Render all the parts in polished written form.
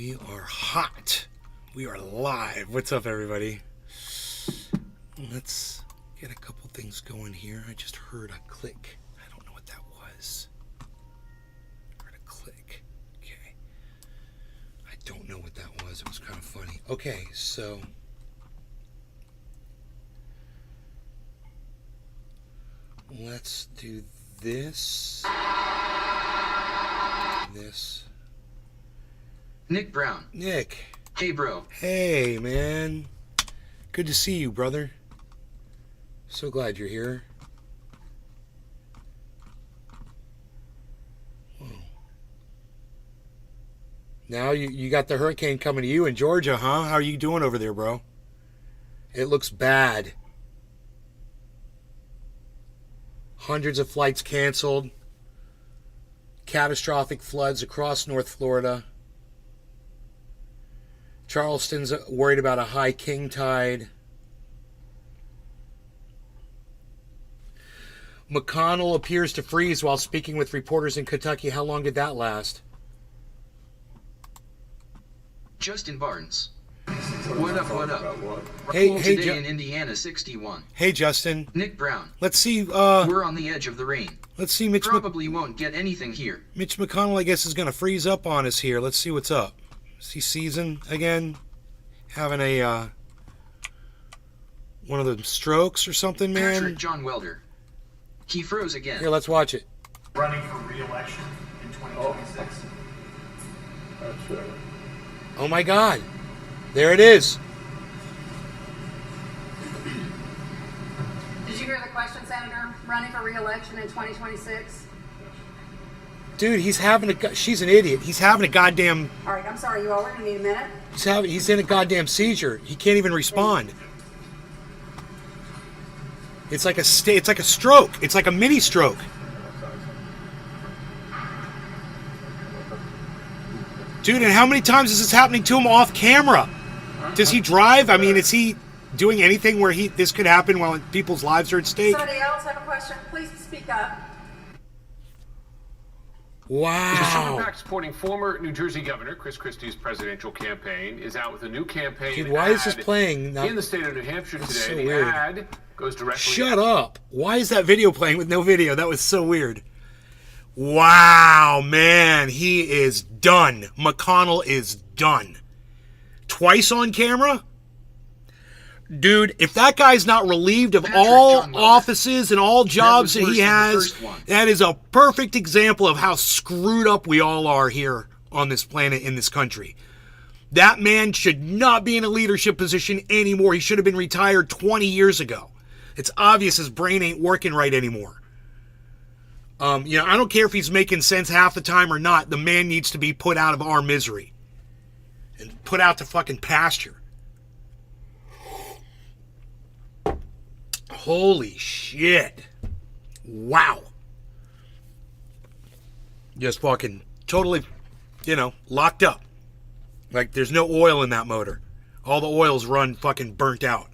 We are hot. We are live. What's up, everybody? Let's get a couple things going here. I just heard a click. I don't know what that was. Heard a click. Okay. I don't know what that was. It was kind of funny. Okay, so let's do this. This. Nick Brown. Nick. Hey, bro. Hey, man. Good to see you, brother. So glad you're here. Whoa. Now you got the hurricane coming to you in Georgia, huh? How are you doing over there, bro? It looks bad. Hundreds of flights canceled. Catastrophic floods across North Florida. Charleston's worried about a high king tide. McConnell appears to freeze while speaking with reporters in Kentucky. How long did that last? Justin Barnes. What up, what up? Hey, today in Indiana, 61. Hey, Justin. Nick Brown. Let's see. We're on the edge of the rain. Let's see. Mitch Probably won't get anything here. Mitch McConnell, I guess, is going to freeze up on us here. Let's see what's up. Is he seasoned again? Having a one of the strokes or something, man? Patrick John Welder. He froze again. Here, let's watch it. Running for re-election in 2026. That's right. Oh my God. There it is. Did you hear the question, Senator? Running for re-election in 2026? Dude, she's an idiot. He's having a goddamn, All right, I'm sorry, you all. We're going to need a minute. he's in a goddamn seizure. He can't even respond. It's like a stroke. It's like a mini stroke. Dude, and how many times is this happening to him off camera? Does he drive? I mean, is he doing anything where this could happen while people's lives are at stake? Somebody else have a question? Please speak up. Wow. The superPAC supporting former New Jersey Governor Chris Christie's presidential campaign is out with a new campaign. Dude, why is this ad playing? in the state of New Hampshire today? so the weird. ad goes directly. Shut up. Why is that video playing with no video? That was so weird. Wow, man. He is done. McConnell is done. Twice on camera? Dude, if that guy's not relieved of Patrick all John Welder. offices and all jobs that That was he worse than the has, first one. that is a perfect example of how screwed up we all are here on this planet in this country. That man should not be in a leadership position anymore. He should have been retired 20 years ago. It's obvious his brain ain't working right anymore. I don't care if he's making sense half the time or not. The man needs to be put out of our misery and put out to fucking pasture. Holy shit. Wow. Just fucking totally, locked up. Like there's no oil in that motor. All the oil's run fucking burnt out.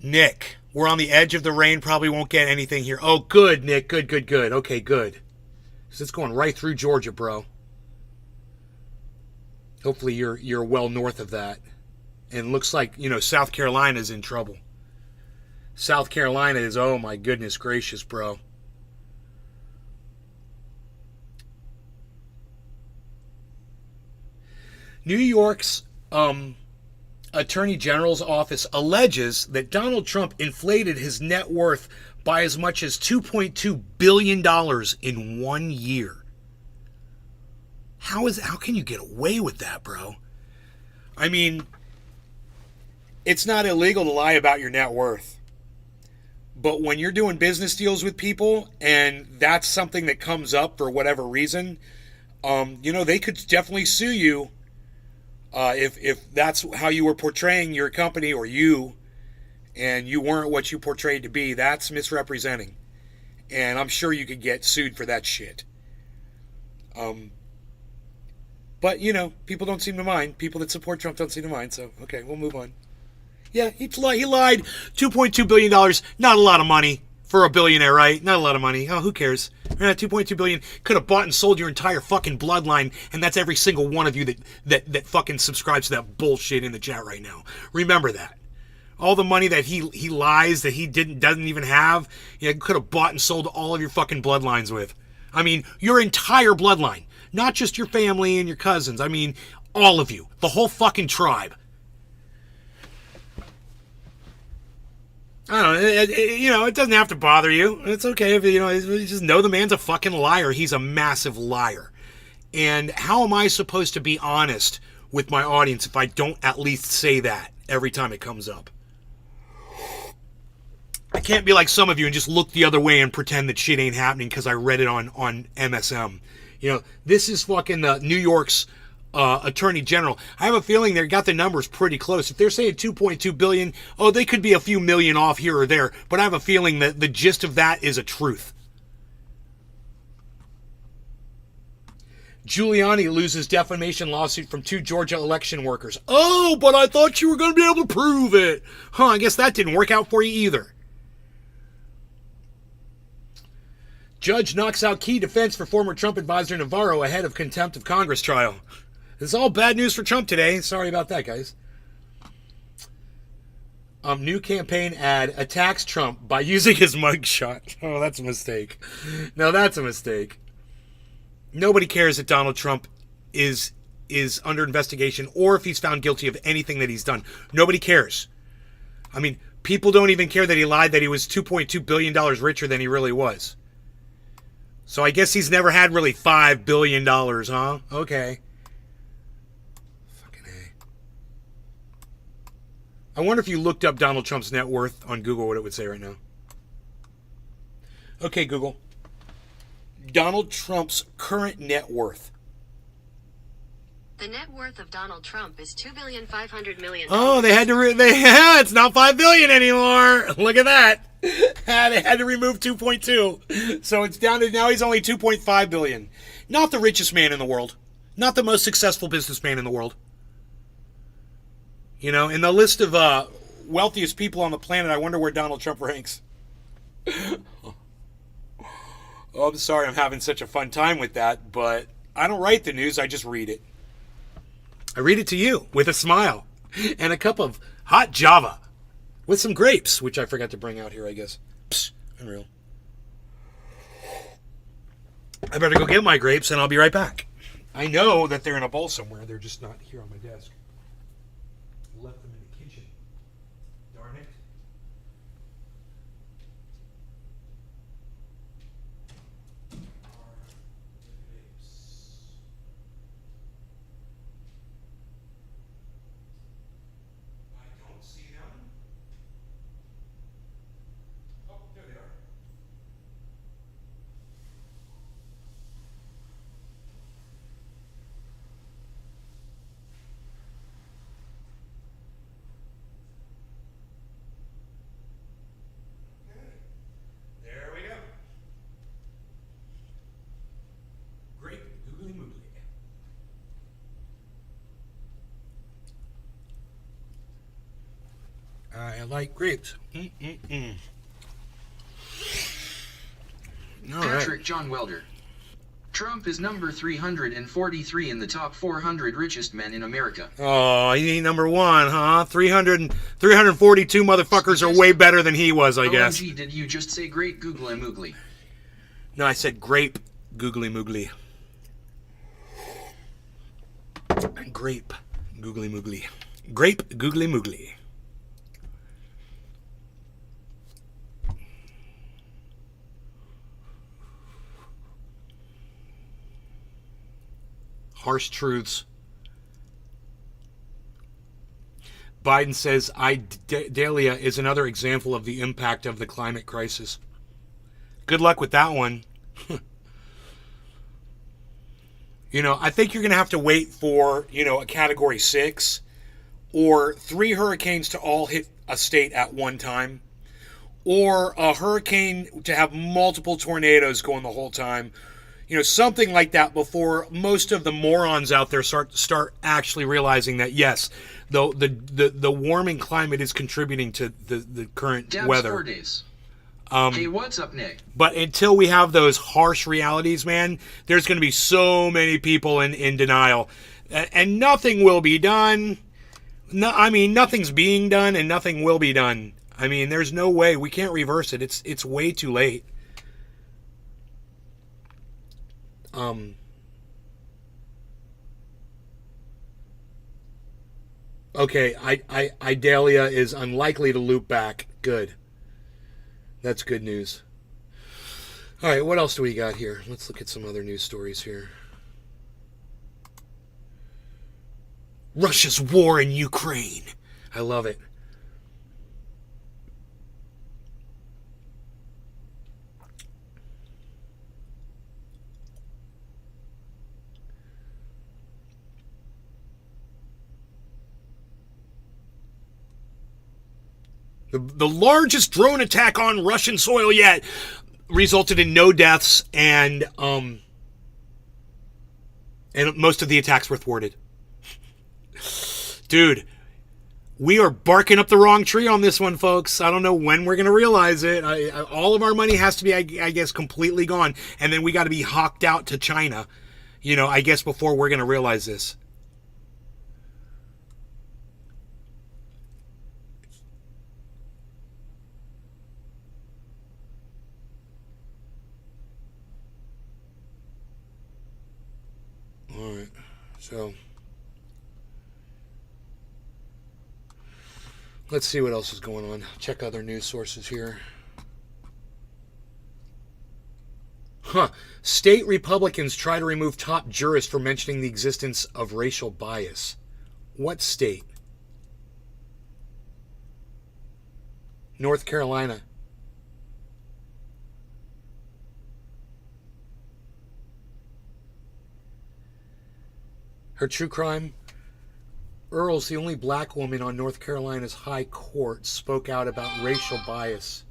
Nick, we're on the edge of the rain. Probably won't get anything here. Oh, good, Nick. Good. Okay, good. So it's going right through Georgia, bro. Hopefully you're well north of that. And looks like, South Carolina's in trouble. South Carolina is, oh my goodness gracious, bro. New York's Attorney General's office alleges that Donald Trump inflated his net worth by as much as $2.2 billion in 1 year. How can you get away with that, bro? I mean, it's not illegal to lie about your net worth. But when you're doing business deals with people and that's something that comes up for whatever reason, they could definitely sue you if that's how you were portraying your company or you, and you weren't what you portrayed to be. That's misrepresenting. And I'm sure you could get sued for that shit. But, people don't seem to mind. People that support Trump don't seem to mind. So, okay, we'll move on. Yeah, he lied. $2.2 billion, not a lot of money. for a billionaire, right? Not a lot of money. Oh, who cares? 2.2 billion. Could have bought and sold your entire fucking bloodline, and that's every single one of you that fucking subscribes to that bullshit in the chat right now. Remember that. All the money that he lies that he doesn't even have, you could have bought and sold all of your fucking bloodlines with. I mean, your entire bloodline. Not just your family and your cousins. I mean, all of you. The whole fucking tribe. I don't know. It doesn't have to bother you. It's okay if, you just know the man's a fucking liar. He's a massive liar. And how am I supposed to be honest with my audience if I don't at least say that every time it comes up? I can't be like some of you and just look the other way and pretend that shit ain't happening because I read it on MSM. This is fucking New York's Attorney General. I have a feeling they got the numbers pretty close. If they're saying 2.2 billion, they could be a few million off here or there, but I have a feeling that the gist of that is a truth. Giuliani loses defamation lawsuit from 2 Georgia election workers. Oh, but I thought you were going to be able to prove it. I guess that didn't work out for you either. Judge knocks out key defense for former Trump advisor Navarro ahead of contempt of Congress trial. This is all bad news for Trump today. Sorry about that, guys. New campaign ad attacks Trump by using his mugshot. Oh, that's a mistake. No, that's a mistake. Nobody cares that Donald Trump is under investigation or if he's found guilty of anything that he's done. Nobody cares. I mean, people don't even care that he lied that he was $2.2 billion richer than he really was. So I guess he's never had really $5 billion, huh? Okay. Fucking A. I wonder if you looked up Donald Trump's net worth on Google, what it would say right now. Okay, Google. Donald Trump's current net worth. The net worth of Donald Trump is $2.5 billion. Oh, they had to. It's not $5 billion anymore. Look at that. They had to remove 2.2, so it's down to now he's only 2.5 billion. Not the richest man in the world, not the most successful businessman in the world. In the list of wealthiest people on the planet, I wonder where Donald Trump ranks. Oh, I'm sorry, I'm having such a fun time with that, but I don't write the news, I just read it. I read it to you with a smile and a cup of hot Java with some grapes, which I forgot to bring out here, I guess. Psst, unreal. I better go get my grapes and I'll be right back. I know that they're in a bowl somewhere. They're just not here on my desk. Left them in the kitchen. Darn it. I like grapes. All Patrick right. John Welder. Trump is number 343 in the top 400 richest men in America. Oh, he ain't number one, huh? 342 motherfuckers are way better than he was, I guess. OMG, did you just say great googly moogly? No, I said grape googly moogly. Grape googly moogly. Grape googly moogly. Harsh truths. Biden says Idalia is another example of the impact of the climate crisis. Good luck with that one. I think you're going to have to wait for, a Category 6 or 3 hurricanes to all hit a state at one time, or a hurricane to have multiple tornadoes going the whole time. Something like that before most of the morons out there start actually realizing that, yes, the warming climate is contributing to the current Dabs weather. 4 days. Hey, what's up, Nick? But until we have those harsh realities, man, there's going to be so many people in denial. And nothing will be done. No, I mean, nothing's being done and nothing will be done. I mean, there's no way. We can't reverse it. It's way too late. Okay, Idalia is unlikely to loop back. Good. That's good news. All right, what else do we got here? Let's look at some other news stories here. Russia's war in Ukraine. I love it. The largest drone attack on Russian soil yet resulted in no deaths, and most of the attacks were thwarted. Dude, we are barking up the wrong tree on this one, folks. I don't know when we're going to realize it. All of our money has to be, I guess, completely gone, and then we got to be hawked out to China, I guess, before we're going to realize this. All right, so let's see what else is going on. Check other news sources here. State Republicans try to remove top jurist for mentioning the existence of racial bias. What state? North Carolina. Her true crime? Earls, the only black woman on North Carolina's high court, spoke out about racial bias.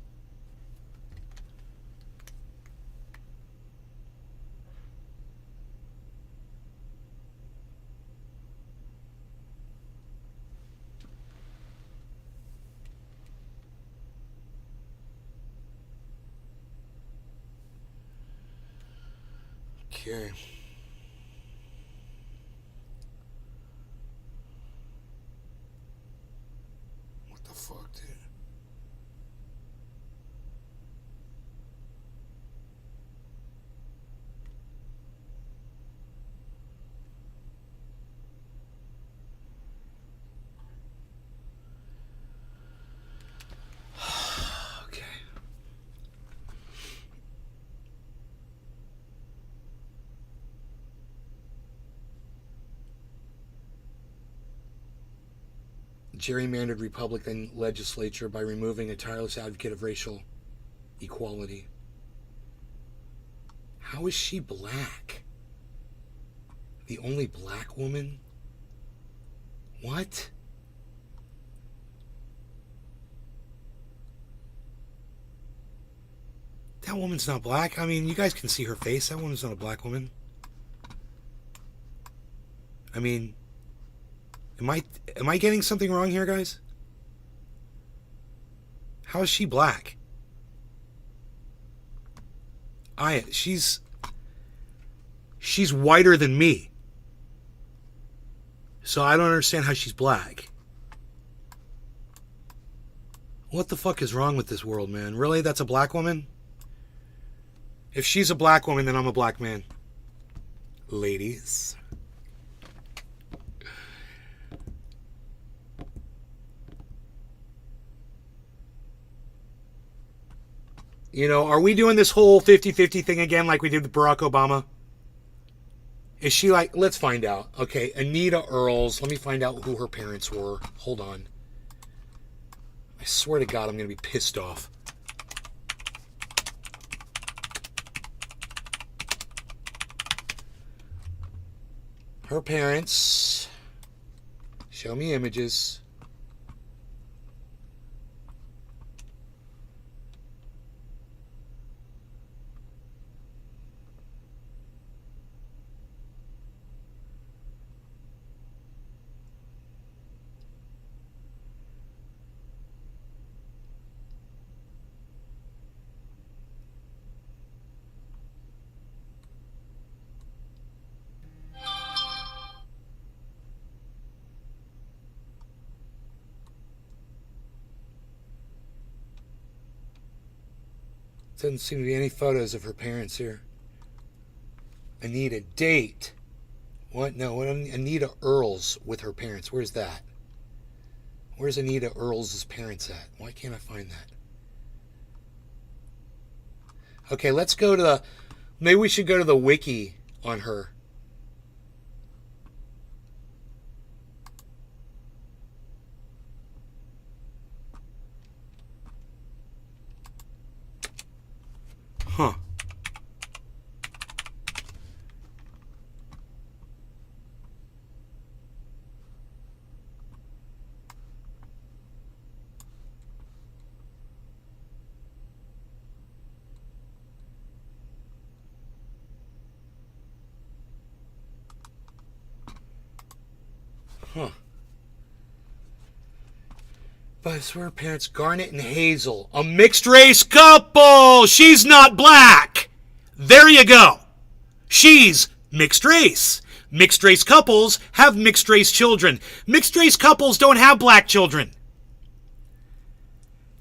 Okay. Fuck, dude. Okay. Gerrymandered Republican legislature by removing a tireless advocate of racial equality. How is she black? The only black woman? What? That woman's not black. I mean, you guys can see her face. That woman's not a black woman. I mean, Am I getting something wrong here, guys? How is she black? She's whiter than me. So I don't understand how she's black. What the fuck is wrong with this world, man? Really? That's a black woman? If she's a black woman, then I'm a black man. Ladies. Are we doing this whole 50-50 thing again like we did with Barack Obama? Is she like, let's find out. Okay, Anita Earls. Let me find out who her parents were. Hold on. I swear to God, I'm going to be pissed off. Her parents. Show me images. Doesn't seem to be any photos of her parents here. Anita, date. What? No, Anita Earls with her parents. Where's that? Where's Anita Earls' parents at? Why can't I find that? Okay, let's go to the... Maybe we should go to the wiki on her. Huh. Huh. But I swear her parents, Garnet and Hazel, a mixed race couple. She's not black. There you go. She's mixed race. Mixed race couples have mixed race children. Mixed race couples don't have black children.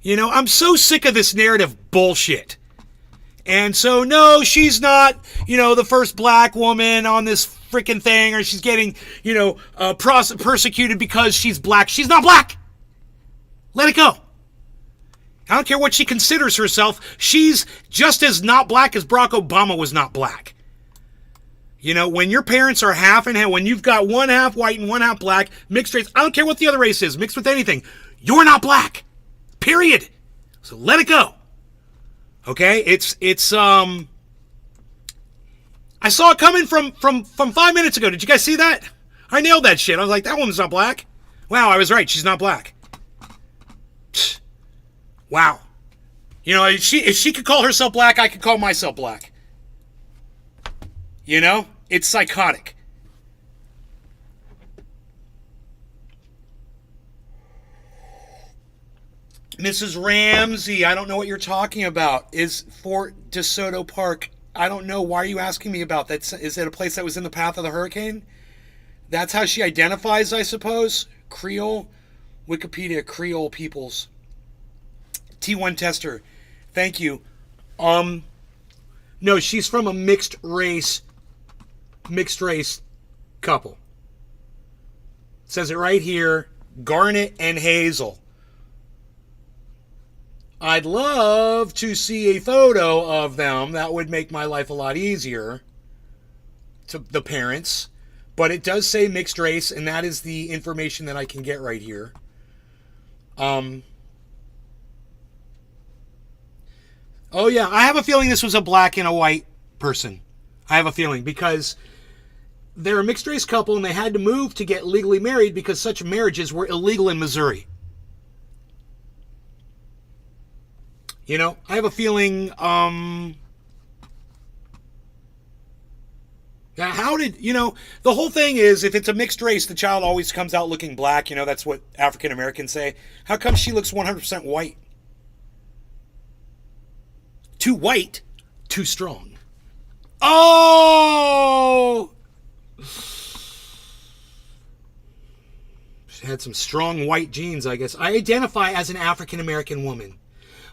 You know, I'm so sick of this narrative bullshit. And so, no, she's not, you know, the first black woman on this freaking thing, or she's getting, you know, persecuted because she's black. She's not black. Let it go. I don't care what she considers herself. She's just as not black as Barack Obama was not black. You know, when your parents are half and half, when you've got one half white and one half black, mixed race, I don't care what the other race is, mixed with anything, you're not black. Period. So let it go. Okay? I saw it coming from 5 minutes ago. Did you guys see that? I nailed that shit. I was like, that woman's not black. Wow, I was right. She's not black. Wow. You know, if she could call herself black, I could call myself black. You know? It's psychotic. Mrs. Ramsey, I don't know what you're talking about. Is Fort DeSoto Park... I don't know. Why are you asking me about that? Is it a place that was in the path of the hurricane? That's how she identifies, I suppose. Creole. Wikipedia, Creole peoples. T1 Tester. Thank you. No, she's from a mixed race couple. It says it right here. Garnet and Hazel. I'd love to see a photo of them. That would make my life a lot easier. To the parents. But it does say mixed race, and that is the information that I can get right here. Oh yeah, I have a feeling this was a black and a white person. I have a feeling, because they're a mixed race couple and they had to move to get legally married because such marriages were illegal in Missouri. You know, I have a feeling, now how did, you know, the whole thing is, if it's a mixed race, the child always comes out looking black. You know, that's what African Americans say. How come she looks 100% white? Too white, too strong. Oh! She had some strong white genes, I guess. I identify as an African American woman.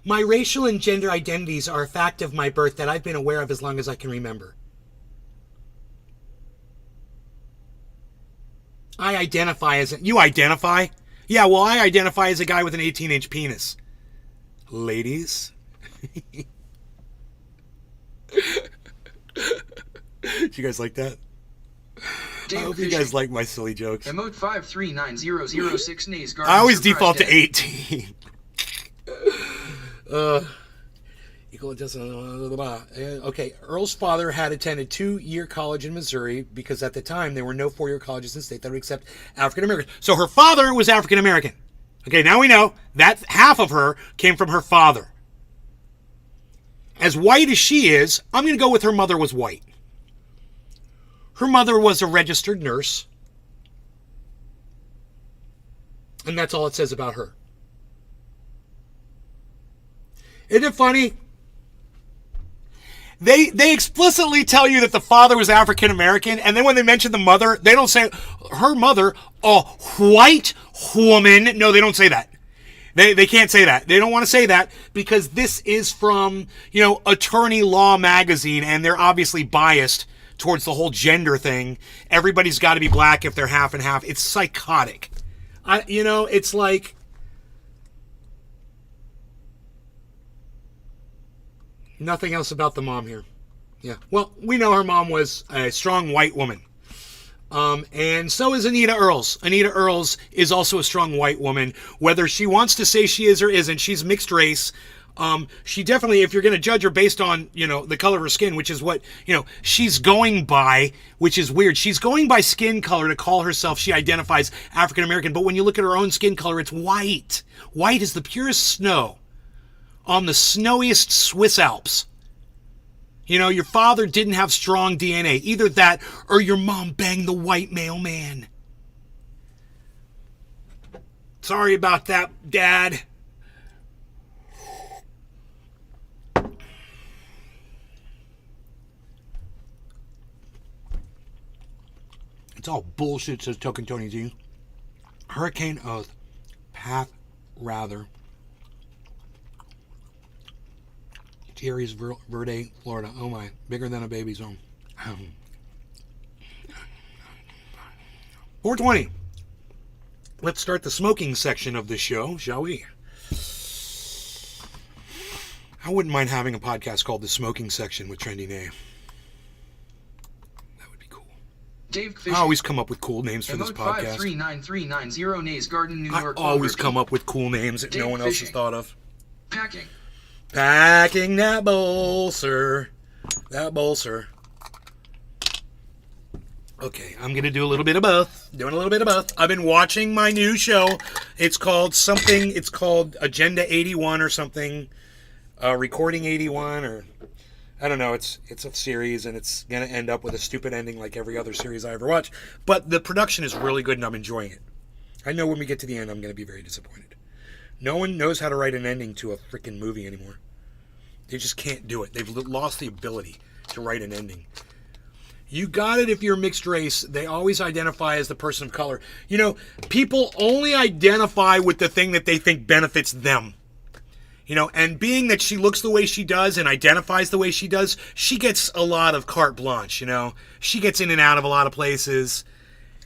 My racial and gender identities are a fact of my birth that I've been aware of as long as I can remember. I identify as... You identify? Yeah, well, I identify as a guy with an 18-inch penis. Ladies? Do you guys like that? I hope you guys like my silly jokes. Emote 5390006 Nays Garden. I always Surprise default to Day. 18. Equal okay, Earl's father had attended 2-year college in Missouri because at the time there were no 4-year colleges in the state that would accept African Americans. So her father was African American. Okay, now we know that half of her came from her father. As white as she is, I'm going to go with her mother was white. Her mother was a registered nurse. And that's all it says about her. Isn't it funny? They explicitly tell you that the father was African American, and then when they mention the mother, they don't say her mother, a white woman. No, they don't say that. They can't say that. They don't want to say that because this is from, Attorney Law magazine, and they're obviously biased towards the whole gender thing. Everybody's got to be black if they're half and half. It's psychotic. It's like, nothing else about the mom here. Yeah. Well, we know her mom was a strong white woman. And so is Anita Earls. Anita Earls is also a strong white woman. Whether she wants to say she is or isn't, she's mixed race. She definitely, if you're going to judge her based on, the color of her skin, which is what, she's going by, which is weird. She's going by skin color to call herself, she identifies African American. But when you look at her own skin color, it's white. White is the purest snow on the snowiest Swiss Alps. Your father didn't have strong DNA. Either that or your mom banged the white mailman. Sorry about that, Dad. It's all bullshit, says Token Tony Z. Hurricane Oath. Path Rather. Thierry's Verde, Florida. Oh my, bigger than a baby's home. 420. Let's start the smoking section of this show, shall we? I wouldn't mind having a podcast called The Smoking Section with Trendy Nay. That would be cool. Dave Fishing. I always come up with cool names for this Emote podcast. 539390 Nays Garden, New I York. always come up with cool names that no Dave one else has Fishing. thought of. Packing. Packing that bowl, sir. That bowl, sir. Okay, I'm going to do a little bit of both. Doing a little bit of both. I've been watching my new show. It's called Agenda 81 or something. Recording 81 or... I don't know. It's a series and it's going to end up with a stupid ending like every other series I ever watch. But the production is really good and I'm enjoying it. I know when we get to the end I'm going to be very disappointed. No one knows how to write an ending to a freaking movie anymore. They just can't do it. They've lost the ability to write an ending. You got it if you're mixed race. They always identify as the person of color. People only identify with the thing that they think benefits them. And being that she looks the way she does and identifies the way she does, she gets a lot of carte blanche, She gets in and out of a lot of places.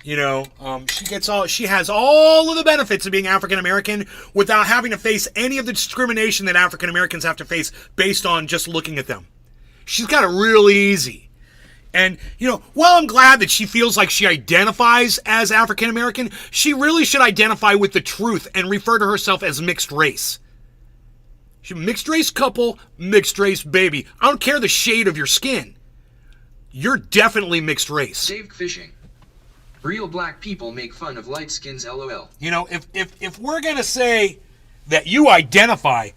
She has all of the benefits of being African American without having to face any of the discrimination that African Americans have to face based on just looking at them. She's got it really easy. And, while I'm glad that she feels like she identifies as African American, she really should identify with the truth and refer to herself as mixed race. She's a mixed race couple, mixed race baby. I don't care the shade of your skin. You're definitely mixed race. Dave Fishing. Real black people make fun of light skins, LOL. If we're going to say that you identify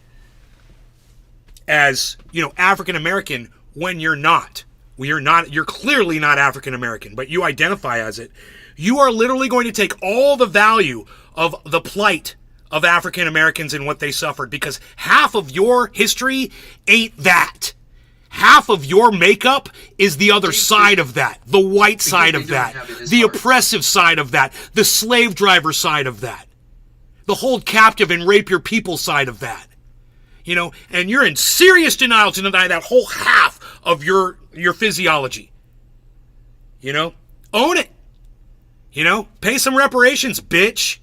as, African American when you're not, you're clearly not African American, but you identify as it, you are literally going to take all the value of the plight of African Americans and what they suffered because half of your history ain't that. Half of your makeup is the other side of that, the white side of that, the oppressive side of that, the slave driver side of that, the hold captive and rape your people side of that. And you're in serious denial to deny that whole half of your physiology. Own it. Pay some reparations, bitch.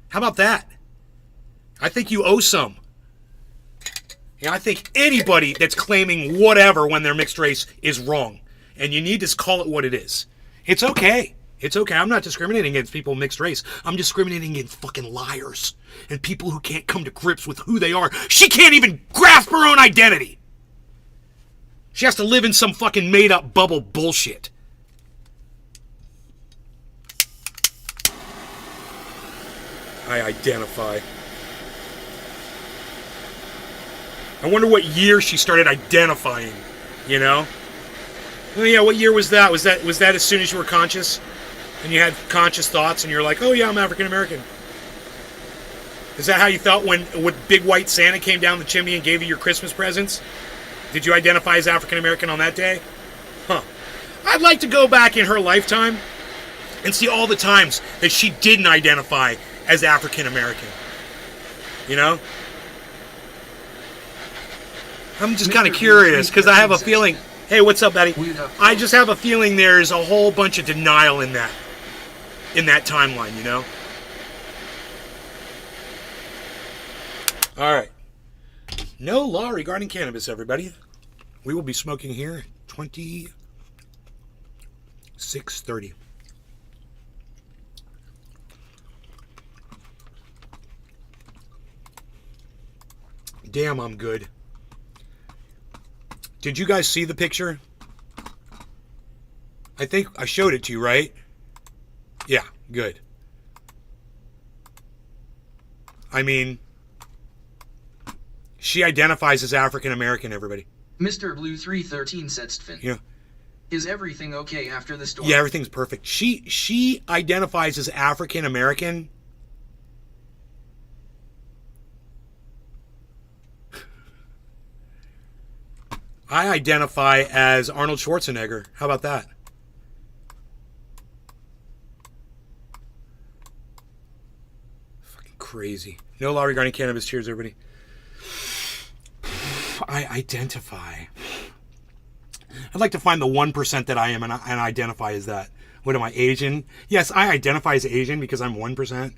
How about that? I think you owe some. I think anybody that's claiming whatever when they're mixed race is wrong. And you need to call it what it is. It's okay. It's okay. I'm not discriminating against people mixed race. I'm discriminating against fucking liars. And people who can't come to grips with who they are. She can't even grasp her own identity. She has to live in some fucking made up bubble bullshit. I identify. I wonder what year she started identifying, Oh yeah, what year was that? Was that as soon as you were conscious? And you had conscious thoughts and you're like, oh yeah, I'm African American. Is that how you felt when Big White Santa came down the chimney and gave you your Christmas presents? Did you identify as African American on that day? Huh. I'd like to go back in her lifetime and see all the times that she didn't identify as African American. You know? I'm just kind of curious because I have a feeling. Hey, what's up, Betty? I just have a feeling there's a whole bunch of denial in that timeline, you know? All right. No law regarding cannabis, everybody. We will be smoking here at 26:30. Damn, I'm good. Did you guys see the picture? I think I showed it to you, right? Yeah, good. I mean, she identifies as African American, everybody. Mr. Blue 313 Setstfin. Yeah. Is everything okay after the storm? Yeah, everything's perfect. She identifies as African American. I identify as Arnold Schwarzenegger. How about that? Fucking crazy. No law regarding cannabis. Cheers, everybody. I identify. I'd like to find the 1% that I am and identify as that. What am I, Asian? Yes, I identify as Asian because I'm 1%.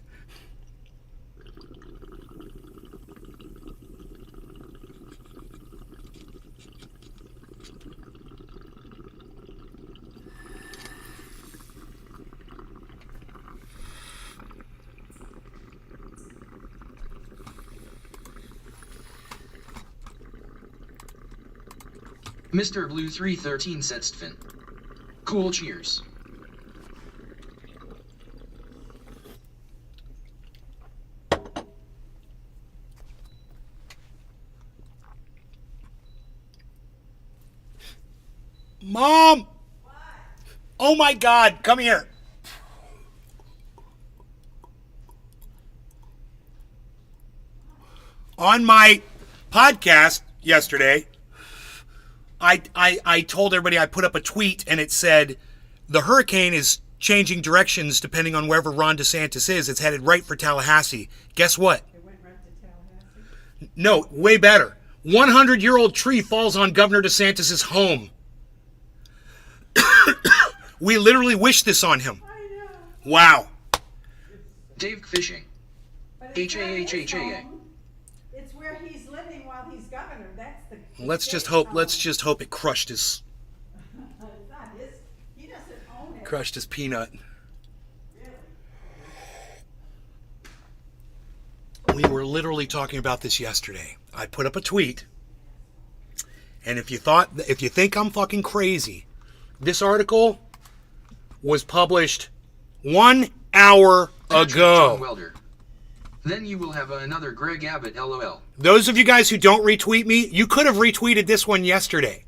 Mr. Blue 313 Setstfin. Cool, cheers. Mom! Oh my God, come here. On my podcast yesterday, I told everybody, I put up a tweet and it said, the hurricane is changing directions depending on wherever Ron DeSantis is. It's headed right for Tallahassee. Guess what? It went right to Tallahassee. No, way better. 100-year-old tree falls on Governor DeSantis' home. We literally wished this on him. I know. Wow. Dave Fishing. But it's not his H-A-H-H-A-A. home. It's where he's living while he's governor. That's the. Let's just state's hope home. it crushed his It's not his. He doesn't own it. crushed his peanut. Really. We were literally talking about this yesterday. I put up a tweet, and if you think I'm fucking crazy, this article was published 1 hour Patrick ago. John Welder. Then you will have another Greg Abbott LOL. Those of you guys who don't retweet me, you could have retweeted this one yesterday,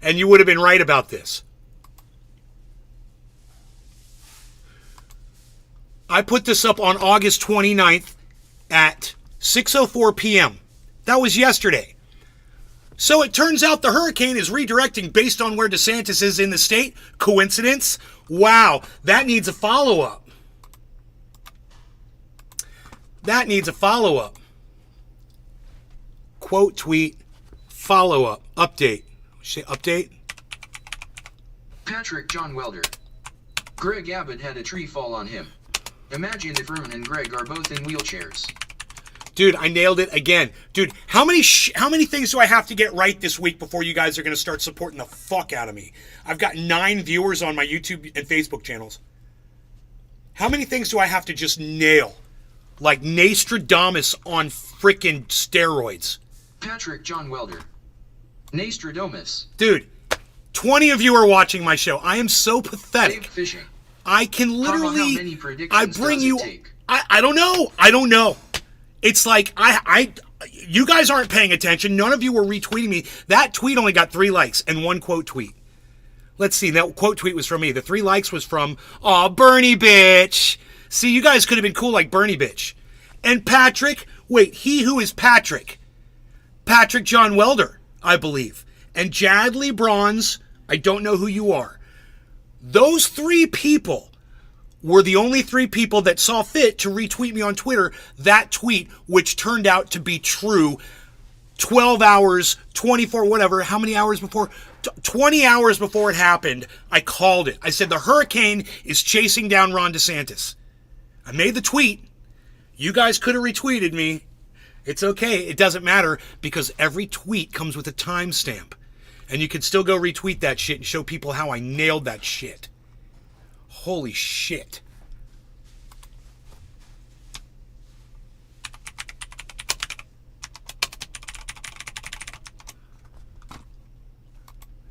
and you would have been right about this. I put this up on August 29th at 6:04 p.m. That was yesterday. So it turns out the hurricane is redirecting based on where DeSantis is in the state. Coincidence? Wow, that needs a follow-up. That needs a follow-up. Quote, tweet, follow-up, update. Say update? Patrick John Welder. Greg Abbott had a tree fall on him. Imagine if Erwin and Greg are both in wheelchairs. Dude, I nailed it again. Dude, how many things do I have to get right this week before you guys are going to start supporting the fuck out of me? I've got 9 viewers on my YouTube and Facebook channels. How many things do I have to just nail? Like Nostradamus on frickin' steroids. Patrick John Welder. Nostradamus. Dude, 20 of you are watching my show. I am so Dave pathetic. Fishing. I can How literally... many predictions I bring does it you... take? I don't know. I don't know. It's like, you guys aren't paying attention. None of you were retweeting me. That tweet only got 3 likes and 1 quote tweet. Let's see. That quote tweet was from me. The 3 likes was from, aw, Bernie bitch. See, you guys could have been cool like Bernie bitch. And Patrick, wait, he who is Patrick? Patrick John Welder, I believe. And Jadley Bronze, I don't know who you are. Those 3 people were the only 3 people that saw fit to retweet me on Twitter that tweet, which turned out to be true 12 hours, 24, whatever, how many hours before? 20 hours before it happened, I called it. I said, the hurricane is chasing down Ron DeSantis. I made the tweet. You guys could have retweeted me. It's okay. It doesn't matter because every tweet comes with a timestamp. And you can still go retweet that shit and show people how I nailed that shit. Holy shit.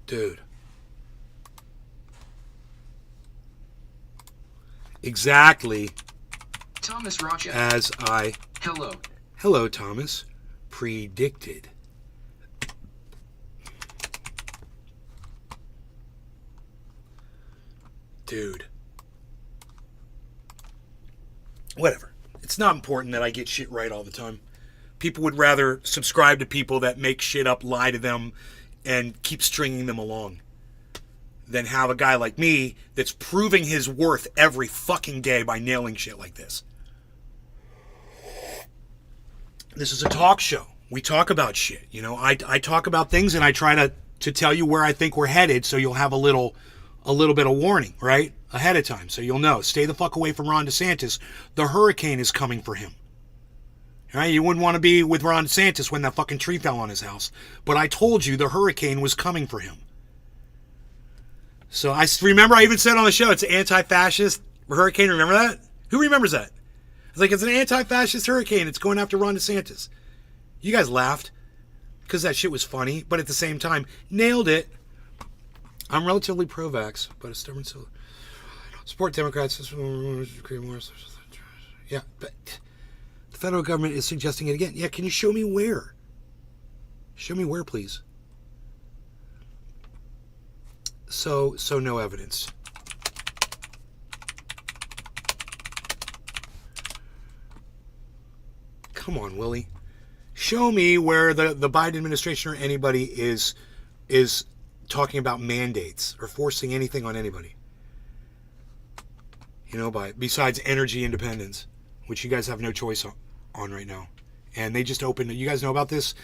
Dude. Exactly Thomas Rocha. as I... Hello. Hello, Thomas. Predicted. Dude. Whatever. It's not important that I get shit right all the time. People would rather subscribe to people that make shit up, lie to them, and keep stringing them along than have a guy like me that's proving his worth every fucking day by nailing shit like this. This is a talk show. We talk about shit. You know, I talk about things and I try to tell you where I think we're headed so you'll have a little bit of warning, right? Ahead of time. So you'll know. Stay the fuck away from Ron DeSantis. The hurricane is coming for him. Right? You wouldn't want to be with Ron DeSantis when that fucking tree fell on his house. But I told you the hurricane was coming for him. So I remember I even said on the show it's an anti-fascist hurricane. Remember that? Who remembers that? It's like it's an anti-fascist hurricane. It's going after Ron DeSantis. You guys laughed because that shit was funny. But at the same time, nailed it. I'm relatively pro-vax, but a stubborn support Democrats. Yeah, but the federal government is suggesting it again. Yeah, can you show me where? Show me where, please. So no evidence. Come on, Willie. Show me where the Biden administration or anybody is talking about mandates or forcing anything on anybody. You know, besides energy independence, which you guys have no choice on right now. And they just opened, you guys know about this?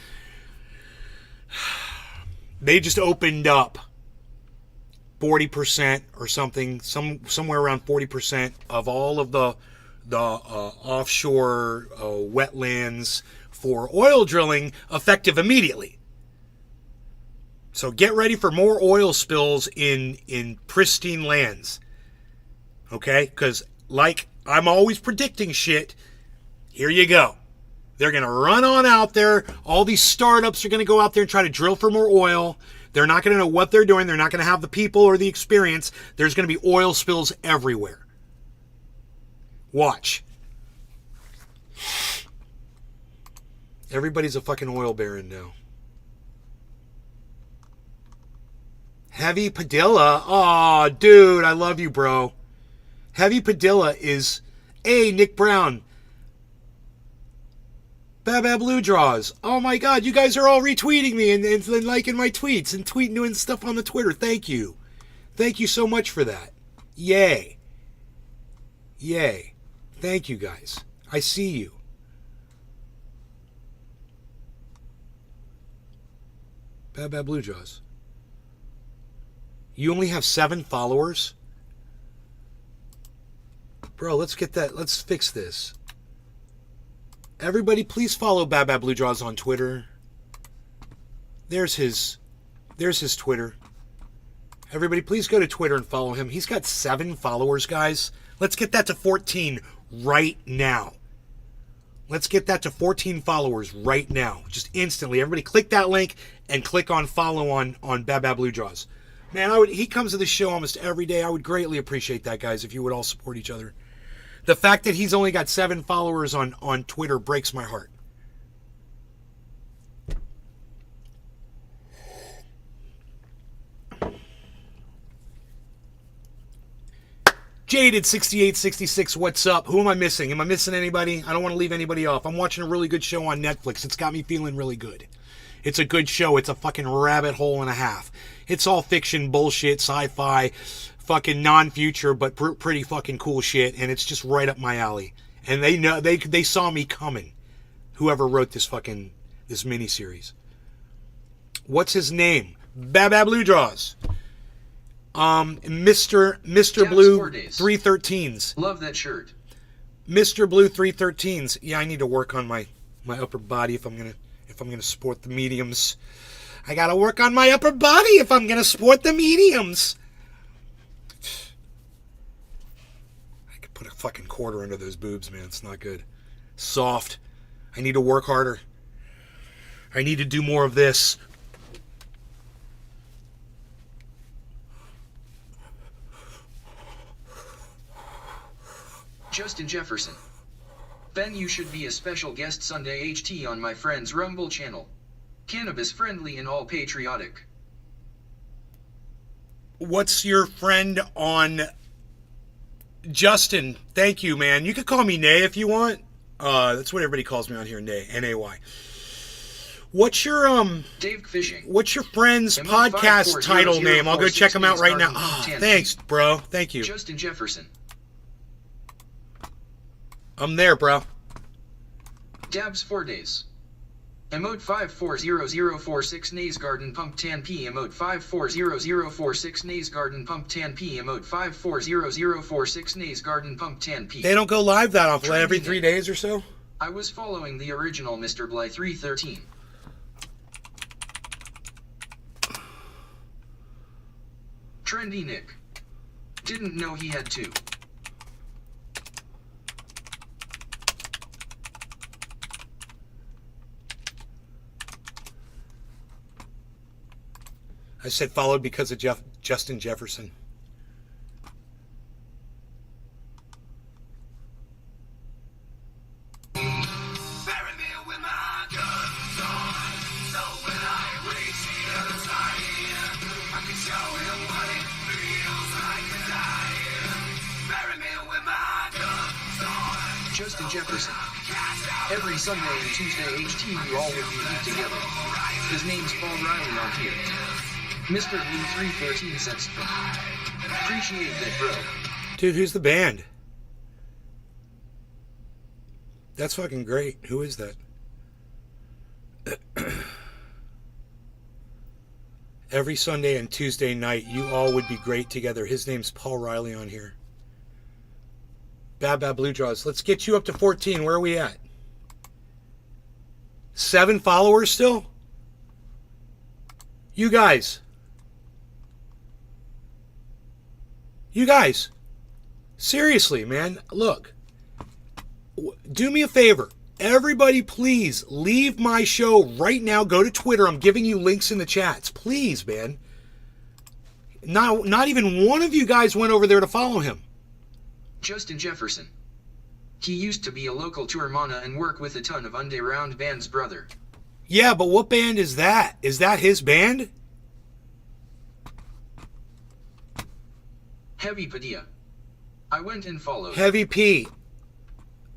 They just opened up 40% or something, somewhere around 40% of all of the offshore wetlands for oil drilling effective immediately. So get ready for more oil spills in pristine lands. Okay? Because like I'm always predicting shit, here you go. They're going to run on out there. All these startups are going to go out there and try to drill for more oil. They're not going to know what they're doing. They're not going to have the people or the experience. There's going to be oil spills everywhere. Watch. Everybody's a fucking oil baron now. Heavy Padilla. Aw, dude, I love you, bro. Heavy Padilla is... Hey, Nick Brown. Baba Blue Draws. Oh my god, you guys are all retweeting me and liking my tweets and doing stuff on the Twitter. Thank you. Thank you so much for that. Yay. Yay. Thank you guys. I see you. Baba Blue Jaws. You only have 7 followers? Bro, let's get that. Let's fix this. Everybody, please follow Baba Blue Jaws on Twitter. There's his Twitter. Everybody, please go to Twitter and follow him. He's got 7 followers, guys. Let's get that to 14 right now. Let's get that to 14 followers right now. Just instantly. Everybody click that link and click on follow on Baba Blue Jaws. Man, he comes to the show almost every day. I would greatly appreciate that, guys, if you would all support each other. The fact that he's only got 7 followers on Twitter breaks my heart. Jaded6866, what's up? Who am I missing? Am I missing anybody? I don't want to leave anybody off. I'm watching a really good show on Netflix. It's got me feeling really good. It's a good show. It's a fucking rabbit hole and a half. It's all fiction, bullshit, sci-fi, fucking non-future but pretty fucking cool shit, and it's just right up my alley. And they know they saw me coming. Whoever wrote this miniseries. What's his name? Baba Blue Jaws. Mr. Blue 313s. Love that shirt. Mr. Blue 313s. Yeah, I need to work on my upper body if I'm gonna sport the mediums. I gotta work on my upper body if I'm gonna sport the mediums. I could put a fucking quarter under those boobs, man. It's not good. Soft. I need to work harder. I need to do more of this. Justin Jefferson. Ben, you should be a special guest Sunday HT on my friend's Rumble channel. Cannabis friendly and all patriotic. What's your friend on Justin? Thank you, man. You could call me Nay if you want. That's what everybody calls me on here, Nay. N-A-Y. What's your Dave Fishing. What's your friend's podcast title name? I'll go check them out right now. Thanks, bro. Thank you. Justin Jefferson. I'm there, bro. Dabs 4 days. Emote 540046 Nays Garden Pump 10p. Emote 540046 Nays Garden Pump 10p. Emote 540046 Nays Garden Pump 10p. They don't go live that often, every 3 days or so? I was following the original Mr. Bly 313. Trendy Nick. Didn't know he had two. I said followed because of Justin Jefferson. Justin Jefferson. Every Sunday and Tuesday HT you all would be meet together. His name's Paul Riley on here. Mr. Blue 313 cents. Appreciate that, bro. Dude, who's the band? That's fucking great. Who is that? Every Sunday and Tuesday night, you all would be great together. His name's Paul Riley on here. Bab Blue Jaws. Let's get you up to 14. Where are we at? 7 followers still? You guys. You guys. Seriously, man. Look. Do me a favor. Everybody, please leave my show right now. Go to Twitter. I'm giving you links in the chats. Please, man. Not even one of you guys went over there to follow him. Justin Jefferson. He used to be a local tour mana and work with a ton of underground bands, brother. Yeah, but what band is that? Is that his band? Heavy Padilla. I went and followed. Heavy P.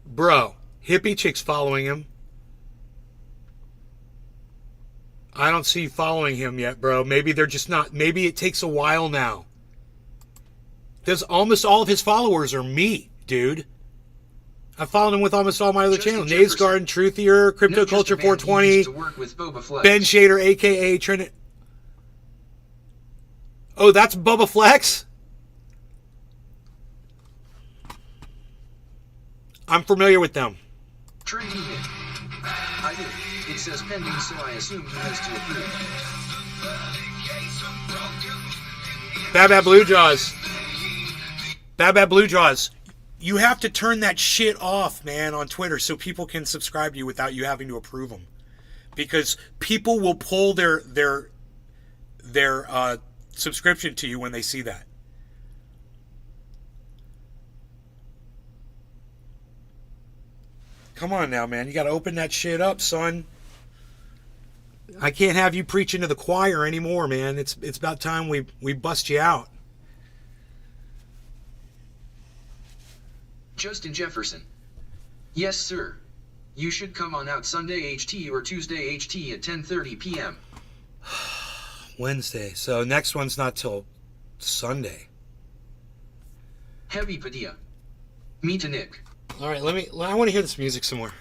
Bro, Hippie Chick's following him. I don't see you following him yet, bro. Maybe they're just not. Maybe it takes a while now. Because almost all of his followers are me, dude. I followed him with almost all my other channels. Nays Garden, Truthier, Crypto Culture 420, Ben Shader, a.k.a. Trinity. Oh, that's Bubba Flex? I'm familiar with them. Trendy Nick. I did. It says pending, so I assume he has to approve. Bab Blue Jaws. Bab Blue Jaws. You have to turn that shit off, man, on Twitter so people can subscribe to you without you having to approve them. Because people will pull their subscription to you when they see that. Come on now, man. You got to open that shit up, son. I can't have you preaching to the choir anymore, man. It's about time we bust you out. Justin Jefferson. Yes, sir. You should come on out Sunday HT or Tuesday HT at 10:30 p.m. Wednesday. So next one's not till Sunday. Heavy Padilla. Mita Nick. All right, I want to hear this music some more.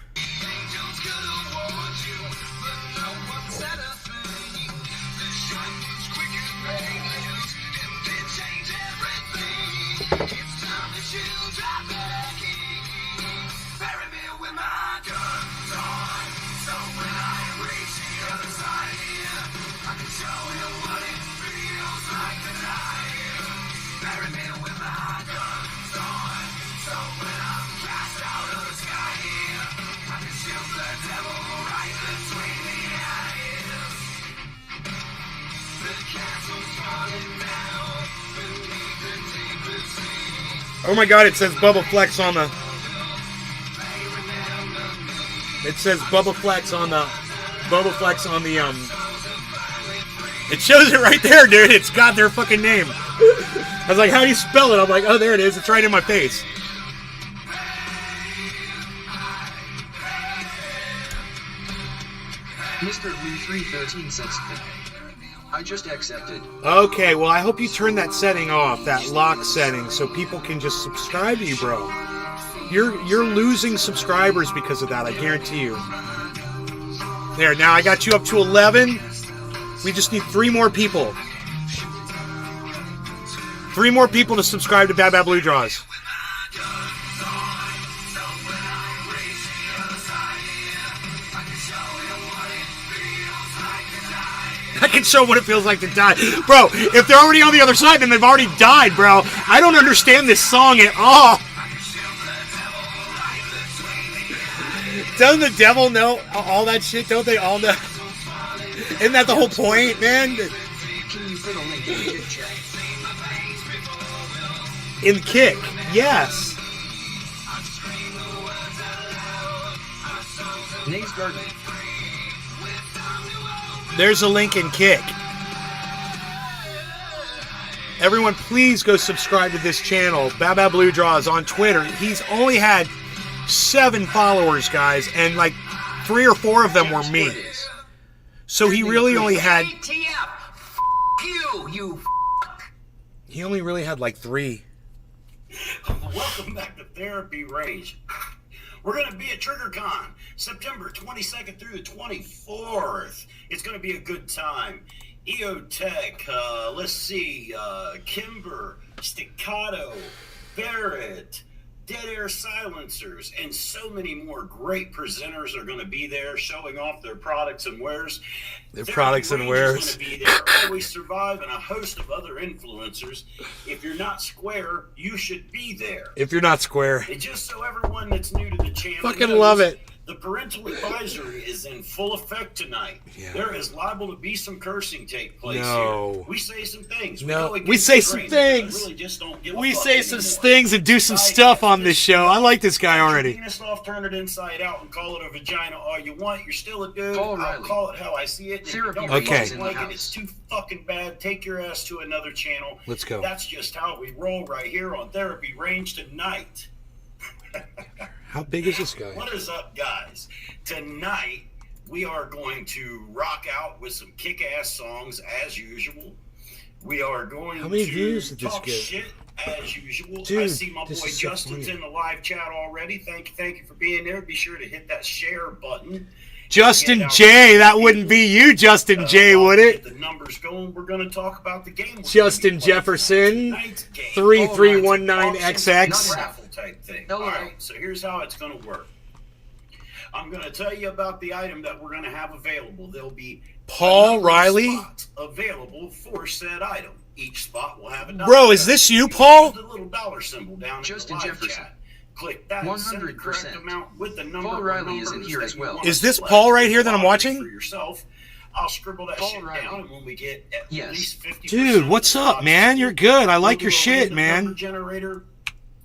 Oh my God! It says Bubba Flex on the. It says Bubba Flex on the. Bubba Flex on the It shows it right there, dude. It's got their fucking name. I was like, how do you spell it? I'm like, oh, there it is. It's right in my face. Mr. Blue 313 says, I just accepted. Okay, well, I hope you turn that setting off, that lock setting, so people can just subscribe to you, bro. You're losing subscribers because of that, I guarantee you. There, now I got you up to 11. We just need 3 more people. 3 more people to subscribe to Bad Bad Blue Draws. I can show what it feels like to die. Bro, if they're already on the other side, then they've already died, bro. I don't understand this song at all. Doesn't the devil know all that shit? Don't they all know? Isn't that the whole point, man? Can you put a link in the Kick chat? In Kick, yes. Nays Garden. There's a link in Kick. Everyone, please go subscribe to this channel, Bad Bad Blue Draws, on Twitter. He's only had 7 followers, guys, and like 3 or 4 of them were me. So he really only had... He only really had like 3. Welcome back to Therapy Range. We're going to be at TriggerCon, September 22nd through the 24th. It's going to be a good time. EOTech, let's see, Kimber, Staccato, Barrett, Dead Air Silencers, and so many more great presenters are going to be there showing off their products and wares. Their products and wares. Going to be there. Always Survive and a host of other influencers. If you're not Square, you should be there. If you're not Square. And just so everyone that's new to the channel Fucking knows, love it. The parental advisory is in full effect tonight. Yeah. There is liable to be some cursing take place No. here. We say some things. No, we, go we against say the some grain, things. because I really just don't give a We fuck say some anymore. things and do some stuff on this show. I like this guy already. Penis off, turn it inside out, and call it a vagina all you want. You're still a dude. Paul I'll Riley. call it how I see it. And if you Therapy don't Range fucking is in the like it, house. it's too fucking bad. Take your ass to another channel. Let's go. That's just how we roll right here on Therapy Range tonight. How big is this guy? What is up, guys? Tonight, we are going to rock out with some kick-ass songs as usual. We are going How many to views did this talk get? shit as usual. I Dude, see my boy this is so Justin's funny. in the live chat already. Thank you for being there. Be sure to hit that share button. Justin Get out J. to That the wouldn't be people. you, Justin J, I'll would get it? The numbers going. We're going to talk about the game. we're Justin gonna be playing Jefferson, tonight's game. 3319XX. Raffle type thing. Hello. All right, so here's how it's going to work. I'm going to tell you about the item that we're going to have available. There'll be Paul a number of Riley? spots available for said item. Each spot will have a dollar. Bro, is this you, Paul? The little dollar symbol down Justin in the live Jefferson. chat. Click that and send the 100%. correct amount with the number. Paul or Riley is in numbers here that as you well. want Is to this select. Paul right here that I'm Log in watching? For yourself. I'll scribble that Paul shit Riley. down, and when we get at Yes. least 50%, Dude, what's of the up, spots, man? You're good. I like we'll your do a shit, random man. number generator.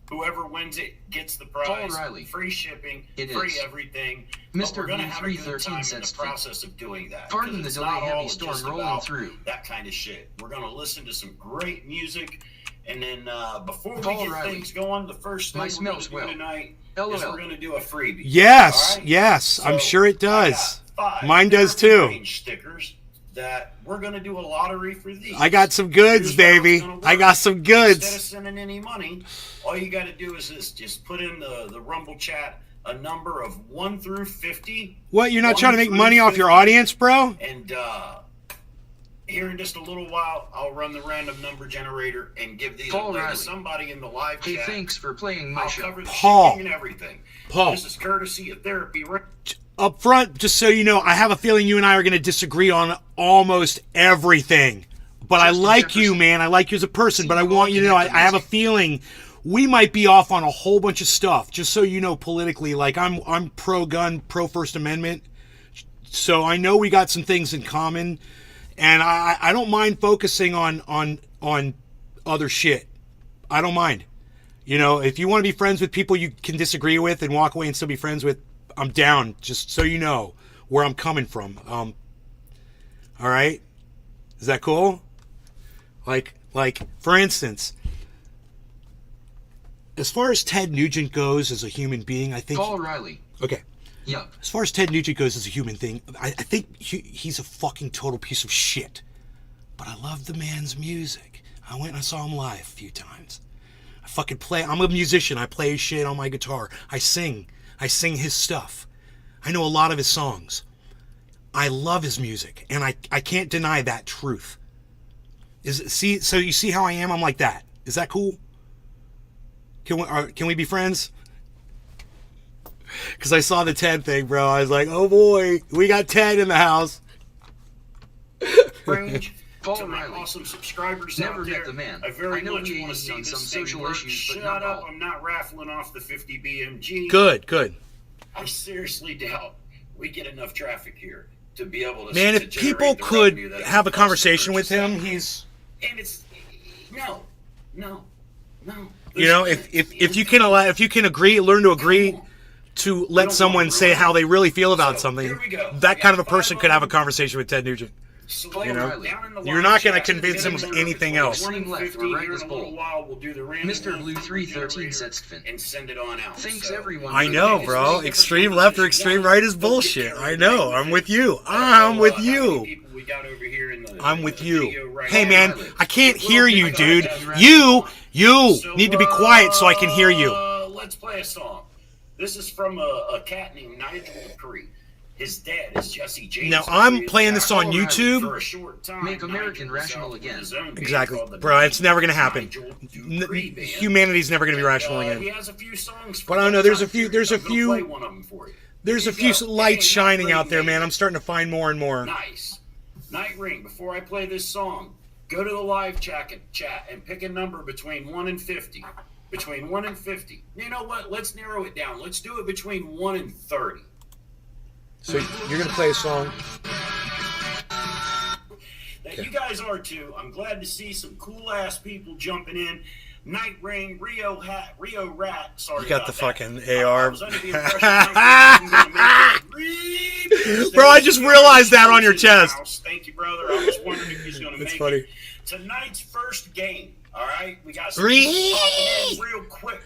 Whoever wins it gets the prize. Paul Riley. Free shipping, It free is. everything. Mr. But we're gonna have a good 313 time in says the process of doing that. Pardon 'cause the it's delay, not heavy all storm just rolling about through. that kind of shit. We're gonna listen to some great music, and then before Paul we get Riley. things going, the first thing My we're smells gonna do well. tonight LOL. is we're gonna do a freebie. Yes, All right? yes, I'm So, sure it I does. got 5 Mine does Therapy too. Range stickers. that we're going to do a lottery for these. I got some goods, Here's how it's baby. gonna work. I got some Instead of goods. sending any money, all you got to do is this: just put in the Rumble chat a number of 1 through 50. What, you're not trying to 1 make through money off your 50. audience, bro? And here in just a little while, I'll run the random number generator and give these Paul away to Riley. somebody in the live Hey, chat. thanks for playing my I'll show. cover the Paul. shipping and everything. Paul. This is courtesy of Therapy Range. Up front, just so you know, I have a feeling you and I are going to disagree on almost everything. But I Justin like you, Jefferson. man. I like you as a person. But I want you to know, I have a feeling we might be off on a whole bunch of stuff. Just so you know, politically, like I'm pro-gun, pro-First Amendment. So I know we got some things in common. And I don't mind focusing on other shit. I don't mind. You know, if you want to be friends with people you can disagree with and walk away and still be friends with, I'm down, just so you know where I'm coming from. All right? Is that cool? Like, for instance, as far as Ted Nugent goes as a human being, I think... Paul Riley. Okay. Yup. As far as Ted Nugent goes as a human thing, I think he's a fucking total piece of shit. But I love the man's music. I went and I saw him live a few times. I fucking play. I'm a musician. I play his shit on my guitar. I sing his stuff. I know a lot of his songs. I love his music, and I can't deny that truth. So you see how I am? I'm like that. Is that cool? Can we be friends? Because I saw the Ted thing, bro. I was like, oh boy, we got Ted in the house. Range. Paul To my Riley. awesome subscribers Never out met there, the man. I very I know much we want to ain't see on this some thing social work. issues, but Shut not up! all. I'm not raffling off the 50 BMG. Good. I seriously doubt we get enough traffic here to be able to. Man, to if generate people the could revenue that it have a costs to conversation with purchase him, that. he's... And it's no. You know, if you can agree, learn to agree to let someone say how they really feel about So, something, here we go. that We kind of a got person 5 could have a of them. conversation with Ted Nugent. So, You know, down in the you're live not gonna chat, convince him of between anything between else. 1 and Left 50, or right here as in a little bold. while, we'll do the random Mr. Blue number 313 generator Setsfin. and send it on out. Thanks So, everyone. I for know, the bro. business. Extreme left or extreme right is bullshit. I know. I'm with you. I'm with you. I'm with you. Hey, man, I can't hear you, dude. You need to be quiet so I can hear you. Let's play a song. This is from a cat named Nigel Dupree. His dad is Jesse James. Now, I'm Dupree. playing this on Paul Riley YouTube. For a short time, Make American Nigel was rational out with again. his own band Exactly. called the Bro, it's never gonna happen. Nigel Dupree Band. Humanity's never going to be rational He again. has a few songs. But I don't know, there's a few- I'm gonna play one of them for you. There's a Here you few go. lights Hey, shining Night out there, Ring, man. I'm starting to find more and more. Nice. Night Ring, before I play this song, go to the live chat and pick a number between 1 and 50. Between 1 and 50. You know what? Let's narrow it down. Let's do it between 1 and 30. So you're going to play a song. That you guys are too. I'm glad to see some cool ass people jumping in. Night Ring, Rio Rat. Sorry, You got about the that. fucking I AR. was under the impression Night Ring was gonna make it. Bro, I just realized that on your chest. Thank you, brother. I was wondering if he's going to That's make funny. it. Tonight's first game. All right, we got some Ree! people popping in real quick.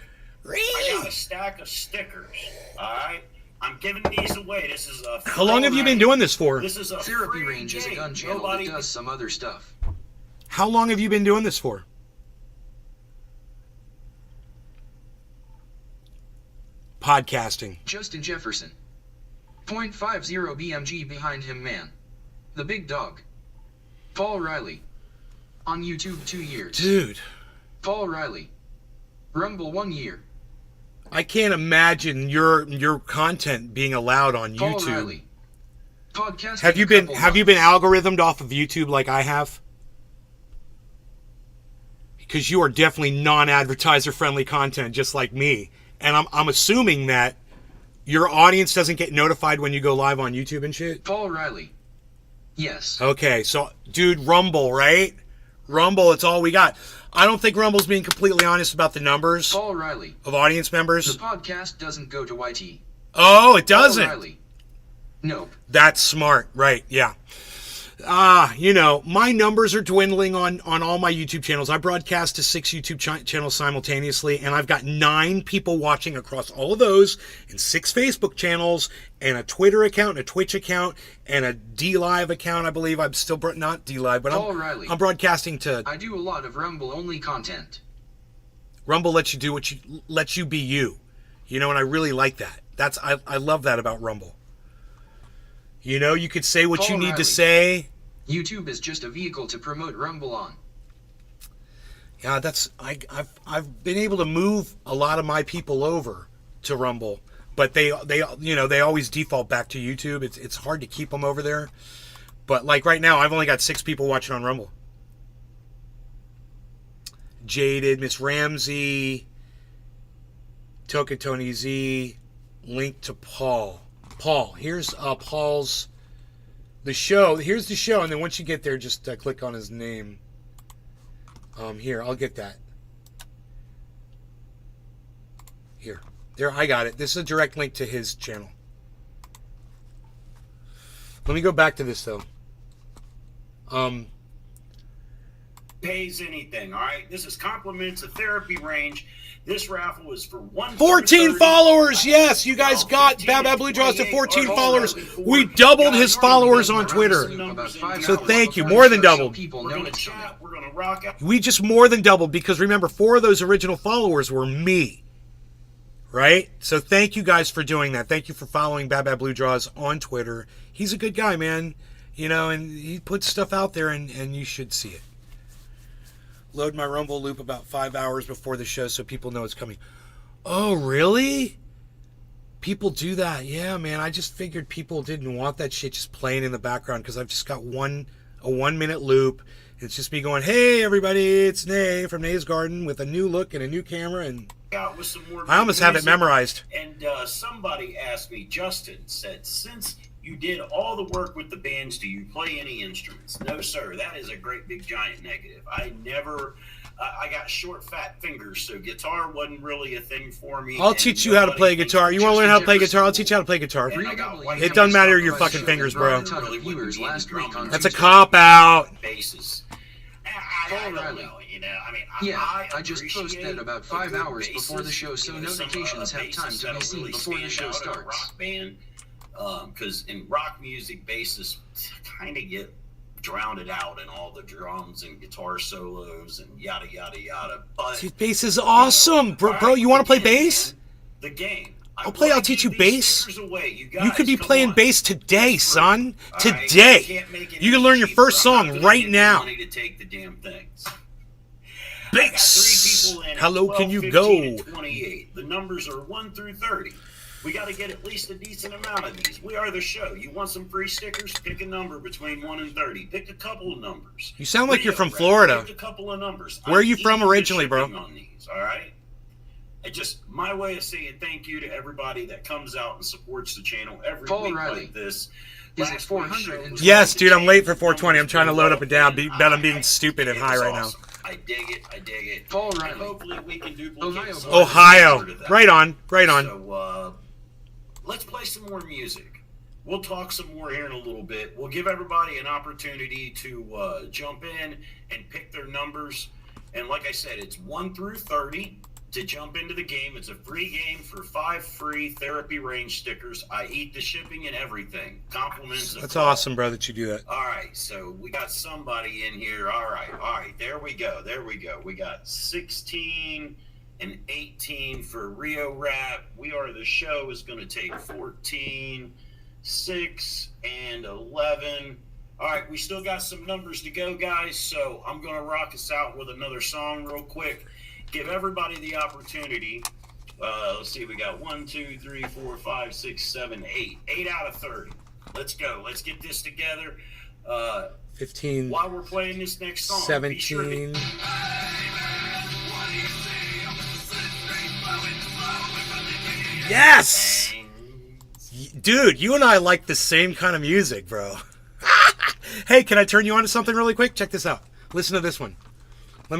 I got a stack of stickers. All right, I'm giving these away. This is a. How long have you been doing this for? This is a Therapy free Range is a game. gun channel Nobody that does some other stuff. How long have you been doing this for? Podcasting. Justin Jefferson. 0.50 BMG behind him, man. The big dog. Paul Riley. On YouTube 2 years. Dude, Paul Riley. Rumble 1 year. I can't imagine your content being allowed on Paul YouTube. Riley. Podcasting Have you a been couple algorithmed off of YouTube like I have? Because you are definitely non-advertiser friendly content, just like me. And I'm assuming that your audience doesn't get notified when you go live on YouTube and shit. Paul Riley. Yes. Okay, so dude, Rumble, right? Rumble, it's all we got. I don't think Rumble's being completely honest about the numbers Paul Riley. of audience The members. podcast doesn't go to YT. Oh, it Paul doesn't. Riley. Nope. That's smart, right? Yeah. You know, my numbers are dwindling on all my YouTube channels. I broadcast to 6 YouTube channels simultaneously, and I've got 9 people watching across all of those, and 6 Facebook channels, and a Twitter account, and a Twitch account, and a DLive account. I believe I'm still not DLive, but Paul Riley. I'm broadcasting to. I do a lot of Rumble only content. Rumble lets you do lets you be you, you know, and I really like that. I love that about Rumble. You know, you could say what Paul you need Riley. to say. YouTube is just a vehicle to promote Rumble on. Yeah, I've been able to move a lot of my people over to Rumble, but they always default back to YouTube. It's hard to keep them over there. But like right now, I've only got 6 people watching on Rumble. Jaded, Miss Ramsey, Toka Tony Z, link to Paul. Paul, here's Paul's the show. Here's the show, and then once you get there, just click on his name. Here, I'll get that. Here, there, I got it. This is a direct link to his channel. Let me go back to this though. Pays anything, all right? This is compliments of Therapy Range. This raffle is for 14 followers, yes! You guys got Bad Bad Blue Draws to 14 followers. We doubled his followers on Twitter. So thank you, more than doubled. We're gonna chat, we're gonna rock out. We just more than doubled because remember, 4 of those original followers were me. Right? So thank you guys for doing that. Thank you for following Bad Bad Blue Draws on Twitter. He's a good guy, man. You know, and he puts stuff out there and you should see it. Load my Rumble loop about 5 hours before the show so people know it's coming. Oh, really? People do that. Yeah, man. I just figured people didn't want that shit just playing in the background because I've just got a 1-minute loop. It's just me going, hey, everybody, it's Nay from Nay's Garden with a new look and a new camera. And Out with some more I almost have it music. memorized. And somebody asked me, Justin said, since you did all the work with the bands, do you play any instruments? No, sir. That is a great big giant negative. I never, I got short fat fingers, so guitar wasn't really a thing for me. I'll teach you how to play guitar. You want to learn how to play guitar? I'll teach you how to play guitar. It doesn't matter your fucking fingers, bro. That's a cop-out. Bases. Paul I don't Riley. know, you know. I mean, Yeah, I just appreciate posted about a 5 good hours before the bassist, show, so you know, notifications some, have time bassists to be that'll seen really before the stand show out in a starts. rock band, because in rock music, bassists kind of get drowned out in all the drums and guitar solos and yada yada yada. But Dude, bass is awesome, bro. You want to play bass? the game. I'll teach you bass. You could be playing bass today, son. Today. You can learn your first song right now. Money to take the damn things. Bass. 3 people in. Hello, 12, can you 15, and go? 28. The numbers are 1 through 30. We got to get at least a decent amount of these. We are the show. You want some free stickers? Pick a number between 1 and 30. Pick a couple of numbers. You sound like you're from Rap, Florida. Pick a couple of numbers. Where are you I'm from eating the originally, bro? shipping on these, all right? And just my way of saying thank you to everybody that comes out and supports the channel every Paul week Riley. like this. Is it Last 400 week's show and was Yes, like dude, I'm late for the 420. I'm trying to load up and down. Bet I'm being I- stupid and it high was right now. awesome. I dig it. I dig it. Paul And Riley. hopefully we can duplicate Ohio. some of the Ohio. part of that. Right on. Right on. So let's play some more music. We'll talk some more here in a little bit. We'll give everybody an opportunity to jump in and pick their numbers. And like I said, it's 1 through 30 to jump into the game. It's a free game for 5 free Therapy Range stickers. I eat the shipping and everything. Compliments. of That's Paul. awesome, bro, that you do that. All right, so we got somebody in here. All right. There we go. We got 16 and 18 for Rio Rap. We Are the Show is going to take 14, 6, and 11. All right, we still got some numbers to go, guys, so I'm going to rock us out with another song real quick. Give everybody the opportunity. Let's see, we got 1, 2, 3, 4, 5, 6, 7, 8. 8 out of 30. Let's go. Let's get this together. 15, While we're playing this next song, be sure to 17. Yes! Dude, you and I like the same kind of music, bro. Hey, can I turn you on to something really quick? Check this out. Listen to this one. Let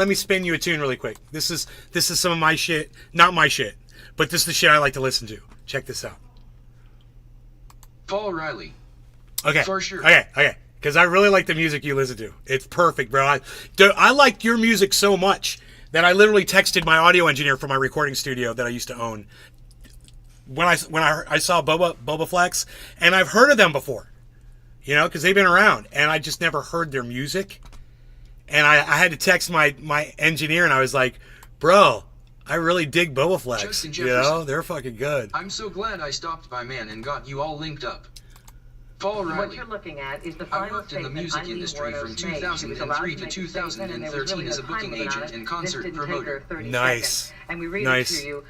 me spin you a tune really quick. This is some of my shit. Not my shit, but this is the shit I like to listen to. Check this out. Paul Riley. Okay. For sure. Okay. because I really like the music you listen to. It's perfect, bro. I like your music so much that I literally texted my audio engineer for my recording studio that I used to own when I saw Boba Flex, and I've heard of them before, you know, because they've been around, and I just never heard their music. And I had to text my engineer, and I was like, bro, I really dig Boba Flex. Justin You know, Jefferson. they're fucking good. I'm so glad I stopped by, man, and got you all linked up. Paul What Riley. you're looking at is the I final worked in the statement music Eileen industry Wuornos from made. She was allowed 2003 to to make a statement, and there was 2013 really as a no booking time limit on agent it. and This concert didn't take promoter. her 30 Nice. seconds. And we read Nice. it to you.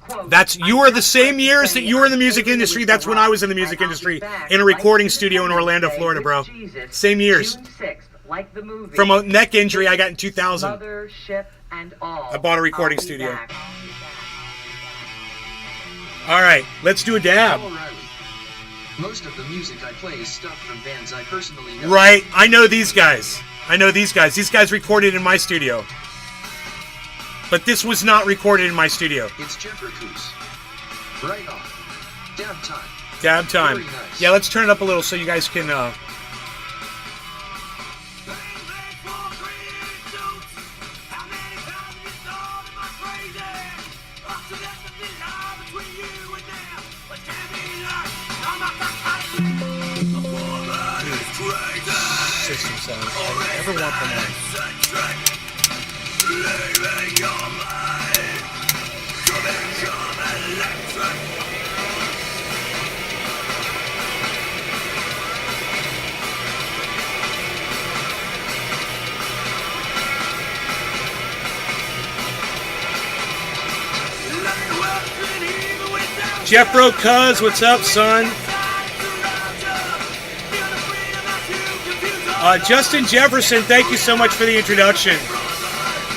Quote, That's you "I were the just same want to years say that you were in the I'm music totally industry. with That's the when I rock, was in the music and I'll be industry back in a right recording this studio in Orlando, Sunday Florida, with bro. Jesus, Same years. June 6th, like the movie. From a neck injury I got in 2000. Mothership and all. I bought a recording I'll be studio. back. All right, let's do a dab. Paul Riley. Most of the music I play is stuff from bands I personally know. Right, I know these guys. These guys recorded in my studio. But this was not recorded in my studio. It's Jeffrey Coos. Right on. Dab time. Dab time. Very nice. Yeah, let's turn it up a little so you guys can system sounds. I never want them on. Jeffro Cuz, what's up, son? Justin Jefferson, thank you so much for the introduction.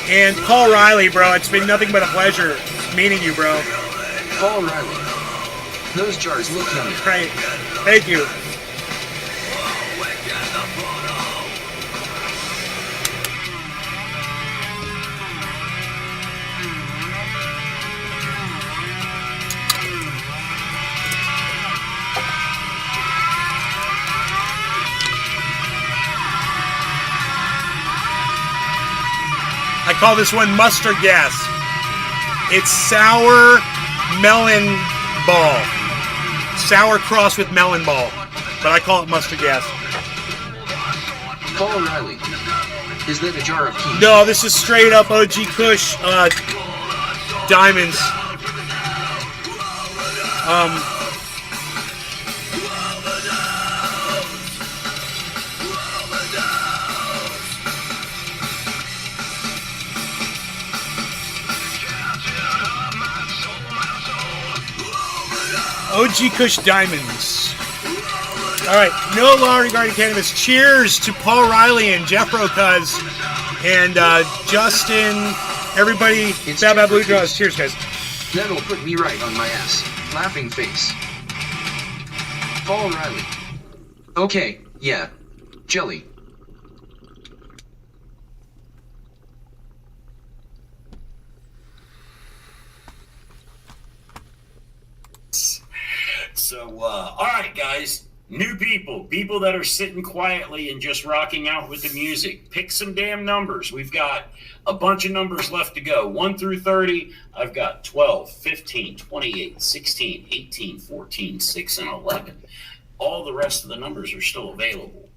And Paul Riley, bro, it's been nothing but a pleasure meeting you, bro. Paul Riley. Those jars look yummy. Right. Thank you. I call this one mustard gas. It's sour melon ball. Sour cross with melon ball. But I call it mustard gas. Paul Riley. Is that a jar of tea? No, this is straight up OG Kush diamonds. OG Kush diamonds. All right, no law regarding cannabis. Cheers to Paul Riley and Jeffro Cuz and Justin, everybody. It's Bad Blue Jeffro Draws. Cuz. Cheers, guys. That'll put me right on my ass. Laughing face. Paul Riley. Okay, yeah. Jelly. So, all right, guys. New people that are sitting quietly and just rocking out with the music. Pick some damn numbers. We've got a bunch of numbers left to go. 1 through 30, I've got 12, 15, 28, 16, 18, 14, 6, and 11. All the rest of the numbers are still available.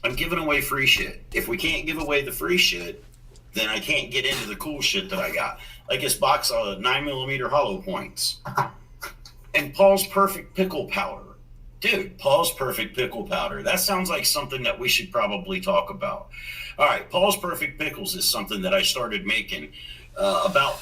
I'm giving away free shit. If we can't give away the free shit, then I can't get into the cool shit that I got. Like this box of 9mm hollow points. And Paul's Perfect Pickle Powder. Dude, Paul's Perfect Pickle Powder. That sounds like something that we should probably talk about. All right, Paul's Perfect Pickles is something that I started making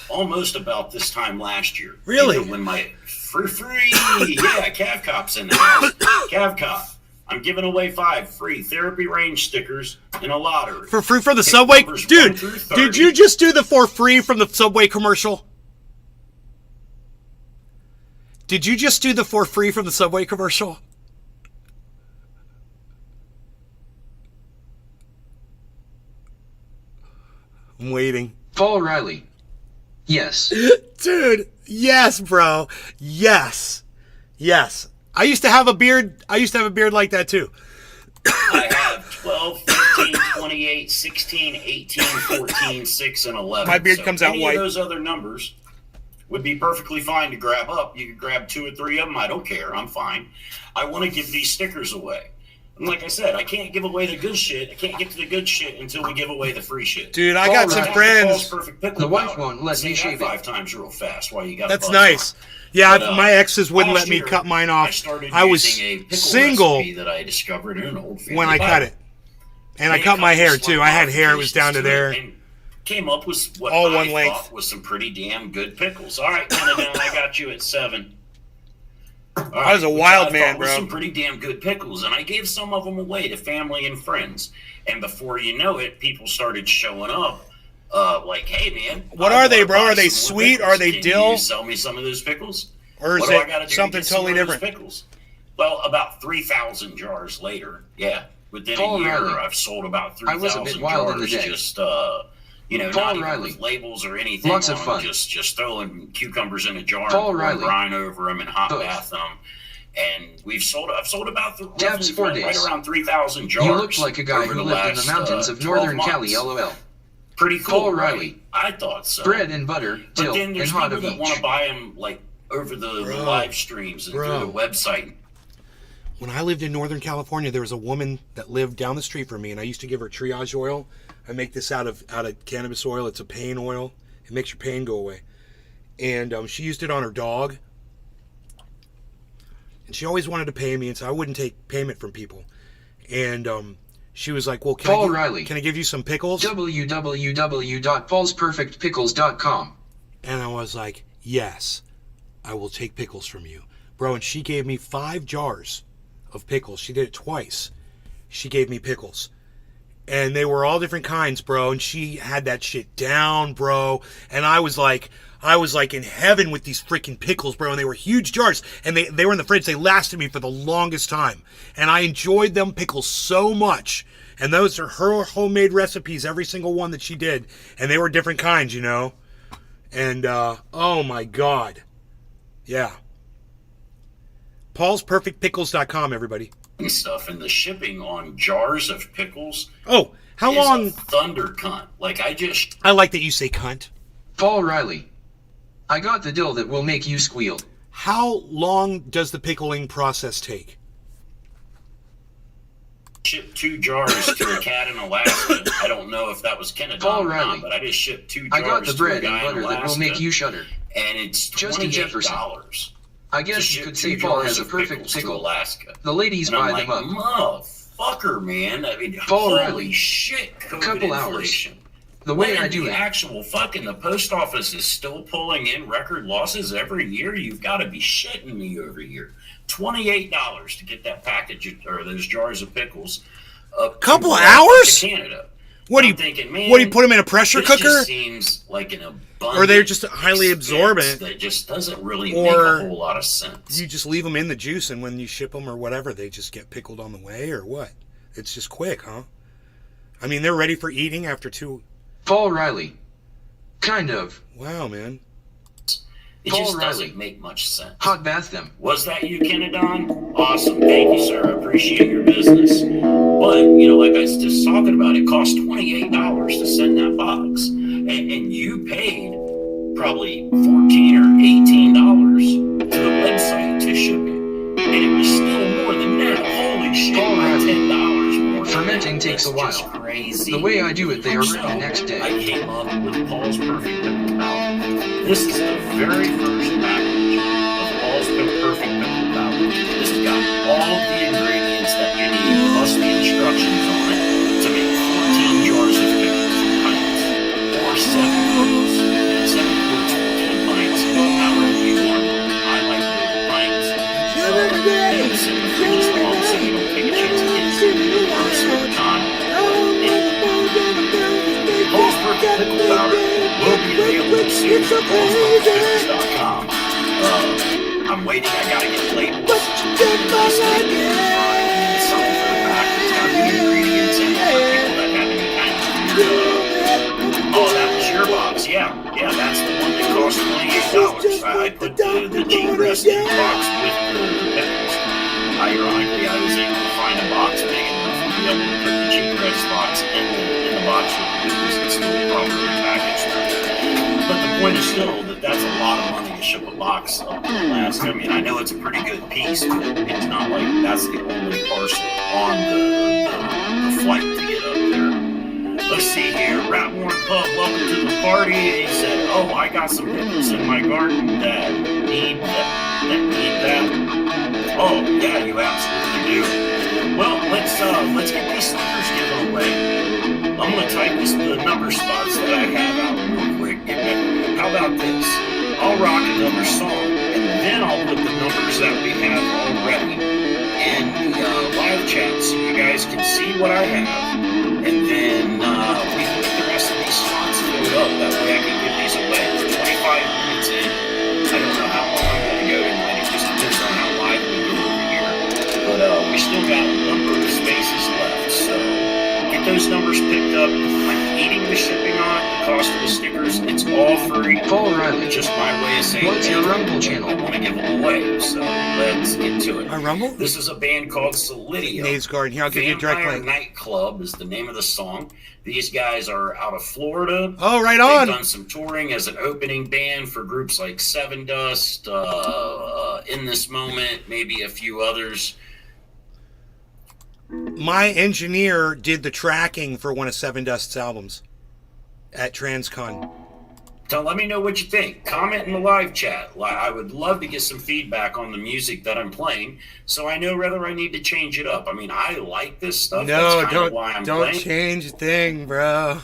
almost about this time last year. Really? When my free, yeah, Cav Cop's in the house. Cav Cop. I'm giving away 5 free therapy range stickers in a lottery. For free from the Pick Subway? numbers Dude, 1 through 30. did you just do the for free from the Subway commercial? Did you just do the for free from the Subway commercial? I'm waiting. Paul Riley. Yes. Dude, yes, bro. Yes. Yes. I used to have a beard like that too. I 28, 16, 18, 14, 6, and 11. My beard comes out any white. of those other numbers would be perfectly fine to grab up. You could grab 2 or 3 of them. I don't care. I'm fine. I want to give these stickers away. And like I said, I can't give away the good shit. I can't get to the good shit until we give away the free shit. Dude, I got some Alright. friends. Perfect pickle The wife powder. won't let Say me that shave it. 5 times real fast while you got. That's a buzz nice. on. Yeah, But, my exes wouldn't last let me year, cut mine off. started I was using a pickle single recipe that I discovered in an old family when I cut Bible. it. And I Made a cut my couple hair too. I had hair, it was down to there. and came up with what All I one thought length. was some pretty damn good pickles. All right, Canada, I got you at 7. All I was a which wild I man, thought was bro. Some pretty damn good pickles, and I gave some of them away to family and friends. And before you know it, people started showing up. Like, hey man, What I are they, wanna bro? buy Are they some more sweet? pickles. Are they Can dill? You sell me some of those pickles? Or is What do I it gotta do to something get some totally of those different? Pickles? Well, about 3,000 jars later, yeah. Within Paul a year, Riley. I've sold about I was a 3,000 bit wild in the jars. day. Just not Paul even Riley. with labels or anything. Lots of on fun. them, Just throwing cucumbers in a jar, Paul and pouring Riley. brine over them, and hot Both. bath them. And I've sold about Dabs 4 right days. around 3,000 jars. You look like a guy over who the lived in the last, mountains of 12 northern months. Cali, LOL. Pretty cool, Paul right? Riley. I thought so. Bread and butter, But dill, then and there's hot people of that want each. to buy them like over the Bro. live streams and Bro. through the website. When I lived in Northern California, there was a woman that lived down the street from me, and I used to give her triage oil. I make this out of cannabis oil. It's a pain oil. It makes your pain go away. And she used it on her dog. And she always wanted to pay me, and so I wouldn't take payment from people. And she was like, well, Paul Riley. can I give you some pickles? www.paulsperfectpickles.com. And I was like, yes, I will take pickles from you. Bro, and she gave me 5 jars of pickles. She did it twice. She gave me pickles. And they were all different kinds, bro. And she had that shit down, bro. And I was like in heaven with these freaking pickles, bro. And they were huge jars. And they were in the fridge. They lasted me for the longest time. And I enjoyed them pickles so much. And those are her homemade recipes, every single one that she did. And they were different kinds, you know. And, oh my God. Yeah. PaulsPerfectPickles.com, everybody. And stuff, and the shipping on jars of pickles Oh, how is long? a thunder cunt. Like I like that you say cunt. Paul Riley. I got the dill that will make you squeal. How long does the pickling process take? shipped 2 jars to a cat in Alaska. I don't know if that was Kennedaw Paul or Riley. not, but I just shipped 2 jars I got the bread to a and guy in butter that will Alaska, make you shudder. and it's Justin Jefferson. $28. I guess you could say Paul has a perfect to pickle. Alaska. The ladies And I'm buy like, them up. motherfucker, man. I mean, Paul holy Riley. shit, COVID Couple hours. inflation. The way When I do the it. actual fucking the post office is still pulling in record losses every year. You've got to be shitting me every year. $28 to get that package or those jars of pickles. Couple to hours? Canada. What do I'm you thinking, man, What do you put them in a pressure this cooker? Just seems like an abundant Or they're just highly expense absorbent. That just doesn't really Or make a whole lot of sense. You just leave them in the juice, and when you ship them or whatever, they just get pickled on the way, or what? It's just quick, huh? I mean, they're ready for eating after 2. Paul Riley. Kind of. Wow, man. It Paul just Riley. doesn't make much sense. Hot bath them. Was that you, Kenedon? Awesome. Thank you, sir. I appreciate your business. But, you know, like I was just talking about, it cost $28 to send that box. And you paid probably $14 or $18 to the website to ship it. And it was still more than that. Holy shit, Paul like Riley. $10 more. Fermenting takes a while. Just crazy. The way I do it, they are ready the next I day. came up with Paul's Perfect Pickle Powder. This is the very first package of Paul's Perfect Pickle Powder. This has got all of the ingredients that you need, plus the instructions on it, to make 14 jars of pickles, pints, or 7 quarts, 7 quarts, 14 pints, however you want. I like the pints. Sit in the fridge as long so you don't take a chance of getting the worst over time. Paul's Perfect Pickle Powder will be available soon at paulsperfectpickles.com. I'm waiting. I gotta get labels. Nice labels and something for the back that's got the ingredients in it for people that have any kind of oh, that was your box. Yeah, that's the one that cost $28. I put the G-Rest in the box with the pickles. Ironically, I was able to find a box big enough to be able to put the G-Rest box in the still, that's a lot of money to ship a box up to Alaska. I mean, I know it's a pretty good piece, but it's not like that's the only parcel on the flight to get up there. Let's see here. Ratworn Pub, welcome to the party. He said, "Oh, I got some pickles in my garden that need that. Oh, yeah, you absolutely do. Well, let's get these stickers given away. I'm gonna type the number spots that I have out real quick. How about this? I'll rock another song, and then I'll put the numbers that we have already in the live chat so you guys can see what I have, and then we can get the rest of these spots filled up. That way I can give these away. We're 25 minutes in. I don't know how long I'm going to go tonight. It just depends on how live we get over here. But we still got a number of spaces left, so get those numbers picked up. I'm eating the shipping on it, the cost of the stickers. It's all free. Paul Riley. Just my way of saying, What's your Rumble channel? I want to give them away, so let's get to it. My Rumble? This is a band called Solidio. Nays Garden. Here, I'll give you a direct Vampire link. Nightclub is the name of the song. These guys are out of Florida. Oh, right They've on. done some touring as an opening band for groups like Seven Dust, In This Moment, maybe a few others. My engineer did the tracking for one of Seven Dust's albums at Transcon. So let me know what you think. Comment in the live chat. I would love to get some feedback on the music that I'm playing, so I know whether I need to change it up. I mean, I like this stuff. No, That's kind of why I'm don't playing. change a thing, bro.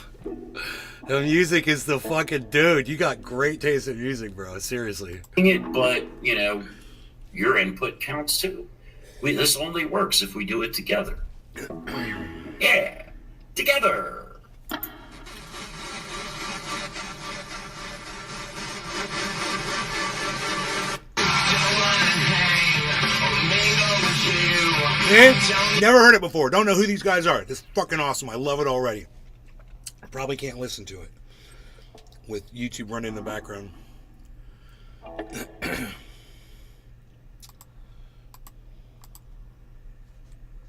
The music is the fucking dude. You got great taste in music, bro. Seriously. It, but you know, your input counts too. This only works if we do it together. Yeah, together. Never heard it before. Don't know who these guys are. This is fucking awesome. I love it already. I probably can't listen to it with YouTube running in the background.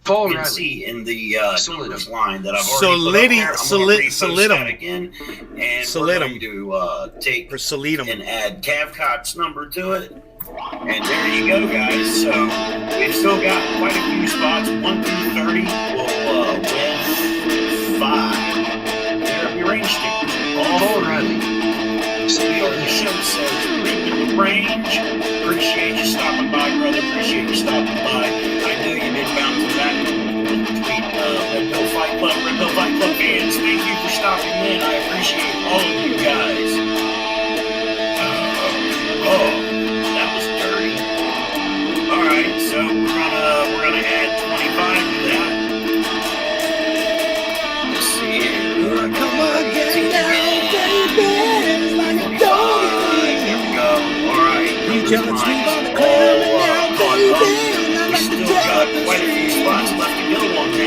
Paul You can Riley. see in the numbers line that I've already Solidi- put up there. I'm going to repost Solidum. that again, and Solidum. we're going to take Or Solidum. and add Cavcott's number to it. And there you go, guys. So we've still got quite a few spots. 1 through 30 will win 5 therapy range stickers. Paul Riley. The show says, "Reaping the range." Appreciate you stopping by, brother. Appreciate you stopping by. I know you've been bouncing back between Red Pill Fight Club fans. Thank you for stopping in. I appreciate all of you guys. That was dirty. All right, so we're gonna add 25 to that. Let's see here. Come on, get it down, baby. Like a dog. Here we go. All right. You tell us we gonna clear it now, baby. We still got quite a few spots left to go on that.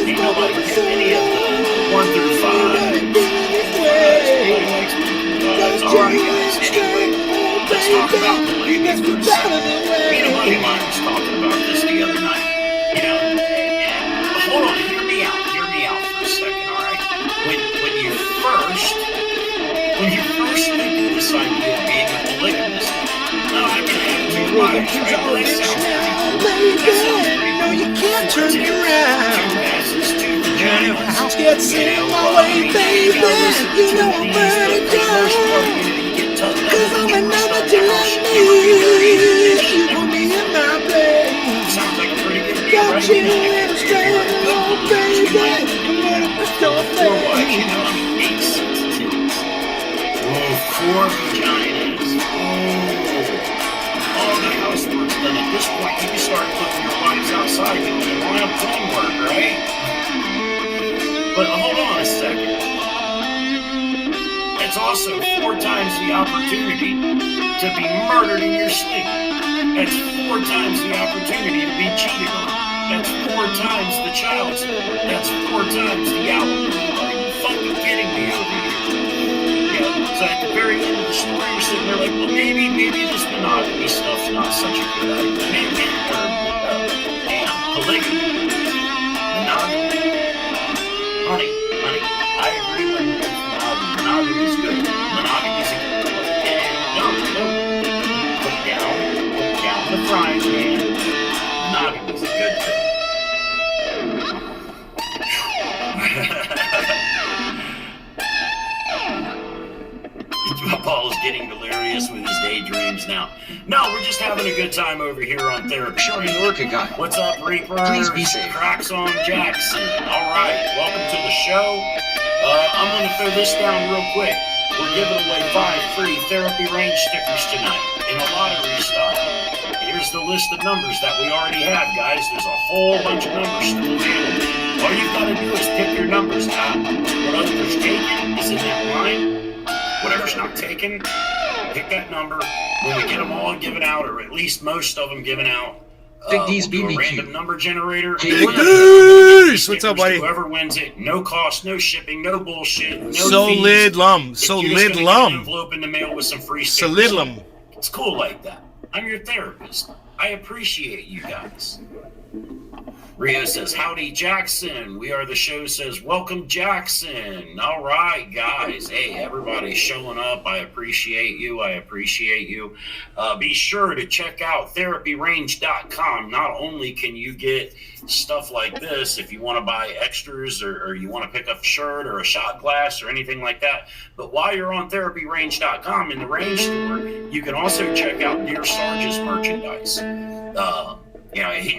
Ain't nobody hit any of the 1 through 5. All right, guys. Anyway, let's talk about the ladies for a second. Me and a buddy of mine was talking about this the other night. You know, and hold on, hear me out for a second, all right? When you first think of this idea of being a polygamist, I can have 2 wives, right? Well, that sounds pretty cool. That sounds pretty cool. You can't turn me around. 2 asses, 2 vaginas. House gets in my way, baby. You know I'm burning down. Cause I'm another to love me. You put me in my place. Sounds like a pretty good deal, Got right? you in a straight along, baby. I'm gonna put your Four wives, you face. know, I mean, 8, 6, 10. Oh, 4 vaginas. Oh, the housework's done. At this point, you can start putting your wives outside doing the lamp clean work, right? But hold on a second. It's also 4 times the opportunity to be murdered in your sleep. That's 4 times the opportunity to be cheated on. That's 4 times the child support. That's 4 times the alimony. Are you fucking kidding me over here? So at the very end of the story, you're sitting there like, well, maybe this monogamy stuff's not such a good idea. Polygamy. Monogamy. Honey, I agree with monogamy is good. Monogamy is a good one. names now. No, we're just having a good time over here on Therapy. Showing Orca guy. What's up, Reaper? Please be safe. Cracks on Jackson. All right, welcome to the show. I'm going to throw this down real quick. We're giving away 5 free Therapy Range stickers tonight in a lottery style. Here's the list of numbers that we already have, guys. There's a whole bunch of numbers still available. All you've got to do is pick your numbers out. Whatever's taken is in that line. Whatever's not taken, pick that number. When we get them all given out, or at least most of them given out, Big D's we'll do a BBQ. random number generator. Hey, Big D's! What's up, buddy? Whoever wins it, no cost, no shipping, no bullshit, no Solid fees. lum. You're just Solid gonna get an lum. envelope in the mail with some free stickers. Solid lum. It's cool like that. I'm your therapist. I appreciate you guys. Rio says, howdy, Jackson. We Are the Show says, welcome, Jackson. All right, guys. Hey, everybody's showing up. I appreciate you. I appreciate you. Be sure to check out therapyrange.com. Not only can you get stuff like this if you want to buy extras or you want to pick up a shirt or a shot glass or anything like that, but while you're on therapyrange.com in the Range store, you can also check out Dear Sarge's merchandise.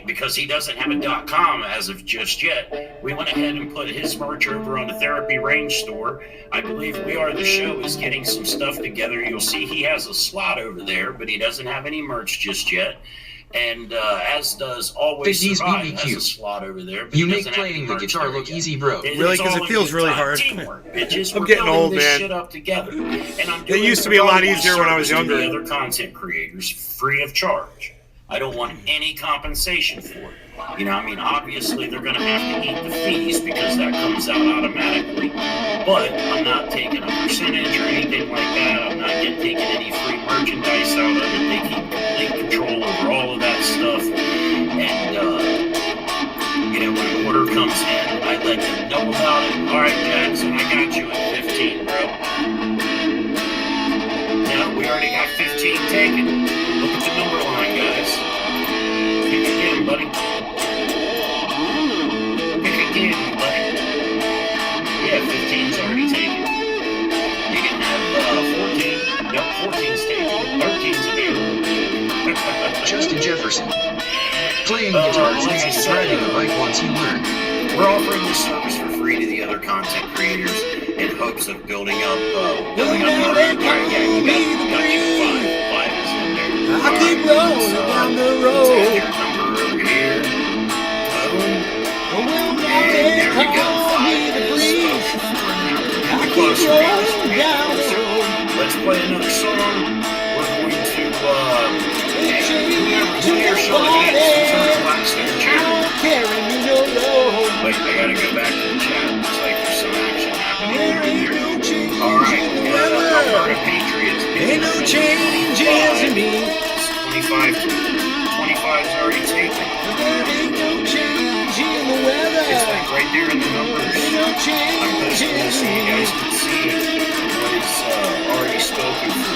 Because he doesn't have a .com as of just yet, we went ahead and put his merch over on the Therapy Range store. I believe We Are the Show is getting some stuff together. You'll see he has a slot over there, but he doesn't have any merch just yet. And as does Always Big D's Survive BBQ. has a slot over there. But You he make doesn't have playing any the merch guitar there look yet. easy, bro. Really? It's 'Cause it all in feels good really time. hard. Teamwork, bitches. I'm We're getting building old, this man. shit up together. And I'm It doing used it to be a for lot all my easier when I was service to the younger. other content creators free of charge. I don't want any compensation for it. Obviously they're going to have to eat the fees because that comes out automatically. But I'm not taking a percentage or anything like that. I'm not taking any free merchandise out of it. They keep complete control over all of that stuff. And, when an order comes in, I let them know about it. All right, Jackson, I got you at 15, bro. No, we already got 15 taken. Look at the number line, guys. Pick again, buddy. Pick again, buddy. Yeah, 15's already taken. You can have 14. Nope, 14's taken. 13's available. Justin Jefferson. Playing guitar is like I easy as said, riding a bike once you learn. We're offering this service for free to the other content creators in hopes of building up our All right, yeah, you got your 5. 5 is in there. I keep rolling down the Let's road. add your number over here. Boom. And there we go. 5 is spoken for now. I keep Closer, guys. rolling We're down getting the closer. road. Let's play another song. We're going to, whoever your show against, turn the Blackstone channel. Wait, I gotta go back to the chat. Looks like there's some action happening over here. All right, we got Alberta Patriots. Ain't no changes in me. 25. 25's already taken. There ain't no change in the weather. It's like right there in the numbers. Ain't no I'm change posting in this so you me. guys can see what is already spoken for.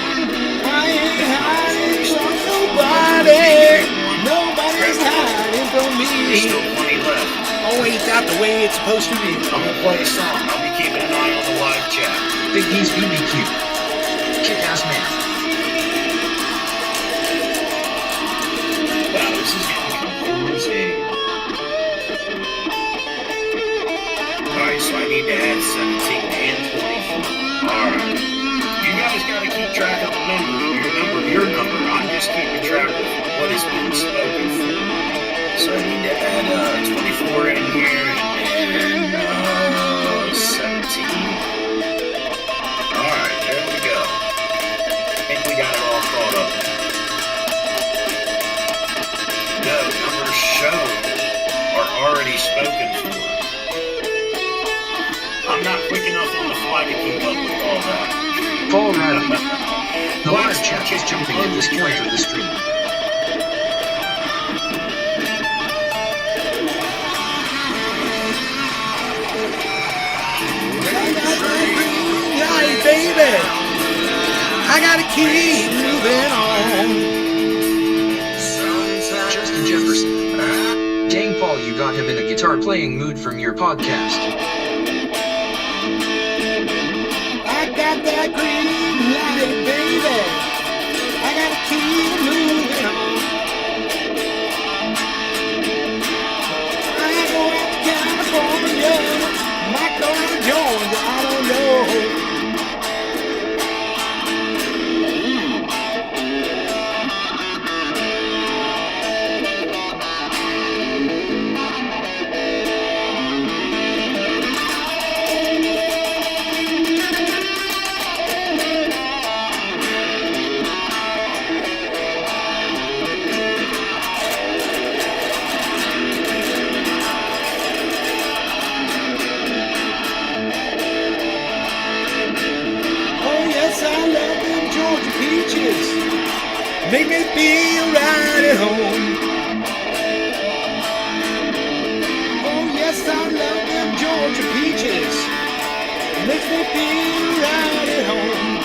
I ain't hiding from nobody. Nobody's hiding from There's me. still plenty left. Always out the way it's supposed to be. I'm gonna play a song. I'll be keeping an eye on the live chat. Big D's BBQ. Kick-ass man. Wow, this is getting confusing. Alright, so I need to add 17 and 24. Alright. You guys gotta keep track of the number. Your number. I'm just keeping track of what has been spoken for. So I need to add 24 in here and 17. Alright, there we go. I think we got it all caught up. No, numbers shown are already spoken for. I'm not quick enough on the fly to keep up with all that. Paul Riley. The live chat is jumping at this point of the stream. Light, baby. I gotta keep moving on. Justin Jefferson. Dang, Paul, you got him in a guitar playing mood from your podcast. I got that green light, baby. I gotta keep keep moving on. I go out to California, might go to Georgia, I don't know. Make me feel right at home. Oh yes, I love them Georgia peaches. Makes me feel right at home.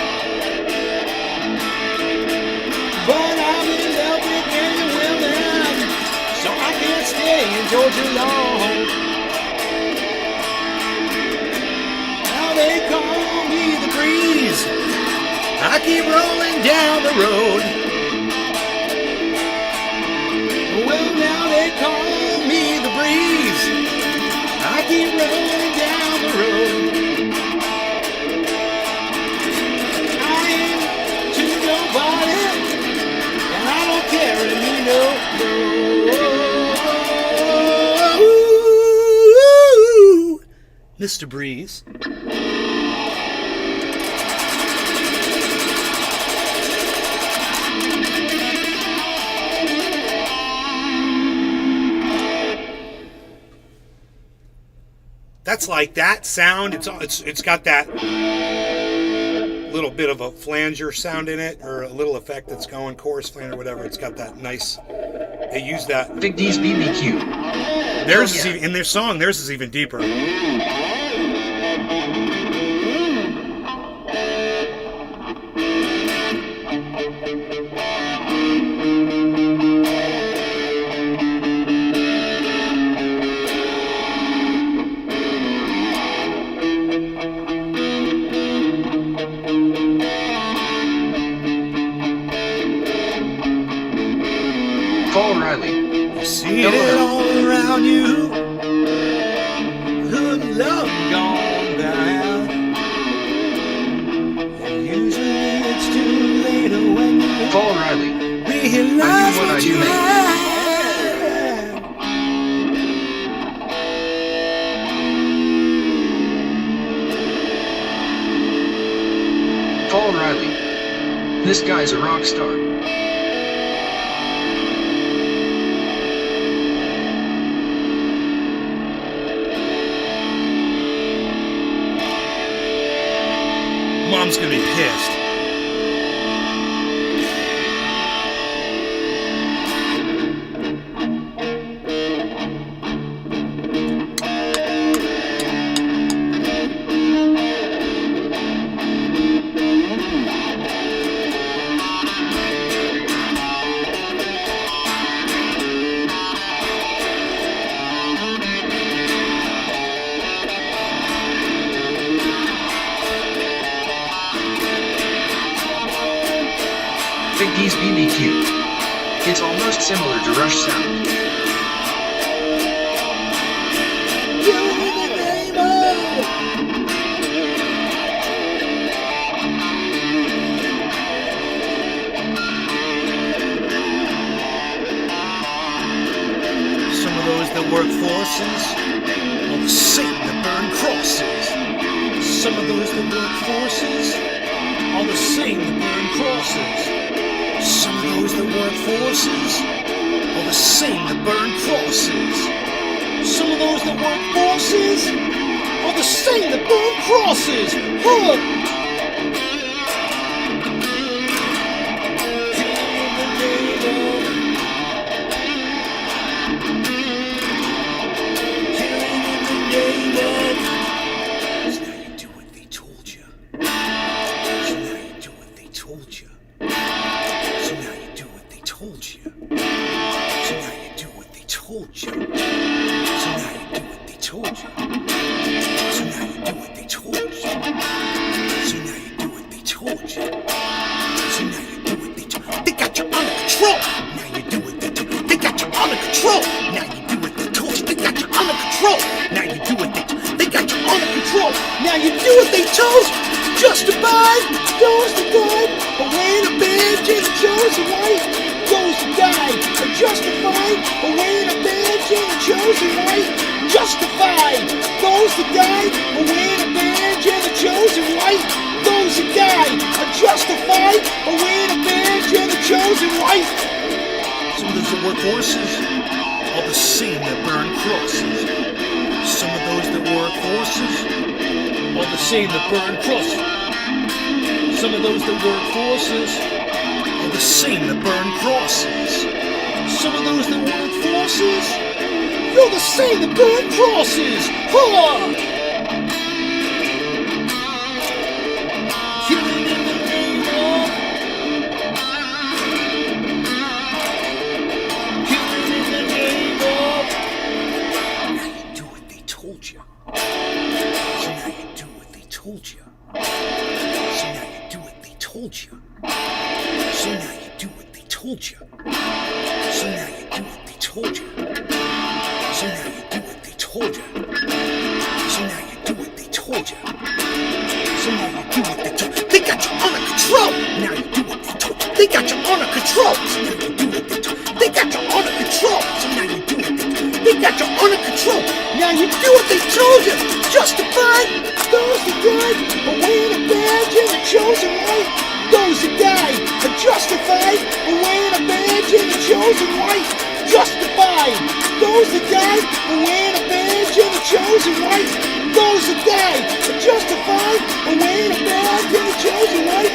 But I'm in love with many women, so I can't stay in Georgia long. Now they call me the breeze. I keep rolling down the road. Well, now they call me the breeze. I keep rolling down the road. I ain't to nobody, and I don't care if you know. Mr. Breeze. That's like that sound. It's got that little bit of a flanger sound in it, or a little effect that's going, chorus flanger, whatever. It's got that nice. They use that. Big D's BBQ. Theirs is even, in their song. Theirs is even deeper. Paul Riley. You see it all around you. Good love gone down. And usually it's too late when you Paul Riley. realize what I what do you make. had. Paul Riley. This guy's a rock star. Mom's gonna be pissed. Big D's BBQ. It's almost similar to Rush sound. Some of those that work forces are the same that burn crosses. Some of those that work forces are the same that burn crosses. Some of those that work forces are the same that burn crosses. Some of those that work forces are the same that burn crosses. Huh. They got your control. Now you do what they do. They got you under control. Now you do what they told you. They got you under control. Now you do what they do. They got you under control. Now you do what they told you. Justified goes the good, but when a badge and a chosen white goes to die. Justified, but when a badge and a chosen white. Justified goes the guy, but when a badge and a chosen white goes to die. Justified, but when a badge and a chosen white. Some of those that work horses are the same that burn crosses. Some of those that work horses are the same that burn crosses. Some of those that work horses are the same that burn crosses. Some of those that work forces, you're the same that burn crosses. Huh! Killing in the name of. Killing in the name of. Now you do what they told you. So now you do what they told you. So now you do what they told you. So now you do what they told you. So now you do what they told you. So now you do what they told you. So now you do what they told you. So now you do what they told you. They got you under control. Now you do what they told you. They got you under control. So now you do what they told you. They got you under control. So now you do what they told you. They got you under control. Now you do what they told you. Justified those that died, but when a badge and a chosen white. Those that died are justified, but when a badge and a chosen white. Justified. Those that died are wearing a badge and a chosen white. Those that died are justified, but wearing a badge and a chosen white.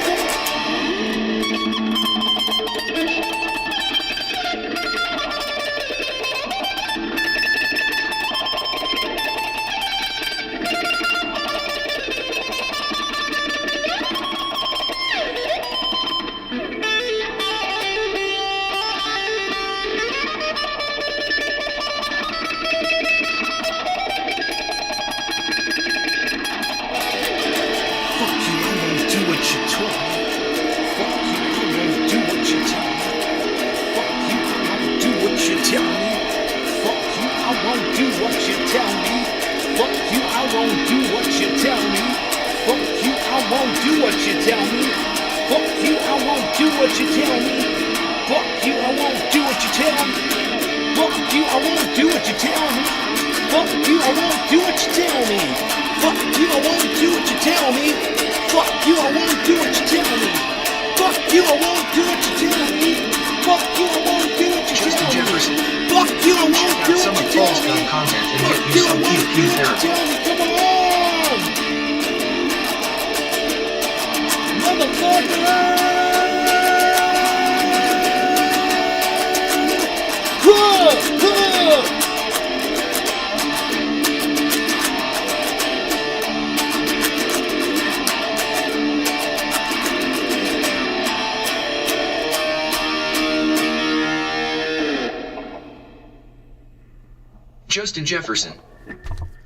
Justin Jefferson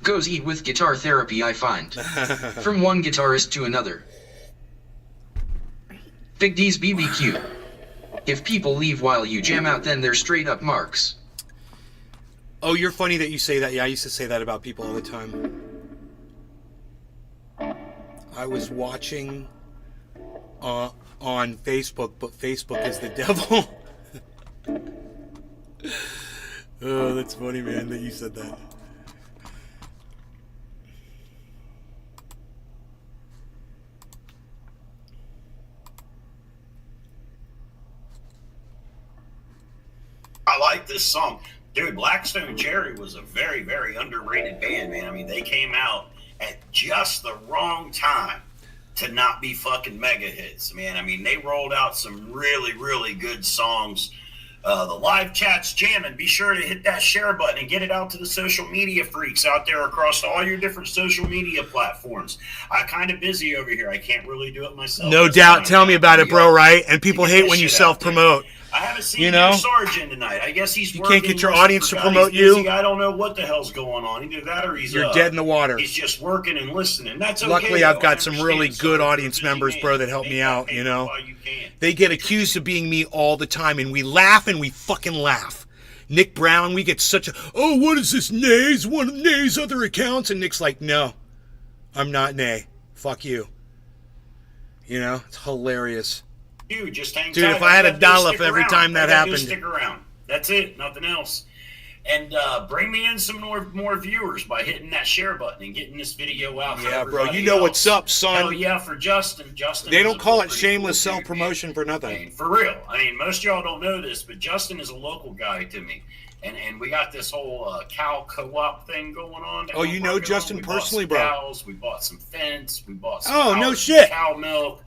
goes eat with guitar therapy, I find. From one guitarist to another. Big D's BBQ. If people leave while you jam out, then they're straight up marks. Oh, you're funny that you say that. Yeah, I used to say that about people all the time. I was watching on Facebook, but Facebook is the devil. Oh, that's funny, man, that you said that. I like this song. Dude, Blackstone Cherry was a very, very underrated band, man. I mean, they came out at just the wrong time to not be fucking mega hits, man. I mean, they rolled out some really, really good songs. The live chat's jamming. Be sure to hit that share button and get it out to the social media freaks out there across all your different social media platforms. I'm kind of busy over here. I can't really do it myself. No doubt. Tell me about it, bro, right? And people hate when you self-promote. I haven't seen You know? your Sergeant tonight. I guess he's You working. can't get your most of audience the to time. promote He's busy. you? I don't know what the hell's going on. Either that or he's You're dead in the water. He's just working and listening. That's okay. Luckily, I've though. got I some understand, really good Sergeant. audience You're a busy members, man. bro, that help Make me that out, paper you know? while you can. They get accused of being me all the time, and we laugh and we fucking laugh. Nick Brown, we get such a, oh, what is this, Nay's? One of Nay's other accounts? And Nick's like, no, I'm not Nay. Fuck you. You know, it's hilarious. You just hang Dude, tight. if I had All a you gotta do is dollar stick for every around. time that All you gotta do is happened. Stick around. That's it. Nothing else. And bring me in some more viewers by hitting that share button and getting this video out. Yeah, for bro, you everybody know else. what's up, son. Hell yeah, for Justin. Justin. They is don't a call it pretty shameless cool dude, self-promotion for man. I nothing. mean, for real. I mean, most of y'all don't know this, but Justin is a local guy to me. And we got this whole cow co-op thing going on. that Oh, we're you know working on. Justin We bought personally, some bro? Cows, we bought some fence. We bought some Oh, no powdered shit. cow milk.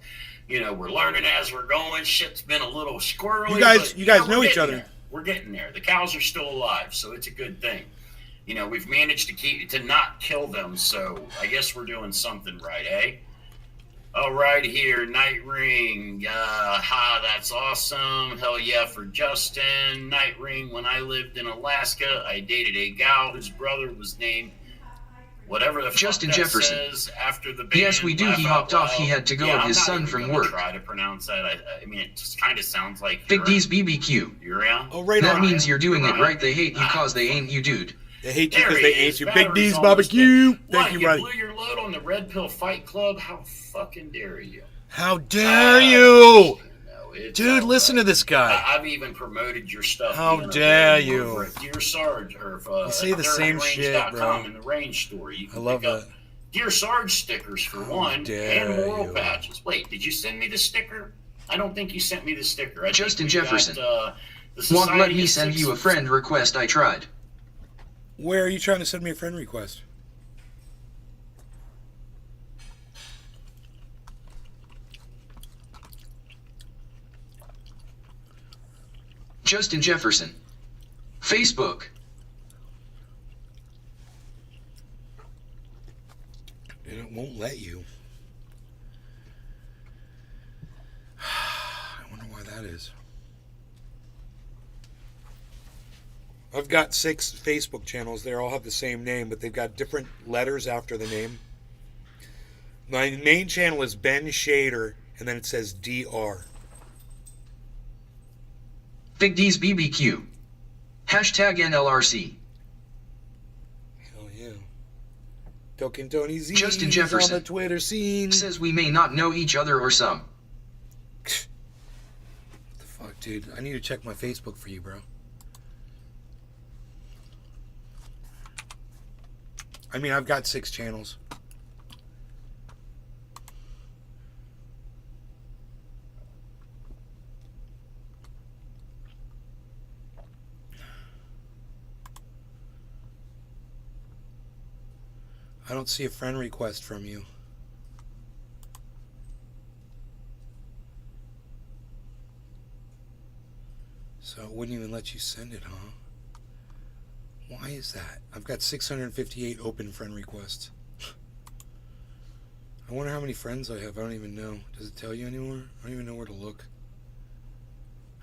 You know, we're learning as we're going. Shit's been a little squirrely. You guys but, know we're each getting other. there. We're getting there. The cows are still alive, so it's a good thing. You know, we've managed to not kill them, so I guess we're doing something right, eh? All right, here, Night Ring. That's awesome. Hell yeah for Justin. Night Ring. When I lived in Alaska, I dated a gal whose brother was named whatever the Justin fuck that Jefferson. says after the band. Yes, we do. Laugh He Out hopped off. Loud. He had to go Yeah, with I'm his not son even from gonna work. Try to pronounce that. I mean, it just kind of sounds like Big D's BBQ. You're out. Oh, right That on. means you're doing it right. They hate you cause they ain't you, dude. They hate you There because he they is. hate you. Big Battery's D's almost barbecue. dead. Thank What, you, you buddy. blew your load on the Red Pill Fight Club? How fucking dare you? How dare you? No, it's Dude, all listen right. to this guy. I've even promoted your stuff. How being dare available you. over at Dear Sarge or You say the same shit, bro. in the range store. You can I love pick up that. Dear Sarge stickers for How one, dare and moral you. patches. Wait, did you send me the sticker? I don't think you sent me the sticker. I think Justin we Jefferson. Got, the Won't let Society me of send you a Six- friend request. I tried. Where are you trying to send me a friend request? Justin Jefferson. Facebook. It won't let you. I wonder why that is. I've got 6 Facebook channels. They all have the same name, but they've got different letters after the name. My main channel is Ben Shader, and then it says DR. Big D's BBQ. Hashtag NLRC. Hell yeah. Token Tony Z Justin Jefferson. on the Twitter scene. Says we may not know each other or some. What the fuck, dude? I need to check my Facebook for you, bro. I mean, I've got 6 channels. I don't see a friend request from you. So it wouldn't even let you send it, huh? Why is that? I've got 658 open friend requests. I wonder how many friends I have. I don't even know. Does it tell you anymore? I don't even know where to look.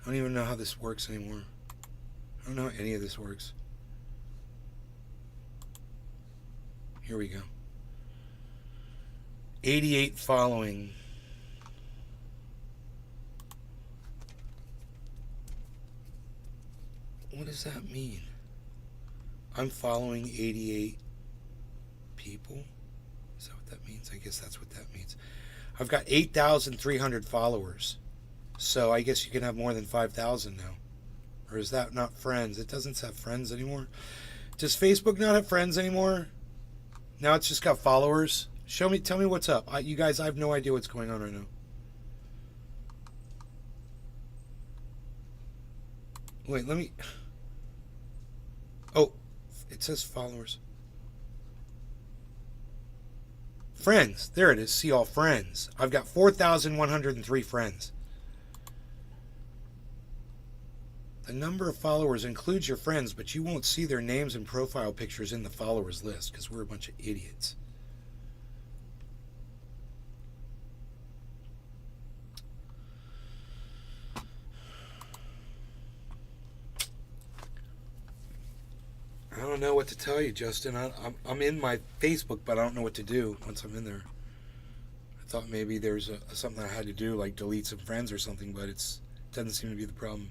I don't even know how this works anymore. I don't know how any of this works. Here we go. 88 following. What does that mean? I'm following 88 people? Is that what that means? I guess that's what that means. I've got 8,300 followers. So I guess you can have more than 5,000 now. Or is that not friends? It doesn't have friends anymore. Does Facebook not have friends anymore? Now it's just got followers. Tell me what's up. You guys, I have no idea what's going on right now. Wait, let me... Oh, it says followers. Friends. There it is. See all friends. I've got 4,103 friends. The number of followers includes your friends, but you won't see their names and profile pictures in the followers list because we're a bunch of idiots. I don't know what to tell you, Justin. I'm in my Facebook, but I don't know what to do once I'm in there. I thought maybe there's something I had to do, like delete some friends or something, but it doesn't seem to be the problem.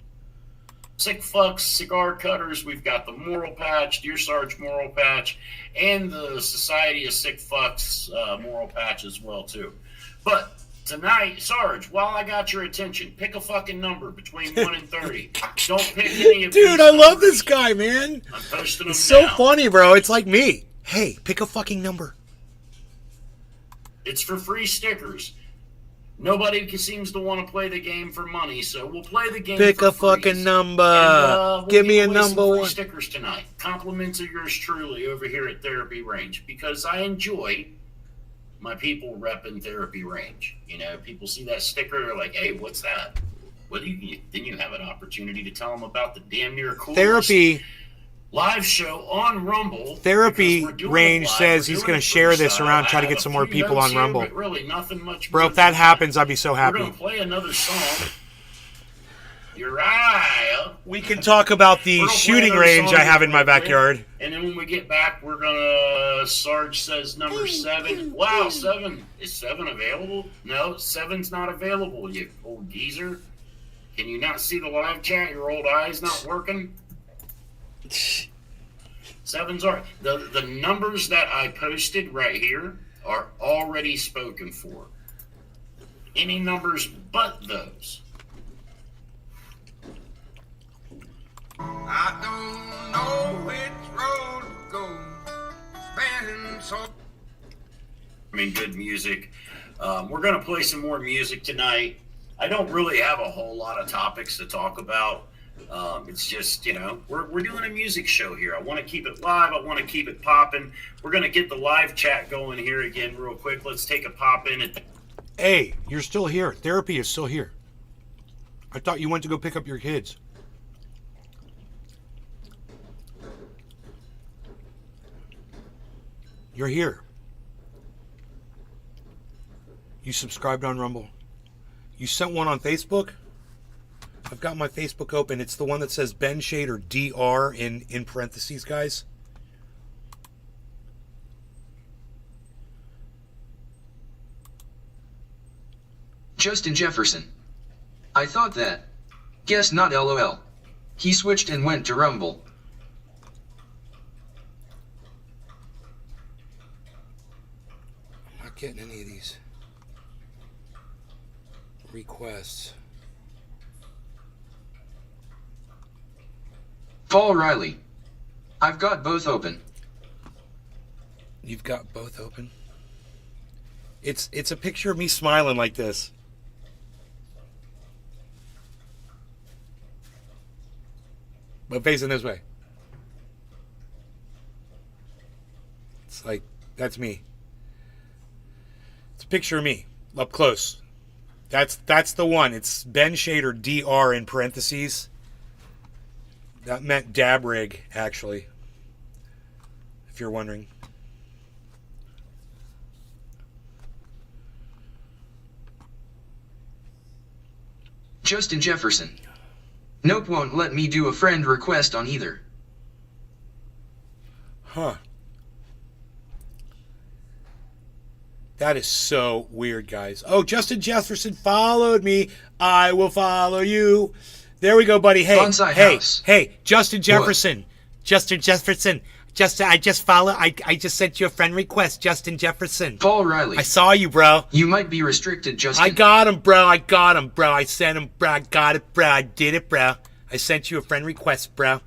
Sick Fucks, Cigar Cutters, we've got the Moral Patch, Dear Sarge Moral Patch, and the Society of Sick Fucks Moral Patch as well, too. But tonight, Sarge, while I got your attention, pick a fucking number between 1 and 30. Don't pick any of Dude, these I love numbers. this guy, man. I'm posting them It's so now. funny, bro. It's like me. Hey, pick a fucking number. It's for free stickers. Nobody seems to want to play the game for money, so we'll play the game Pick for a fucking freeze. number. And, we'll Give me a away some number free one. stickers tonight. Compliments of yours truly over here at Therapy Range, because I enjoy my people repping Therapy Range. You know, people see that sticker, they're like, "Hey, what's that?" What do you? Then you have an opportunity to tell them about the damn near coolest Therapy live show on Rumble. Therapy because we're doing Range it live, says we're he's doing gonna it share this freestyle. around, try to I get have some a more few people notes on here, Rumble. but really nothing much Bro, more if that than happens, I'll be so we're happy. gonna play another song. Uriah. We can talk about the We're gonna play shooting another range song I have in my real quick, backyard. And then when we get back, we're gonna. Sarge says number 7. Wow, 7. Is 7 available? No, 7's not available. You old geezer. Can you not see the live chat? Your old eye's not working. 7's are the numbers that I posted right here are already spoken for. Any numbers but those. I don't know which road to go. Spending so. I mean, good music. We're going to play some more music tonight. I don't really have a whole lot of topics to talk about. It's just, you know, we're doing a music show here. I want to keep it live. I want to keep it popping. We're going to get the live chat going here again real quick. Let's take a pop in. Hey, you're still here. Therapy is still here. I thought you went to go pick up your kids. You're here. You subscribed on Rumble. You sent one on Facebook? I've got my Facebook open. It's the one that says Ben Shader DR in parentheses, guys. Justin Jefferson. I thought that. Guess not, lol. He switched and went to Rumble. I'm not getting any of these requests. Paul Riley. I've got both open. You've got both open? It's a picture of me smiling like this. But facing this way. It's like, that's me. It's a picture of me, up close. That's the one. It's Ben Shader DR in parentheses. That meant dab rig, actually. If you're wondering. Justin Jefferson. Nope, won't let me do a friend request on either. Huh. That is so weird, guys. Oh, Justin Jefferson followed me. I will follow you. There we go, buddy. Hey, Bonsai hey, House. hey, Justin Jefferson. Justin Jefferson. I just follow. I just sent you a friend request, Justin Jefferson. Paul Riley. I saw you, bro. You might be restricted, Justin. I got him, bro. I got him, bro. I sent him, bro. I got it, bro. I did it, bro. I sent you a friend request, bro.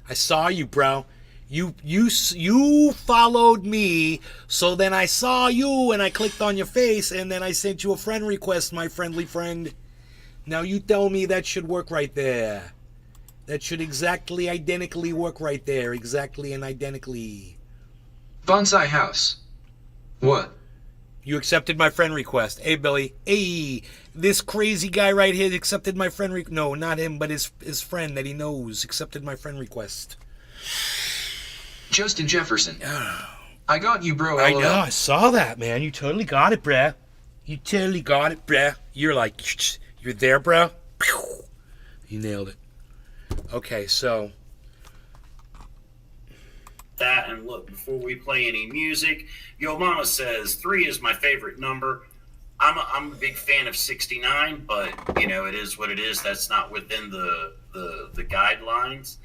I saw you, bro. You followed me, so then I saw you and I clicked on your face and then I sent you a friend request, my friendly friend. Now you tell me that should work right there. That should exactly identically work right there. Exactly and identically. Bonsai House. What? You accepted my friend request. Hey, Billy. Hey, this crazy guy right here accepted my friend request. No, not him, but his friend that he knows accepted my friend request. Justin Jefferson. I got you, bro. I LOL. know. I saw that, man. You totally got it, bruh. You totally got it, bruh. You're like, you're there, bruh. You nailed it. Okay, so chat. And look, before we play any music, Yo Mama says 3 is my favorite number. I'm a big fan of 69, but you know, it is what it is. That's not within the guidelines.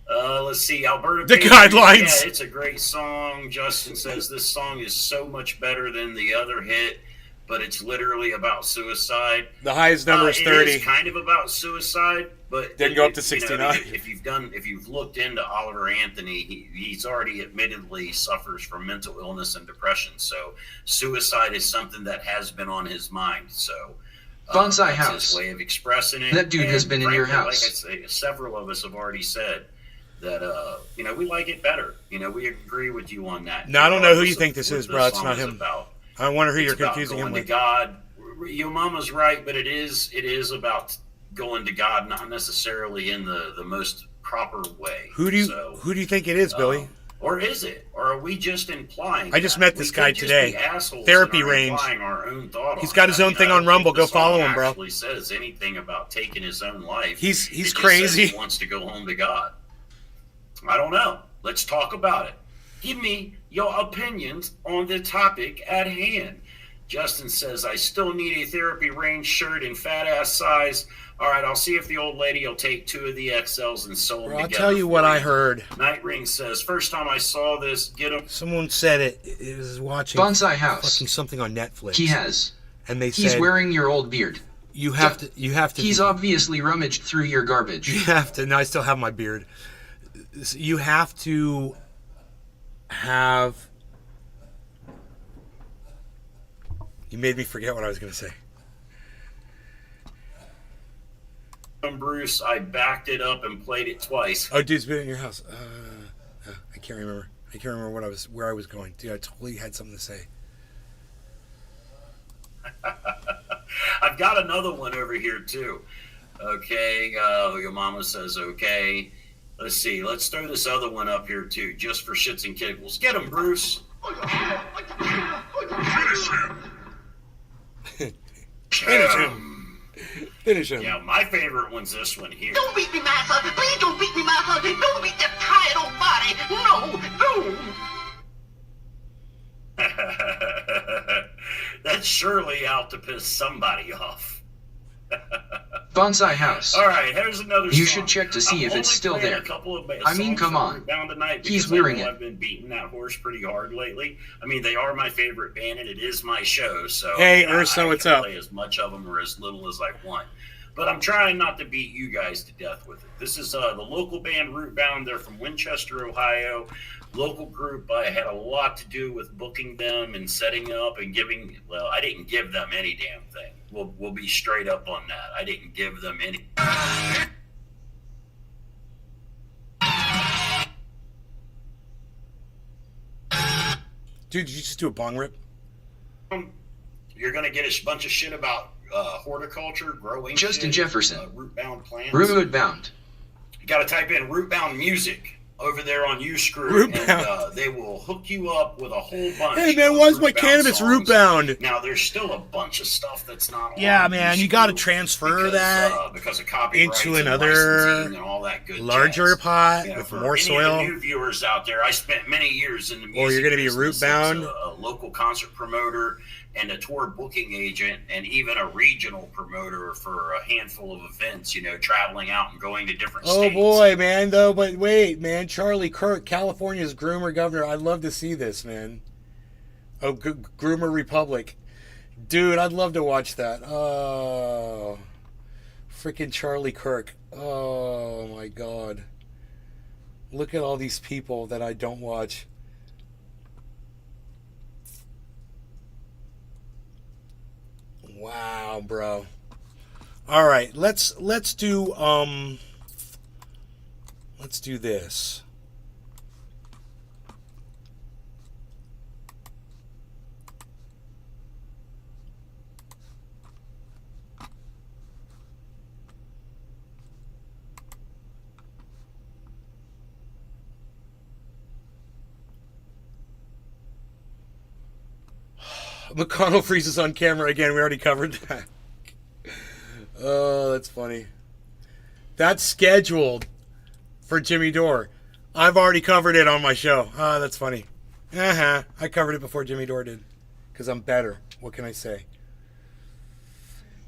Let's see, Alberta. The Patriots, guidelines. Yeah, it's a great song. Justin says this song is so much better than the other hit, but it's literally about suicide. The highest number is 30. It is kind of about suicide, but Then go up to you know, 69. if you've looked into Oliver Anthony, he's already admittedly suffers from mental illness and depression. So suicide is something that has been on his mind. So Bonsai that's House. his way of expressing it. That dude has been in your frankly, house. Like I say, several of us have already said that you know, we like it better. You know, we agree with you on that. Now, I don't know who you Regardless think of this what is, the bro. It's song not is him. about. I wonder who It's you're about confusing him going to with. God. Your mama's right, but it is about going to God, not necessarily in the most proper way. Who do you think it is, Billy? Or is it? Or are we just implying? I just that? met this We guy could just today. be assholes Therapy and are range. implying our own thought He's on got it. his I own mean, thing I don't on Rumble. think Go the song follow him, bro. Actually says anything about taking his own life. He's It just crazy. says he wants to go home to God. I don't know. Let's talk about it. Give me your opinions on the topic at hand. Justin says, I still need a therapy range shirt in fat ass size. All right, I'll see if the old lady will take 2 of the XLs and sew them Bro, I'll together. tell you what I heard. Night Ring says, first time I saw this, get him. Someone said it. It was watching Bonsai House. fucking something on Netflix. He has. And they He's said wearing your old beard. you have to. He's obviously rummaged through your garbage. You have to. No, I still have my beard. You have to have. You made me forget what I was going to say. Bruce, I backed it up and played it twice. Oh, dude's been in your house. I can't remember. I can't remember where I was going. Dude, I totally had something to say. I've got another one over here too. Okay, your mama says okay. Let's see. Let's throw this other one up here too, just for shits and giggles. Get him, Bruce. Finish him. Finish him. Yeah, my favorite one's this one here. Don't beat me, Master. Please don't beat me, Master. Don't beat that tired old body. No. That's surely out to piss somebody off. Bonsai House. All right, here's another You song. should check to see I'm if it's only still playing there. a couple of I mean, songs come from on. Rootbound tonight He's because I wearing know it. I've been beating that horse pretty hard lately. I mean, they are my favorite band, and it is my show. So Hey, yeah, Urso, I what's can up? play as much of them or as little as I want. But I'm trying not to beat you guys to death with it. This is the local band Rootbound. They're from Winchester, Ohio. Local group. I had a lot to do with booking them and setting up and giving. Well, I didn't give them any damn thing. We'll be straight up on that. I didn't give them any. Dude, did you just do a bong rip? You're going to get a bunch of shit about horticulture, growing Justin shit, Jefferson. root-bound plants. Rootbound. You got to type in root-bound music over there on Uscrew, Rootbound. and they will hook you up with a whole bunch. Hey, man, of why is my root-bound cannabis songs. root-bound? Now, there's still a bunch of stuff that's not Yeah, on man, you Uscrew gotta transfer because, that because of copyrights into and another licensing and all that good larger jazz. pot You know, with for more any soil. of the new viewers out there, I spent many years in the music Or you're gonna be business root-bound. as a local concert promoter and a tour booking agent and even a regional promoter for a handful of events, you know, traveling out and going to different Oh states. boy, man, though, but wait, man, Charlie Kirk, California's groomer governor. I'd love to see this, man. Oh, Groomer Republic. Dude, I'd love to watch that. Oh, freaking Charlie Kirk. Oh my God. Look at all these people that I don't watch. Wow, bro. All right, let's do this. McConnell freezes on camera again. We already covered that. Oh, that's funny. That's scheduled for Jimmy Dore. I've already covered it on my show. That's funny. I covered it before Jimmy Dore did. Because I'm better. What can I say?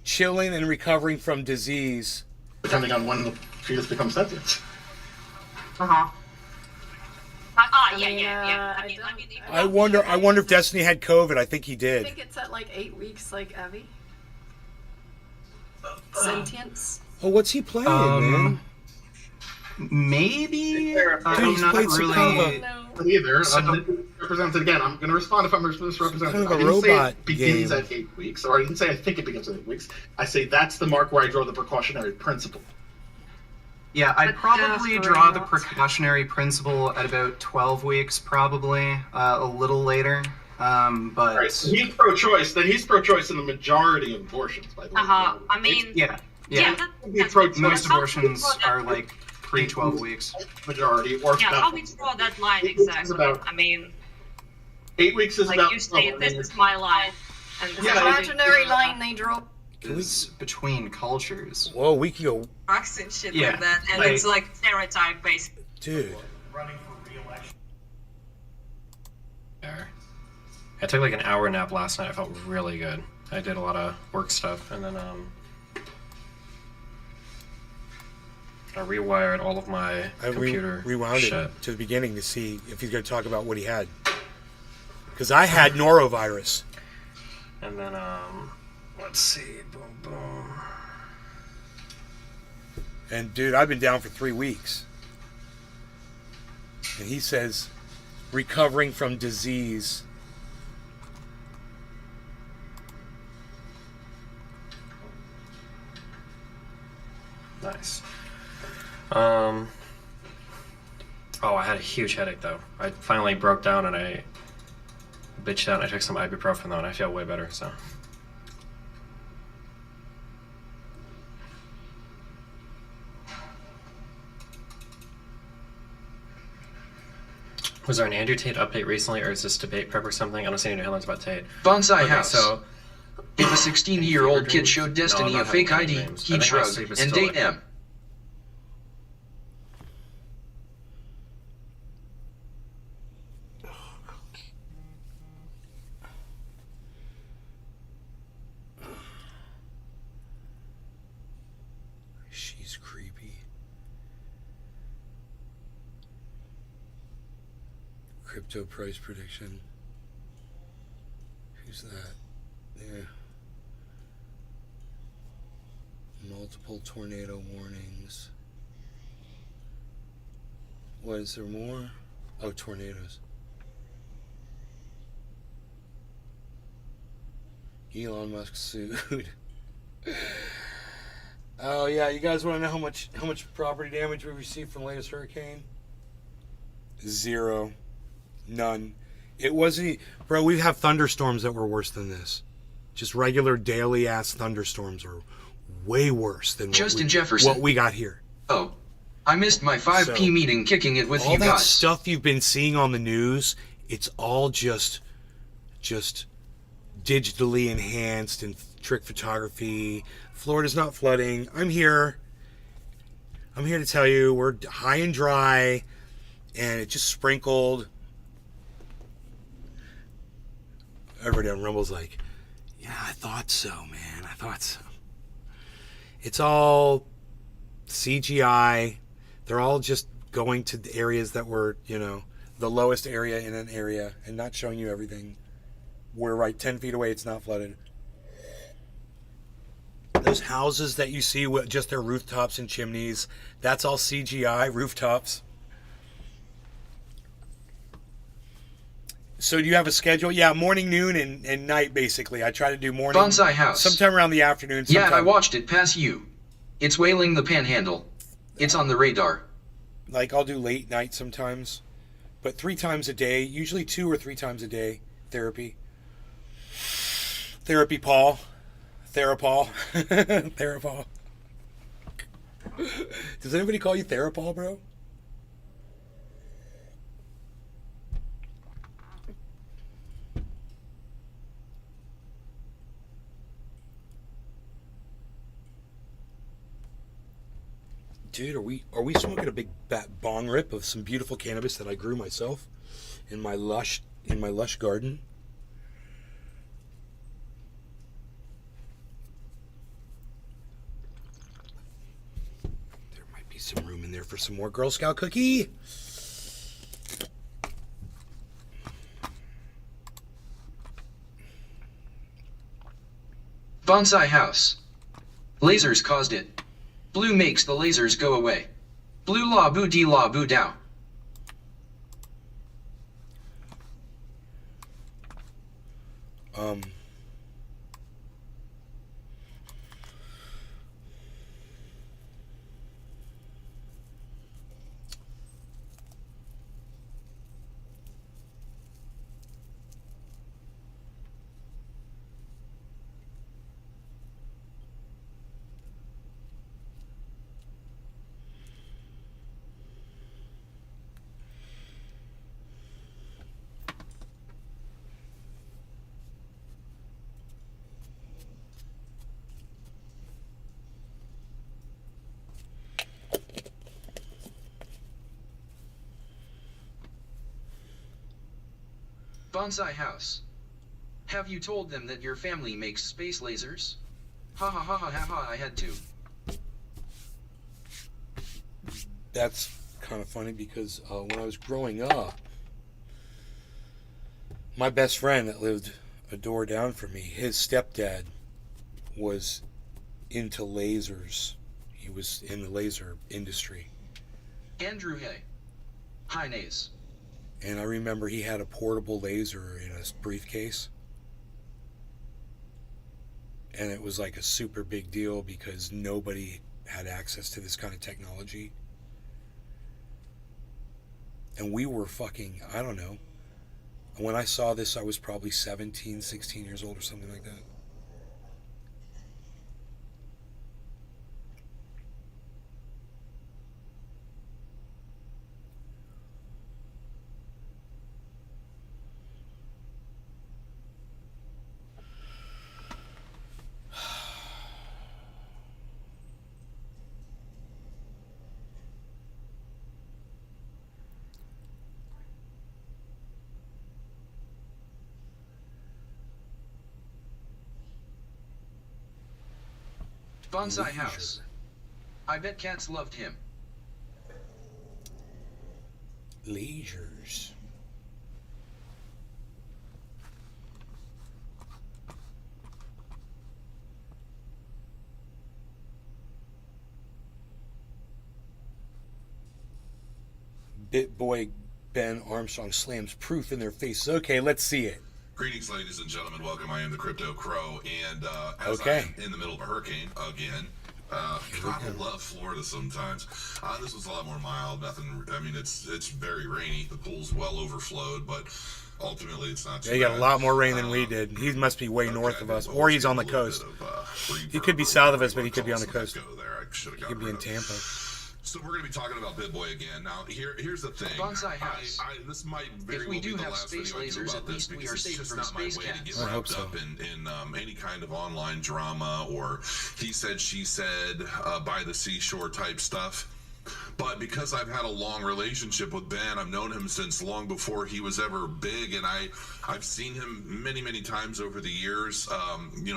Chilling and recovering from disease. Depending on when the fetus becomes sentient. Uh-huh. Yeah. I wonder if Destiny had COVID. I think he I did. think it's at like 8 weeks, like Evie. Sentience. Oh, what's he playing, man? Maybe. Dude, he's not played some kind of No. either. Represented again. I'm going to respond if I'm misrepresented. Kind of a I didn't say robot it begins game. at 8 weeks, or I didn't say I think it begins at 8 weeks. I say that's the mark where I draw the precautionary principle. Yeah, I'd But probably that's draw the right. precautionary principle at about 12 weeks, probably a little later. But All right, so he's pro-choice. Then he's pro-choice in the majority of abortions, by the way. I mean, yeah. Most abortions are like pre-12 weeks. Majority, or how we draw that line exactly? I mean, 8 weeks is like about. you say, this is my life, and this is Imaginary line they draw. Is between cultures. Whoa, we can go. facts and shit Yeah, like that, and like- it's like stereotype based. Dude. Running for re-election. I took like an hour nap last night. I felt really good. I did a lot of work stuff, and then I rewired all of my computer rewound shit. it to the beginning to see if he's going to talk about what he had. Because I had norovirus. And then let's see, boom, boom. And dude, I've been down for 3 weeks. And he says, recovering from disease. Nice. Oh, I had a huge headache though. I finally broke down and I bitched out and I took some ibuprofen though and I feel way better, so. Was there an Andrew Tate update recently, or is this debate prep or something? I don't see any new headlines about Tate. Bonsai Okay, House. so If a 16-year-old kid showed Destiny No, I'm a not fake having ID, dreams. I he'd think my shrug sleep is and still date like- M. She's creepy. Crypto price prediction. Who's that? Yeah. Multiple tornado warnings. What, is there more? Oh, tornadoes. Elon Musk sued. Oh yeah, you guys want to know how much property damage we received from the latest hurricane? 0. None. It wasn't, bro. We have thunderstorms that were worse than this. Just regular daily ass thunderstorms are way worse than Justin Jefferson. what we got here. Oh, I missed my 5 p So, meeting kicking it with all you that guys. stuff you've been seeing on the news, it's all just digitally enhanced and trick photography. Florida's not flooding. I'm here to tell you we're high and dry, and it just sprinkled. Everybody on Rumble's like, yeah, I thought so, man. I thought so. It's all CGI. They're all just going to the areas that were, the lowest area in an area and not showing you everything. We're right 10 feet away, it's not flooded. Those houses that you see with just their rooftops and chimneys, that's all CGI rooftops. So do you have a schedule? Yeah, morning, noon, and night, basically. I try to do morning. Bonsai House. Sometime around the afternoon. Yeah, I sometime- watched it pass you. It's whaling the panhandle. It's on the radar. Like, I'll do late night sometimes. But 3 times a day, usually 2 or 3 times a day, therapy. Therapy, Paul. Therapol. Therapol. Does anybody call you Therapol, bro? Dude, are we smoking a big bong rip of some beautiful cannabis that I grew myself in my lush garden? There might be some room in there for some more Girl Scout cookie. Bonsai house. Lasers caused it. Blue makes the lasers go away. Blue la boo dee la boo dow. Bonsai house. Have you told them that your family makes space lasers? Ha ha ha ha ha ha, I had to. That's kind of funny because when I was growing up, my best friend that lived a door down from me, his stepdad was into lasers. He was in the laser industry. Andrew Hay. Hi, Nays. And I remember he had a portable laser in a briefcase. And it was like a super big deal because nobody had access to this kind of technology. And we were fucking, I don't know. When I saw this, I was probably 17, 16 years old or something like that. Bonsai house. I bet cats loved him. Lasers. BitBoy Ben Armstrong slams proof in their faces. Okay, let's see it. Greetings, ladies and gentlemen. Welcome. I am the Crypto Crow, and as I'm in the middle of a hurricane again, God, I love Florida sometimes. This was a lot more mild. Nothing. I mean, it's very rainy. The pool's well overflowed, but ultimately, it's not. Yeah, he got a lot more rain than we did. He must be way north of us, or he's on the coast. He could be south of us, but he could be on the coast. He could be in Tampa. So we're going to be talking about BitBoy again. Now, here's the thing. Bonsai house. This might very if we well do be the have last space video I do lasers, about at this least we because are it's safe just from not my space way to cats. get wrapped up in any kind of online drama or he said, she said, by the seashore type stuff. But because I've had a long relationship with Ben, I've known him since long before he was ever big, and I've seen him many, many times over the years,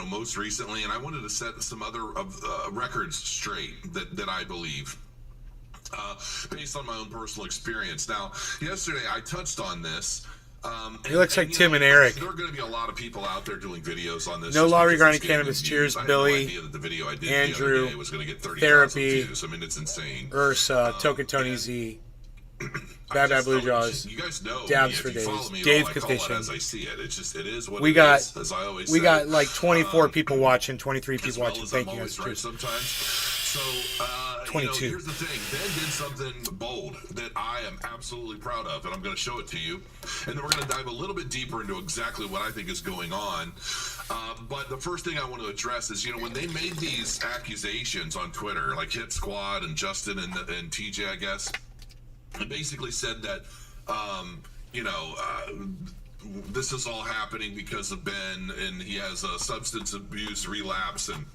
most recently, and I wanted to set some other records straight that I believe. Based on my own personal experience. Now, yesterday I touched on this. He looks like Tim and Eric. There are going to be a lot of people out there doing videos on this. No law regarding cannabis. Cheers, Billy, Andrew, was going to get 30,000 Therapy, views. I mean, it's insane. Ursa, Tokatoni Z, Bad Bad Blue Jaws, you guys know Dabs for Days, Dave Petition. As I see it, it is what we it got, is, as I always we say. got like 24 people watching, 23 people watching. Thank you guys. Right sometimes. So, 22. Here's the thing. Ben did something bold that I am absolutely proud of, and I'm going to show it to you. And then we're going to dive a little bit deeper into exactly what I think is going on. But the first thing I want to address is, when they made these accusations on Twitter, like Hit Squad and Justin and TJ, I guess, it basically said that, this is all happening because of Ben, and he has a substance abuse relapse, and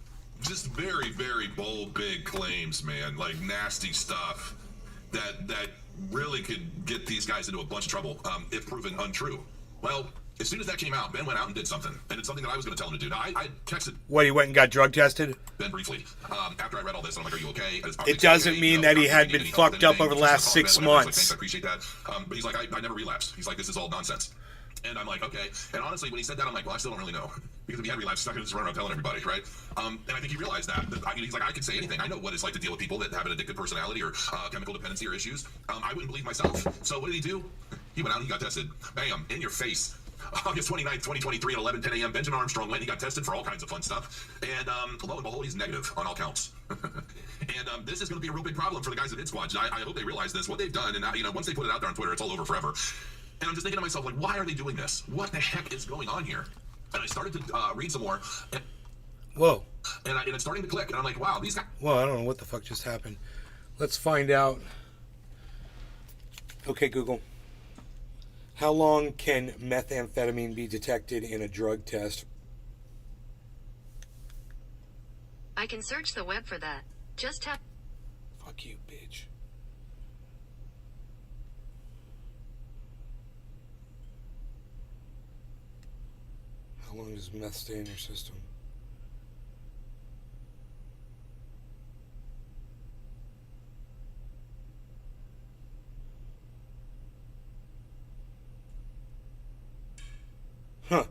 just very, very bold, big claims, man. Like nasty stuff that really could get these guys into a bunch of trouble if proven untrue. Well, as soon as that came out, Ben went out and did something, and it's something that I was going to tell him to do. Now, I texted What, he went and got drug tested? Ben briefly after I read all this, and I'm like, "Are you okay?" It doesn't mean that he had been fucked up over the last 6 months. I appreciate that, but he's like, I never relapsed. He's like, this is all nonsense. And I'm like, okay. And honestly, when he said that, I'm like, well, I still don't really know. Because if he had relapsed, he's not going to just run around telling everybody, right? And I think he realized that. He's like, I can say anything. I know what it's like to deal with people that have an addictive personality or chemical dependency or issues. I wouldn't believe myself. So what did he do? He went out and he got tested. Bam, in your face. August 29th, 2023 at 11:10 a.m. Benjamin Armstrong went and he got tested for all kinds of fun stuff. And lo and behold, he's negative on all counts. And this is going to be a real big problem for the guys at Hit Squad. I hope they realize this. What they've done, and once they put it out there on Twitter, it's all over forever. And I'm just thinking to myself, like, why are they doing this? What the heck is going on here? And I started to read some more. Whoa. And it's starting to click. And I'm like, wow, these guys... Well, I don't know what the fuck just happened. Let's find out. Okay, Google. How long can methamphetamine be detected in a drug test? I can search the web for that. Just tap. Fuck you, bitch. How long does meth stay in your system? Huh.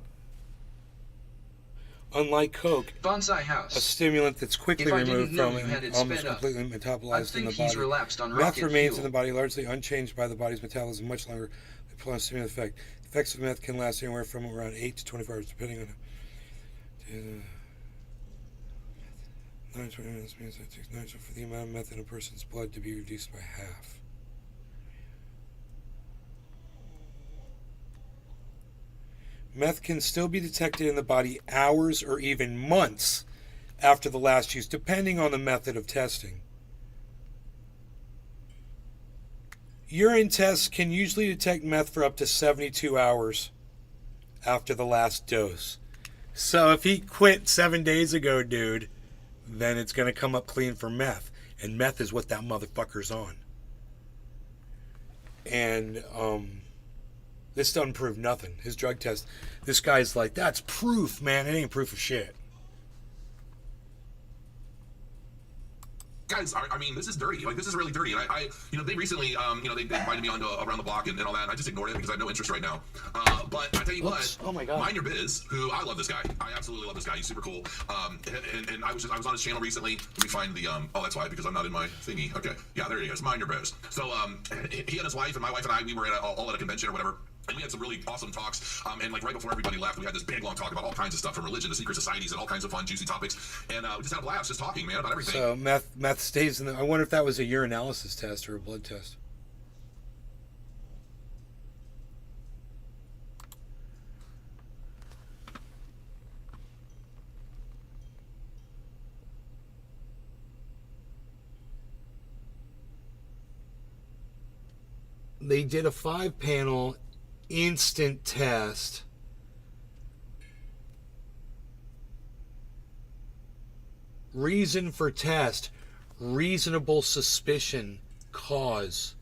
Unlike coke, Bonsai House. a stimulant that's quickly If I removed didn't know from you had and it almost sped up, completely I metabolized in think the he's body. relapsed on Meth rocket remains fuel. in the body largely unchanged by the body's metabolism much longer than prolonged stimulant effect. The effects of meth can last anywhere from around 8 to 24 hours, depending on 9 20 minutes means that it takes 9 for the amount of meth in a person's blood to be reduced by half. Meth can still be detected in the body hours or even months after the last use, depending on the method of testing. Urine tests can usually detect meth for up to 72 hours after the last dose. So if he quit 7 days ago, dude, then it's going to come up clean for meth. And meth is what that motherfucker's on. And, this doesn't prove nothing. His drug test, this guy's like, that's proof, man. It ain't proof of shit. Guys, I mean, this is dirty. Like, this is really dirty. And they recently, they invited me on to Around the Block and all that. And I just ignored it because I have no interest right now. But I tell you what, oh my God. Mind Your Biz, who I love this guy. I absolutely love this guy. He's super cool. And I was on his channel recently. Let me find the, oh, that's why, because I'm not in my thingy. Okay. Yeah, there he is. Mind Your Biz. So, he and his wife and my wife and I, we were all at a convention or whatever. And we had some really awesome talks. And like right before everybody left, we had this big long talk about all kinds of stuff from religion to secret societies and all kinds of fun, juicy topics. And we just had a blast just talking, man, about everything. So meth stays in the... I wonder if that was a urinalysis test or a blood test. They did a 5-panel instant test. Reason for test: reasonable suspicion, cause.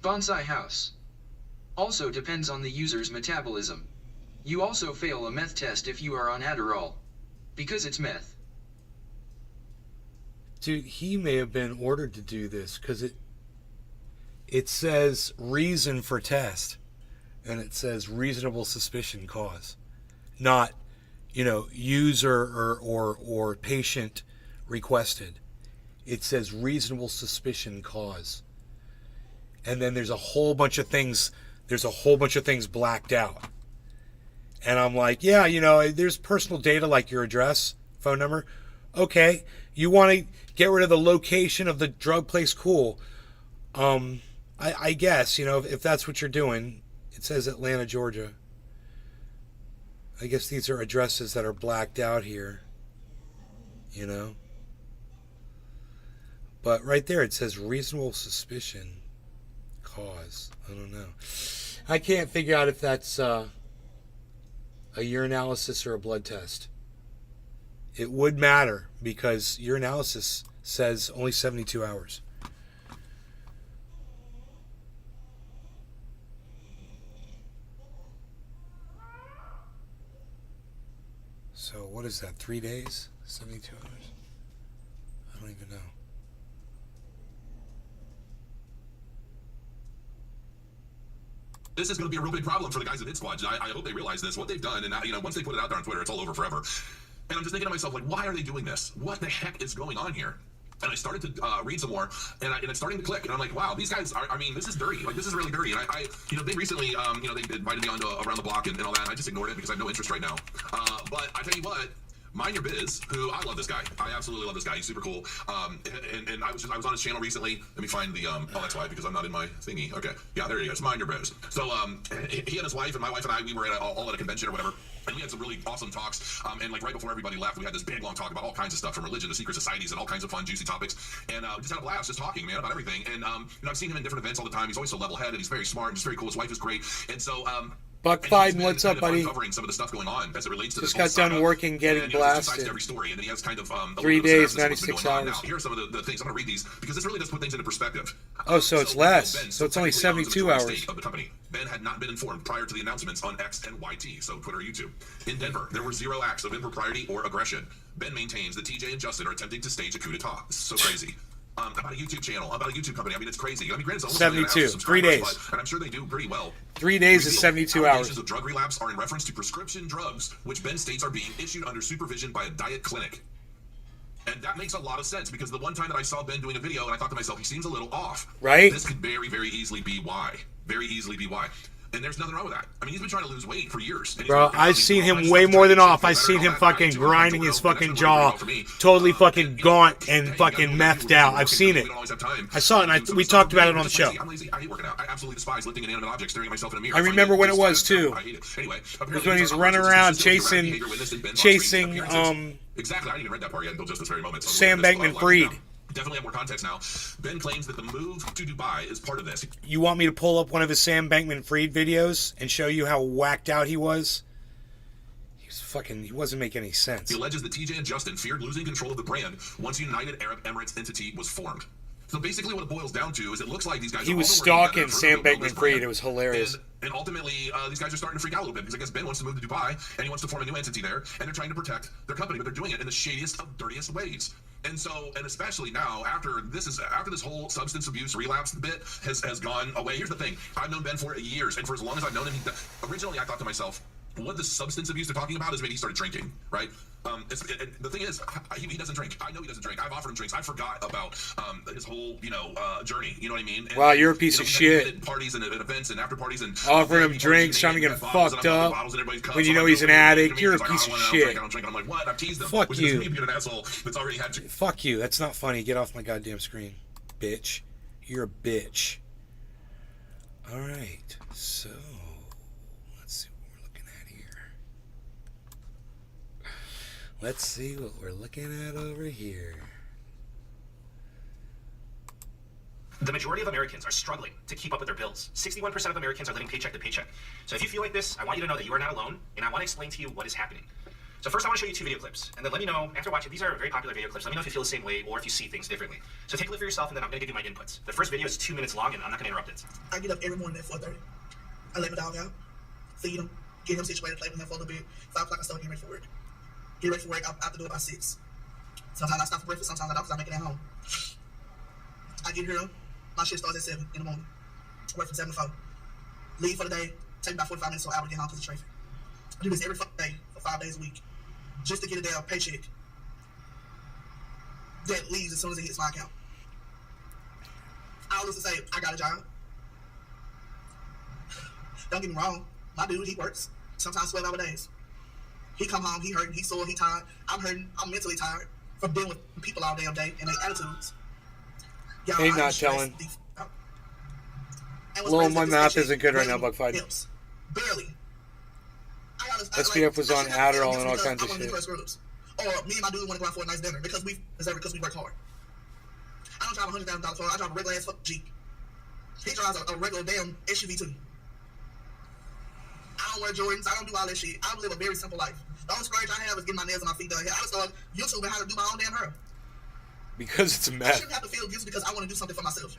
Bonsai House. Also depends on the user's metabolism. You also fail a meth test if you are on Adderall. Because it's meth. Dude, he may have been ordered to do this because it says reason for test, and it says reasonable suspicion cause, not user or patient requested. It says reasonable suspicion cause, and then there's a whole bunch of things. There's a whole bunch of things blacked out, and I'm like, yeah, there's personal data like your address, phone number. Okay, you want to get rid of the location of the drug place? Cool. I guess, if that's what you're doing. It says Atlanta, Georgia. I guess these are addresses that are blacked out here. But right there it says reasonable suspicion cause. I don't know. I can't figure out if that's a urinalysis or a blood test. It would matter because urinalysis says only 72 hours. So what is that, 3 days? 72 hours? I don't even know. This is going to be a real big problem for the guys at Hit Squad. I hope they realize this, what they've done, and once they put it out there on Twitter, it's all over forever. And I'm just thinking to myself, like, why are they doing this? What the heck is going on here? And I started to read some more, and it's starting to click. And I'm like, wow, these guys are, I mean, this is dirty. Like, this is really dirty. And they recently, they invited me on to Around the Block and all that, and I just ignored it because I have no interest right now. But I tell you what, Mind Your Biz, who I love this guy. I absolutely love this guy. He's super cool. And I was on his channel recently. Let me find the oh, that's why, because I'm not in my thingy. Okay, yeah, there he is. Mind Your Biz. So he and his wife and my wife and I, we were all at a convention or whatever. And we had some really awesome talks. And like right before everybody left, we had this big long talk about all kinds of stuff, from religion to secret societies and all kinds of fun, juicy topics. And we just had a blast just talking, man, about everything. And I've seen him in different events all the time. He's always so level-headed. He's very smart. He's very cool. His wife is great. And so Buck Biden, what's up, buddy? Covering some of the stuff going on as it relates to just this got done working, getting blasted. Every story, and then he has kind of 3 days, 96 hours. Now, here are some of the things. I'm going to read these because this really does put things into perspective. Oh, so it's less. So it's only 72 hours. Of the company. Ben had not been informed prior to the announcements on X and YT, so Twitter or YouTube. In Denver, there were 0 acts of impropriety or aggression. Ben maintains that TJ and Justin are attempting to stage a coup d'etat. This is so crazy. About a YouTube channel, about a YouTube company. I mean, it's crazy. I mean, granted, it's almost 72. 3 days. And I'm sure they do pretty well. 3 days is 72 hours. Allegations of drug relapse are in reference to prescription drugs, which Ben states are being issued under supervision by a diet clinic. And that makes a lot of sense, because the one time that I saw Ben doing a video, and I thought to myself, he seems a little off. Right? This could very, very easily be why. Very easily be why. And there's nothing wrong with that. I mean, he's been trying to lose weight for years. Bro, I've seen him way more than off. I've seen him fucking grinding his fucking jaw, totally fucking gaunt and fucking methed out. I've seen it. I saw it, and we talked about it on the show. I'm lazy. I hate working out. I absolutely despise lifting inanimate objects, staring at myself in a mirror. I remember when it was too. I hate it. Anyway, it was when he's running around chasing, exactly. I didn't even read that part yet until just this very moment. Sam Bankman-Fried. Definitely have more context now. Ben claims that the move to Dubai is part of this. You want me to pull up one of his Sam Bankman-Fried videos and show you how whacked out he was? He wasn't making any sense. He alleges that TJ and Justin feared losing control of the brand once United Arab Emirates entity was formed. So basically what it boils down to is it looks like these guys... He was stalking Sam Bankman-Fried. It was hilarious. And ultimately, these guys are starting to freak out a little bit because I guess Ben wants to move to Dubai and he wants to form a new entity there, and they're trying to protect their company, but they're doing it in the shadiest of dirtiest ways. And so, and especially now, after this whole substance abuse relapse bit has gone away. Here's the thing: I've known Ben for years, and for as long as I've known him, originally I thought to myself, what the substance abuse they're talking about is maybe he started drinking, right? And the thing is, he doesn't drink. I know he doesn't drink. I've offered him drinks. I forgot about his whole, journey. You know what I mean? And, wow, you're a piece of shit. Parties and events and after parties and offering him drinks, trying to get him fucked up. When you know he's an addict, you're a piece of shit. I don't drink. I'm like, what? I've teased him. Fuck you. You're an asshole that's already had you. Fuck you. That's not funny. Get off my goddamn screen, bitch. You're a bitch. All right. So let's see what we're looking at here. Let's see what we're looking at over here. The majority of Americans are struggling to keep up with their bills. 61% of Americans are living paycheck to paycheck. So if you feel like this, I want you to know that you are not alone, and I want to explain to you what is happening. So first I want to show you 2 video clips, and then let me know, after watching, these are very popular video clips, let me know if you feel the same way or if you see things differently. So take a look for yourself, and then I'm going to give you my inputs. The first video is 2 minutes long, and I'm not going to interrupt it. I get up every morning at 4:30. I let my dog out, feed him, get him situated, play with him for a little bit. 5 o'clock I start getting ready for work. Get ready for work, I have to do it by 6. Sometimes I stop for breakfast, sometimes I don't because I make it at home. I get here, my shift starts at 7 in the morning. Work from 7 to 4. Leave for the day, take about 45 minutes to an hour to get home because of traffic. I do this every day for 5 days a week just to get a damn paycheck that leaves as soon as it hits my account. I always say, I got a job. Don't get me wrong, my dude, he works. Sometimes 12-hour days. He come home, he hurting, he sore, he tired. I'm hurting, I'm mentally tired from dealing with people all damn day and their attitudes. Ain't not telling. Well, my math isn't good right now, Buck Fight. Barely. SPF was on Adderall and all kinds of shit. Or me and my dude want to go out for a nice dinner because we work hard. I don't drive a $100,000 car. I drive a regular ass fucking Jeep. He drives a regular damn SUV too. I don't wear Jordans. I don't do all that shit. I live a very simple life. The only splurge I have is getting my nails and my feet done. I just started YouTube and how to do my own damn hair. Because it's a I mess. shouldn't have to feel guilty because I want to do something for myself.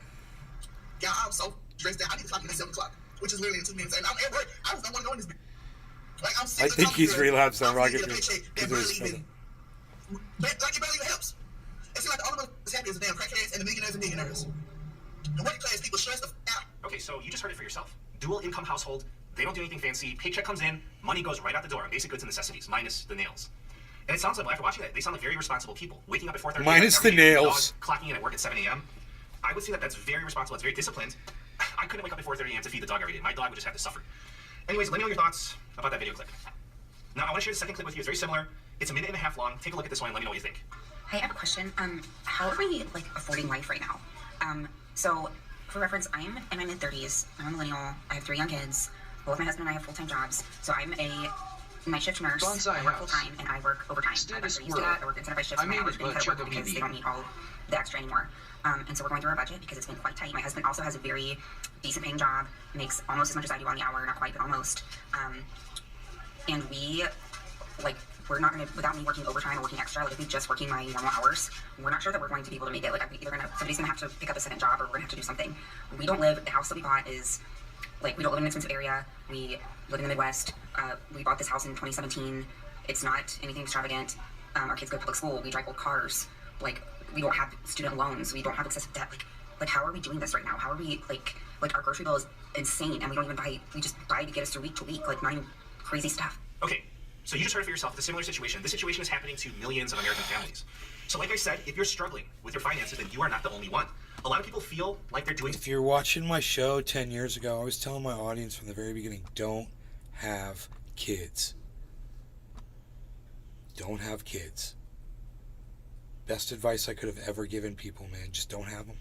Yeah, I'm so dressed down. I need to clock in at 7 o'clock, which is literally in 2 minutes. And I'm at work. I just don't want to go in this bitch. Like, I'm sick I of think talking he's to her. relapsed on I'm Rocket finna get a paycheck that barely even, like, it barely even helps. It seems like the only one that's happy is the damn crackheads and the millionaires and millionaires. The working class people stress the out. Okay, so you just heard it for yourself. Dual income household. They don't do anything fancy. Paycheck comes in, money goes right out the door on basic goods and necessities, minus the nails. And it sounds like, well, after watching that, they sound like very responsible people. Waking up at 4:30. Minus the nails. Clocking in at work at 7 a.m. I would say that that's very responsible. It's very disciplined. I couldn't wake up at 4:30 a.m. to feed the dog every day. My dog would just have to suffer. Anyways, let me know your thoughts about that video clip. Now, I want to share the second clip with you. It's very similar. It's a minute and a half long. Take a look at this one and let me know what you think. Hey, I have a question. How are we like affording life right now? So for reference, I'm in my mid-30s. I'm a millennial. I have 3 young kids. Both my husband and I have full-time jobs. So I'm a night shift nurse. Bonsai I work house. full-time and I work overtime. I'm not used to that. I work incentivized shifts. I My made hours it, being but cut at check work out because BB. they don't need all the extra anymore. And so we're going through our budget because it's been quite tight. My husband also has a very decent paying job. Makes almost as much as I do on the hour. Not quite, but almost. And we, like, we're not going to, without me working overtime or working extra, like if we're just working my normal hours, we're not sure that we're going to be able to make it. Like, somebody's going to have to pick up a second job or we're going to have to do something. We don't live, the house that we bought is, like, we don't live in an expensive area. We live in the Midwest. We bought this house in 2017. It's not anything extravagant. Our kids go to public school. We drive old cars. Like, we don't have student loans. We don't have excessive debt. Like how are we doing this right now? How are we, like our grocery bill is insane and we don't even buy, we just buy to get us through week to week, like not even crazy stuff. Okay, so you just heard it for yourself. It's a similar situation. This situation is happening to millions of American families. So like I said, if you're struggling with your finances, then you are not the only one. A lot of people feel like they're doing... If you're watching my show 10 years ago, I was telling my audience from the very beginning, don't have kids. Don't have kids. Best advice I could have ever given people, man. Just don't have them.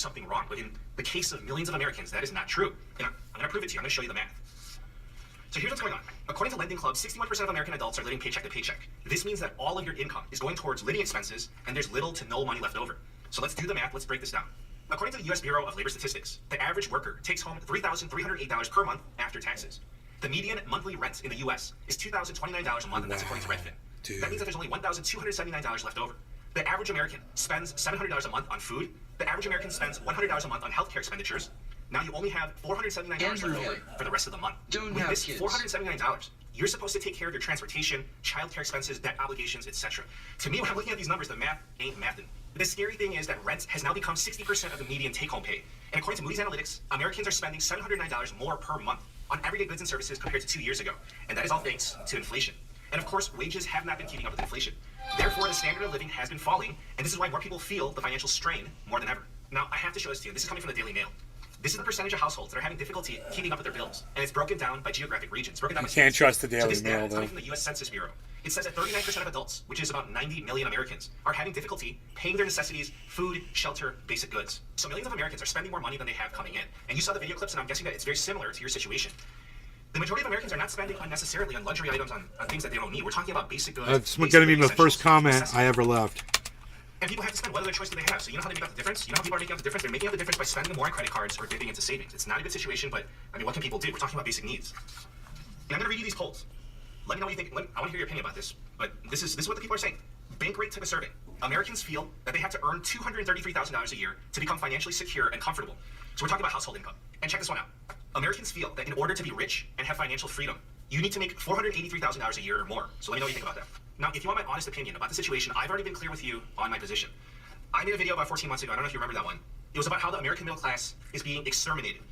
something wrong. But in the case of millions of Americans, that is not true. And I'm going to prove it to you. I'm going to show you the math. So here's what's going on. According to Lending Club, 61% of American adults are living paycheck to paycheck. This means that all of your income is going towards living expenses, and there's little to no money left over. So let's do the math. Let's break this down. According to the U.S. Bureau of Labor Statistics, the average worker takes home $3,308 per month after taxes. The median monthly rent in the U.S. is $2,029 a month, and that's according to Redfin. Dude. That means that there's only $1,279 left over. The average American spends $700 a month on food. The average American spends $100 a month on healthcare expenditures. Now you only have $479 left over for the rest of the month. With this $479, you're supposed to take care of your transportation, childcare expenses, debt obligations, etc. To me, when I'm looking at these numbers, the math ain't mathin'. The scary thing is that rent has now become 60% of the median take-home pay. And according to Moody's Analytics, Americans are spending $709 more per month on everyday goods and services compared to 2 years ago. And that is all thanks to inflation. And of course, wages have not been keeping up with inflation. Therefore, the standard of living has been falling, and this is why more people feel the financial strain more than ever. Now, I have to show this to you. This is coming from the Daily Mail. This is the percentage of households that are having difficulty keeping up with their bills, and it's broken down by geographic regions. Broken down You by can't states. trust the So Daily this data Mail, is coming though. from the U.S. Census Bureau. It says that 39% of adults, which is about 90 million Americans, are having difficulty paying their necessities, food, shelter, basic goods. So millions of Americans are spending more money than they have coming in. And you saw the video clips, and I'm guessing that it's very similar to your situation. The majority of Americans are not spending unnecessarily on luxury items, on things that they don't need. We're talking about basic goods. That's basic going to be my essentials, first comment necessities. I ever left. And people have to spend. What other choice do they have? So you know how they make up the difference? You know how people are making up the difference? They're making up the difference by spending more on credit cards or dipping into savings. It's not a good situation, but I mean, what can people do? We're talking about basic needs. And I'm going to read you these polls. Let me know what you think. I want to hear your opinion about this. But this is what the people are saying. Bankrate took a survey. Americans feel that they have to earn $233,000 a year to become financially secure and comfortable. So we're talking about household income. And check this one out. Americans feel that in order to be rich and have financial freedom, you need to make $483,000 a year or more. So let me know what you think about that. Now, if you want my honest opinion about the situation, I've already been clear with you on my position. I made a video about 14 months ago. I don't know if you remember that one. It was about how the American middle class is being exterminated.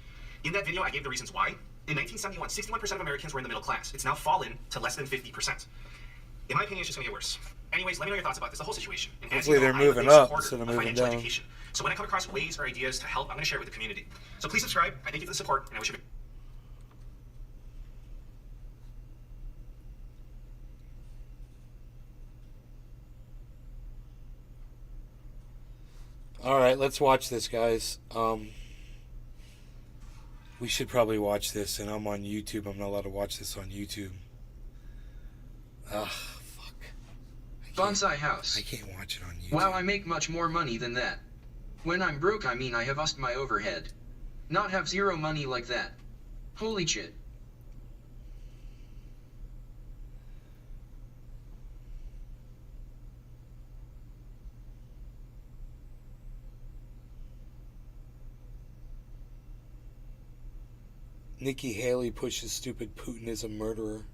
In that video, I gave the reasons why. In 1971, 61% of Americans were in the middle class. It's now fallen to less than 50%. In my opinion, it's just going to get worse. Anyways, let me know your thoughts about this, the whole situation. And as Hopefully you know, they're I'm a moving big up supporter instead of of moving financial down. education. So when I come across ways or ideas to help, I'm going to share it with the community. So please subscribe. I thank you for the support, and I wish you All right, let's watch this, guys. We should probably watch this, and I'm on YouTube. I'm not allowed to watch this on YouTube. Ugh, fuck. Bonsai house. I can't watch it on YouTube. Wow, I make much more money than that. When I'm broke, I mean I have upped my overhead. Not have zero money like that. Holy shit. Nikki Haley pushes stupid Putin as a murderer.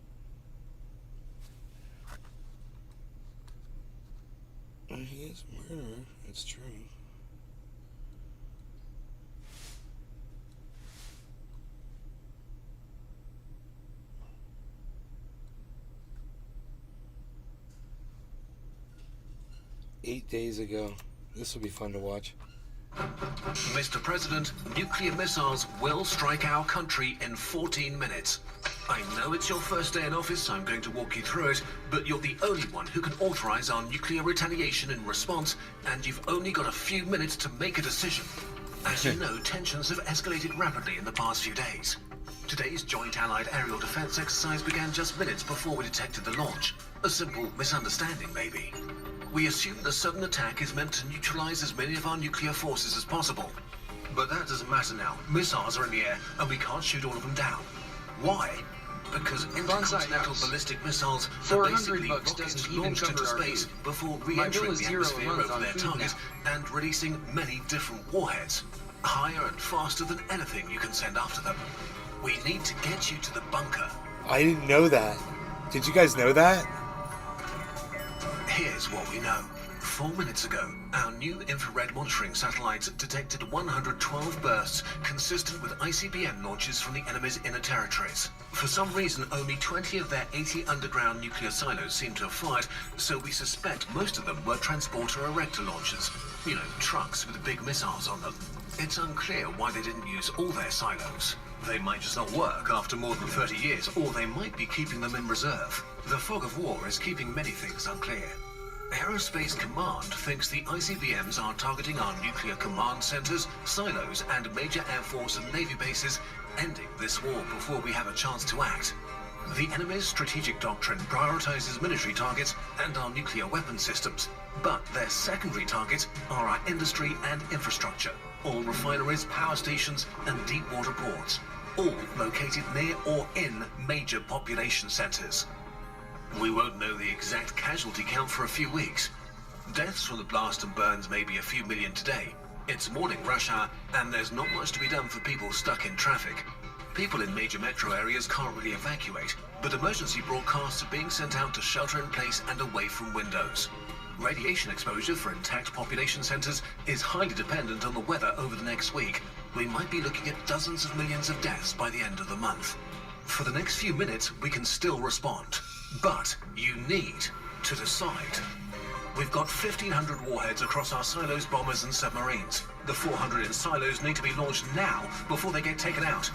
He is a murderer. That's true. Eight days ago. This will be fun to watch. Mr. President, nuclear missiles will strike our country in 14 minutes. I know it's your first day in office, I'm going to walk you through it, but you're the only one who can authorize our nuclear retaliation in response, and you've only got a few minutes to make a decision. As you know, tensions have escalated rapidly in the past few days. Today's Joint Allied Aerial Defense exercise began just minutes before we detected the launch. A simple misunderstanding, maybe. We assume the sudden attack is meant to neutralize as many of our nuclear forces as possible. But that doesn't matter now. Missiles are in the air, and we can't shoot all of them down. Why? Because intercontinental ballistic missiles are basically rockets launched into space before re-entering the atmosphere over their target and releasing many different warheads, higher and faster than anything you can send after them. We need to get you to the bunker. I didn't know that. Did you guys know that? Here's what we know. 4 minutes ago, our new infrared monitoring satellites detected 112 bursts consistent with ICBM launches from the enemy's inner territories. For some reason, only 20 of their 80 underground nuclear silos seem to have fired, so we suspect most of them were transporter erector launchers. You know, trucks with big missiles on them. It's unclear why they didn't use all their silos. They might just not work after more than 30 years, or they might be keeping them in reserve. The fog of war is keeping many things unclear. Aerospace Command thinks the ICBMs are targeting our nuclear command centers, silos, and major Air Force and Navy bases, ending this war before we have a chance to act. The enemy's strategic doctrine prioritizes military targets and our nuclear weapon systems, but their secondary targets are our industry and infrastructure, all refineries, power stations, and deep water ports, all located near or in major population centers. We won't know the exact casualty count for a few weeks. Deaths from the blast and burns may be a few million today. It's morning rush hour, and there's not much to be done for people stuck in traffic. People in major metro areas can't really evacuate, but emergency broadcasts are being sent out to shelter in place and away from windows. Radiation exposure for intact population centers is highly dependent on the weather over the next week. We might be looking at dozens of millions of deaths by the end of the month. For the next few minutes, we can still respond. But you need to decide. We've got 1,500 warheads across our silos, bombers, and submarines. The 400 in silos need to be launched now before they get taken out.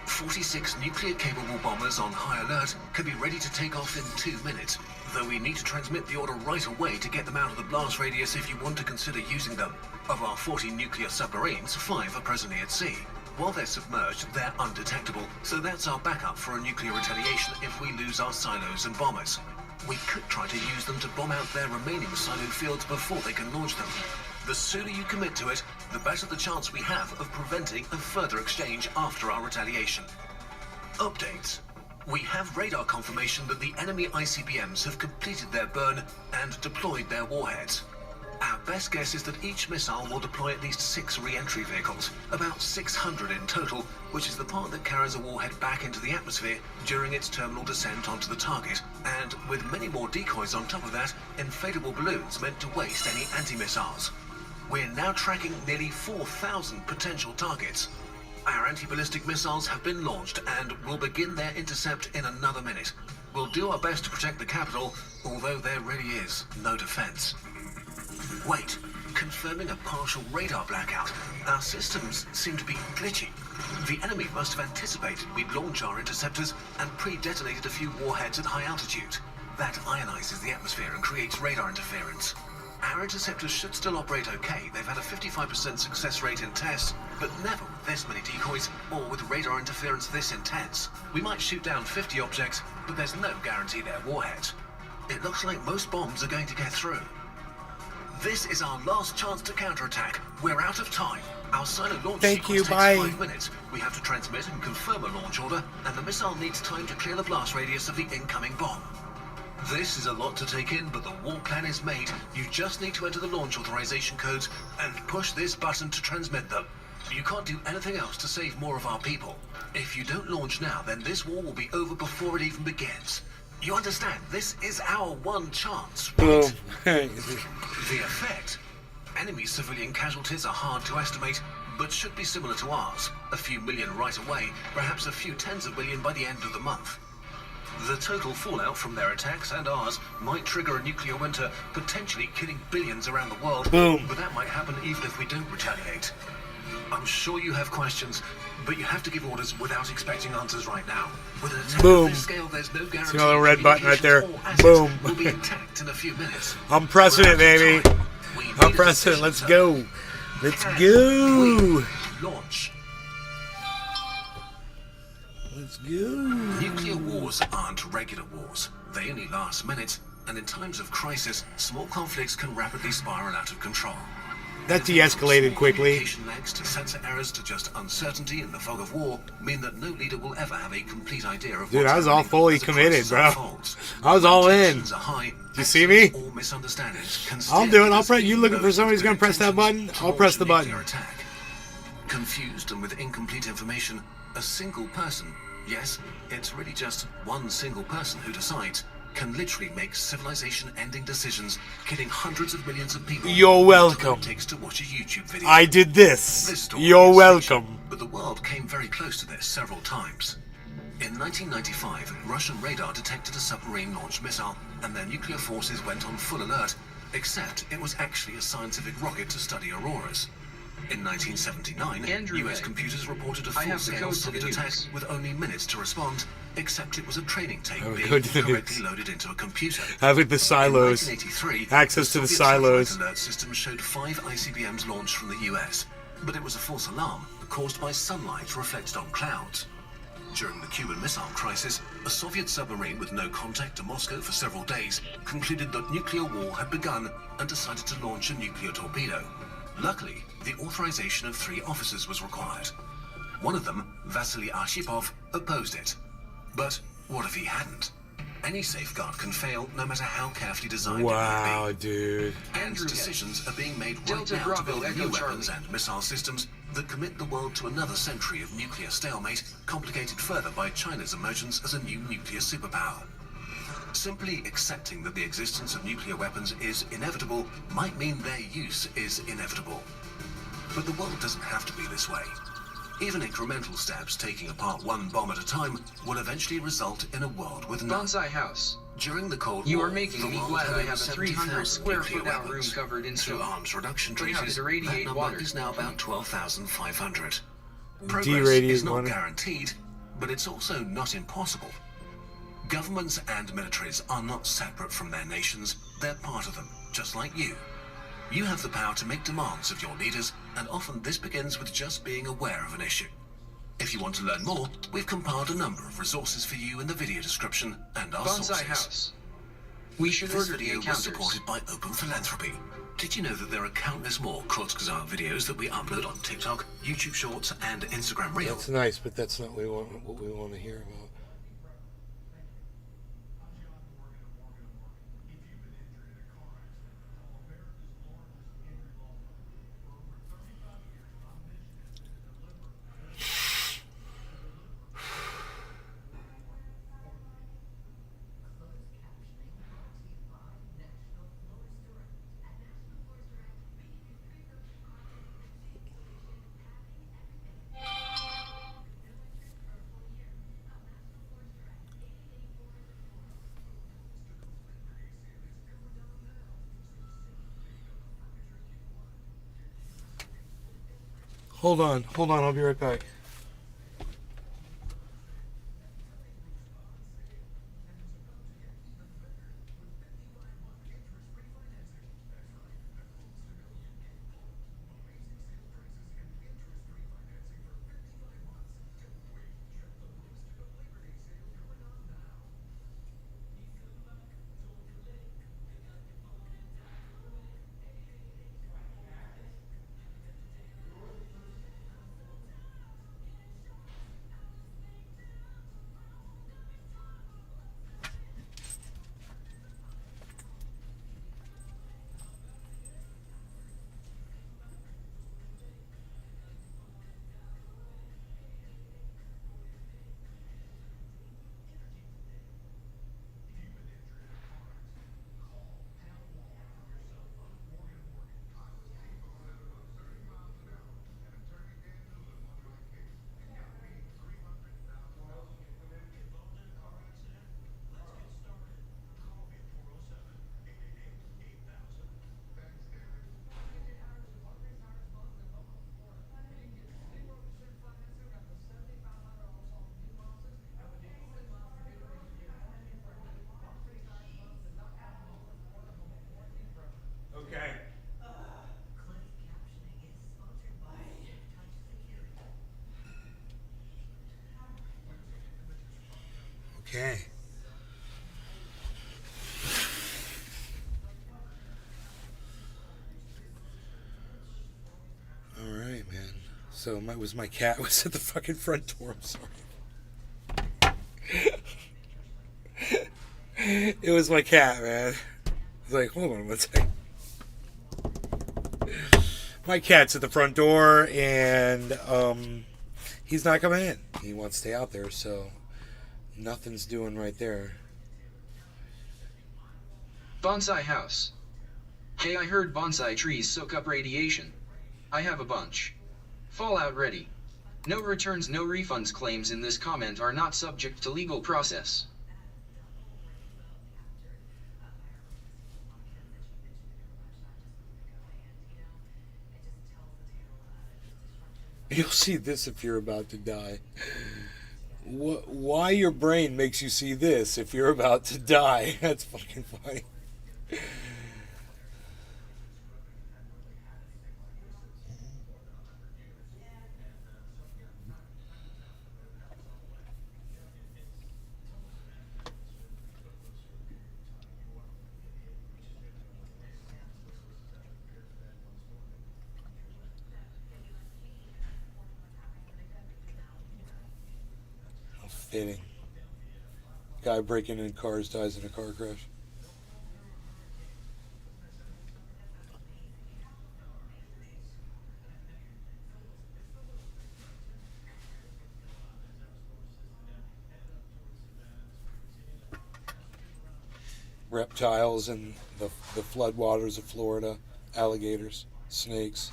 46 nuclear-capable bombers on high alert can be ready to take off in 2 minutes, though we need to transmit the order right away to get them out of the blast radius if you want to consider using them. Of our 40 nuclear submarines, 5 are presently at sea. While they're submerged, they're undetectable, so that's our backup for a nuclear retaliation if we lose our silos and bombers. We could try to use them to bomb out their remaining silo fields before they can launch them. The sooner you commit to it, the better the chance we have of preventing a further exchange after our retaliation. Updates. We have radar confirmation that the enemy ICBMs have completed their burn and deployed their warheads. Our best guess is that each missile will deploy at least 6 re-entry vehicles, about 600 in total, which is the part that carries a warhead back into the atmosphere during its terminal descent onto the target, and with many more decoys on top of that, inflatable balloons meant to waste any anti-missiles. We're now tracking nearly 4,000 potential targets. Our anti-ballistic missiles have been launched and will begin their intercept in another minute. We'll do our best to protect the capital, although there really is no defense. Wait, confirming a partial radar blackout. Our systems seem to be glitchy. The enemy must have anticipated we'd launch our interceptors and pre-detonated a few warheads at high altitude. That ionizes the atmosphere and creates radar interference. Our interceptors should still operate okay. They've had a 55% success rate in tests, but never with this many decoys or with radar interference this intense. We might shoot down 50 objects, but there's no guarantee they're warheads. It looks like most bombs are going to get through. This is our last chance to counterattack. We're out of time. Our silo launch sequence takes 5 minutes. We have to transmit and confirm a launch order, and the missile needs time to clear the blast radius of the incoming bomb. This is a lot to take in, but the war plan is made. You just need to enter the launch authorization codes and push this button to transmit them. You can't do anything else to save more of our people. If you don't launch now, then this war will be over before it even begins. You understand? This is our one chance, right? The effect? Enemy civilian casualties are hard to estimate, but should be similar to ours. A few million right away, perhaps a few tens of million by the end of the month. The total fallout from their attacks and ours might trigger a nuclear winter, potentially killing billions around the world. Boom. But that might happen even if we don't retaliate. I'm sure you have questions, but you have to give orders without expecting answers right now. With an attack Boom. of this scale, there's no guarantee. See the little red button right there? communications or Boom. assets will be intact in a few minutes. I'm pressing it, baby. I'm pressing it. Let's go. Let's go. Launch. Let's go. Nuclear wars aren't regular wars. They only last minutes, and in times of crisis, small conflicts can rapidly spiral out of control. That de-escalated quickly. Communication lags to sensor errors to just uncertainty in the fog of war mean that no leader will ever have a complete idea of Dude, what's I was all happening fully as the committed, crisis bro. unfolds. I was all in. Tensions are high, Do you see me? or misunderstandings can I'll steer do it. I'll leaders press. You looking for with somebody who's gonna press that button? intentions I'll towards press the a button. nuclear attack. Confused and with incomplete information, a single person, yes, it's really just one single person who decides, can literally make civilization-ending decisions, killing hundreds of millions of people. You're welcome. It takes to watch a YouTube video. I did This this. story You're is welcome. fiction, but the world came very close to this several times. In 1995, Russian radar detected a submarine-launched missile, and their nuclear forces went on full alert, except it was actually a scientific rocket to study auroras. In 1979, US computers reported a I have the full-scale code to Soviet the attack news. with only minutes to respond, except it was a training tape Oh, being go to the correctly news. loaded into a computer. Have it the silos. In 1983, Access to the Soviet satellite silos. alert system showed 5 ICBMs launched from the US, but it was a false alarm caused by sunlight reflected on clouds. During the Cuban Missile Crisis, a Soviet submarine with no contact to Moscow for several days concluded that nuclear war had begun and decided to launch a nuclear torpedo. Luckily, the authorization of 3 officers was required. One of them, Vasily Arshipov, opposed it. But what if he hadn't? Any safeguard can fail, no matter how carefully designed it might Wow, dude. be. And decisions are being made right Delta now to Bravo build Echo new weapons Charlie. and missile systems that commit the world to another century of nuclear stalemate, complicated further by China's emergence as a new nuclear superpower. Simply accepting that the existence of nuclear weapons is inevitable might mean their use is inevitable. But the world doesn't have to be this way. Even incremental steps taking apart one bomb at a time will eventually result in a world with none. Bonsai House. During the Cold You War, are making the me world glad had I over have a 300 70,000 square nuclear foot out room weapons. covered in Through stone. arms reduction But how treaties, does it radiate that number water? is now about 12,500. Progress De-radiate is not water. guaranteed, but it's also not impossible. Governments and militaries are not separate from their nations, they're part of them, just like you. You have the power to make demands of your leaders, and often this begins with just being aware of an issue. If you want to learn more, we've compiled a number of resources for you in the video description and our Bonsai sources. House. We should This order the video was encounters. supported by Open Philanthropy. Did you know that there are countless more Kurzgesagt videos that we upload on TikTok, YouTube Shorts, and Instagram Reels? That's nice, but that's not what we want to hear about. Hold on, I'll be right back. Okay. All right, man. So my cat was at the fucking front door. I'm sorry. It was my cat, man. I was like, hold on one second. My cat's at the front door, and he's not coming in. He wants to stay out there, so nothing's doing right there. Bonsai house. Hey, I heard bonsai trees soak up radiation. I have a bunch. Fallout ready. No returns, no refunds. Claims in this comment are not subject to legal process. You'll see this if you're about to die. Why your brain makes you see this if you're about to die? That's fucking funny. Fitting. Guy breaking in cars dies in a car crash. Reptiles in the floodwaters of Florida, alligators, snakes.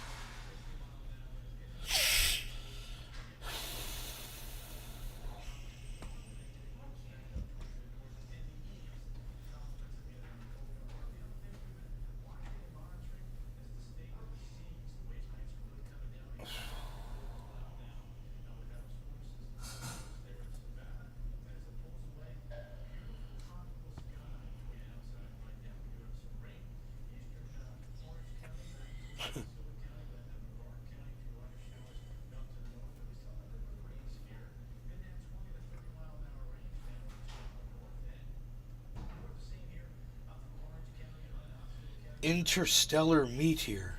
Interstellar meteor.